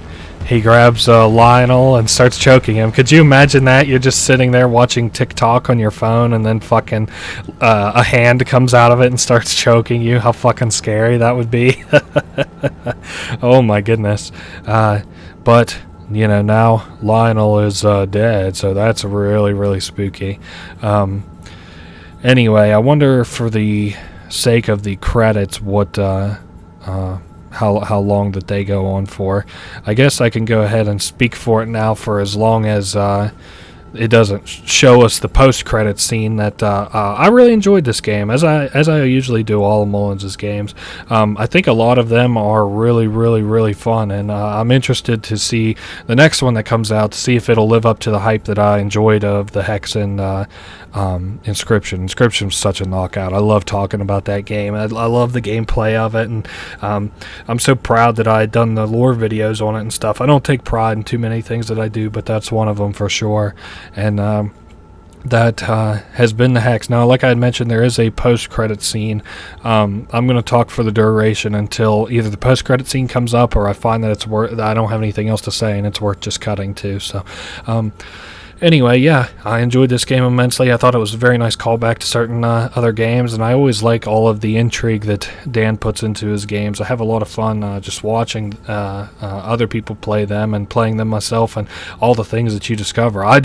he grabs Lionel and starts choking him. Could you imagine that? You're just sitting there watching TikTok on your phone, and then fucking a hand comes out of it and starts choking you. How fucking scary that would be. Oh my goodness. But you know, now Lionel is dead, so that's really, really spooky. Anyway, I wonder, for the sake of the credits, what how long that they go on for. I guess I can go ahead and speak for it now for as long as it doesn't show us the post-credit scene that I really enjoyed this game, as I usually do all of Mullins' games. I think a lot of them are really, really, really fun, and I'm interested to see the next one that comes out, to see if it'll live up to the hype that I enjoyed of the Hex and Inscryption. Inscryption's such a knockout. I love talking about that game. I love the gameplay of it, and I'm so proud that I had done the lore videos on it and stuff. I don't take pride in too many things that I do, but that's one of them for sure. And that has been the Hex. Now, like I had mentioned, there is a post-credit scene. I'm going to talk for the duration until either the post-credit scene comes up, or I find that that I don't have anything else to say and it's worth just cutting to. So anyway, yeah, I enjoyed this game immensely. I thought it was a very nice callback to certain other games, and I always like all of the intrigue that Dan puts into his games. I have a lot of fun just watching other people play them and playing them myself, and all the things that you discover. I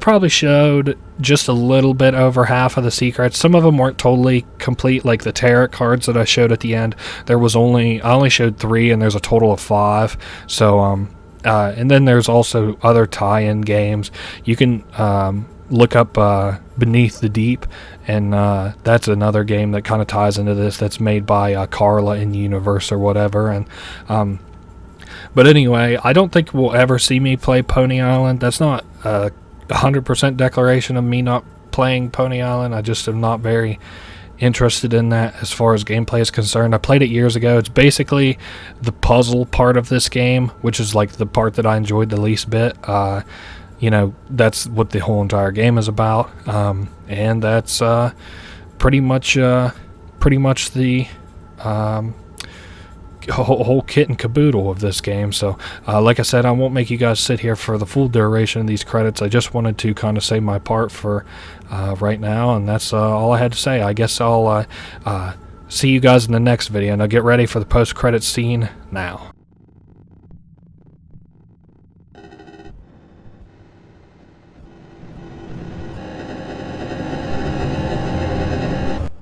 probably showed just a little bit over half of the secrets. Some of them weren't totally complete, like the tarot cards that I showed at the end. I only showed 3, and there's a total of 5. So and then there's also other tie-in games. You can look up Beneath the Deep, and that's another game that kind of ties into this, that's made by Carla in Universe or whatever. And but anyway, I don't think we'll ever see me play Pony Island. That's not a 100% declaration of me not playing Pony Island. I just am not very interested in that as far as gameplay is concerned. I played it years ago. It's basically the puzzle part of this game, which is like the part that I enjoyed the least bit. That's what the whole entire game is about, and that's pretty much the whole kit and caboodle of this game. So like I said, I won't make you guys sit here for the full duration of these credits. I just wanted to kind of say my part for right now, and that's all I had to say. I guess I'll see you guys in the next video, and I'll get ready for the post-credit scene now.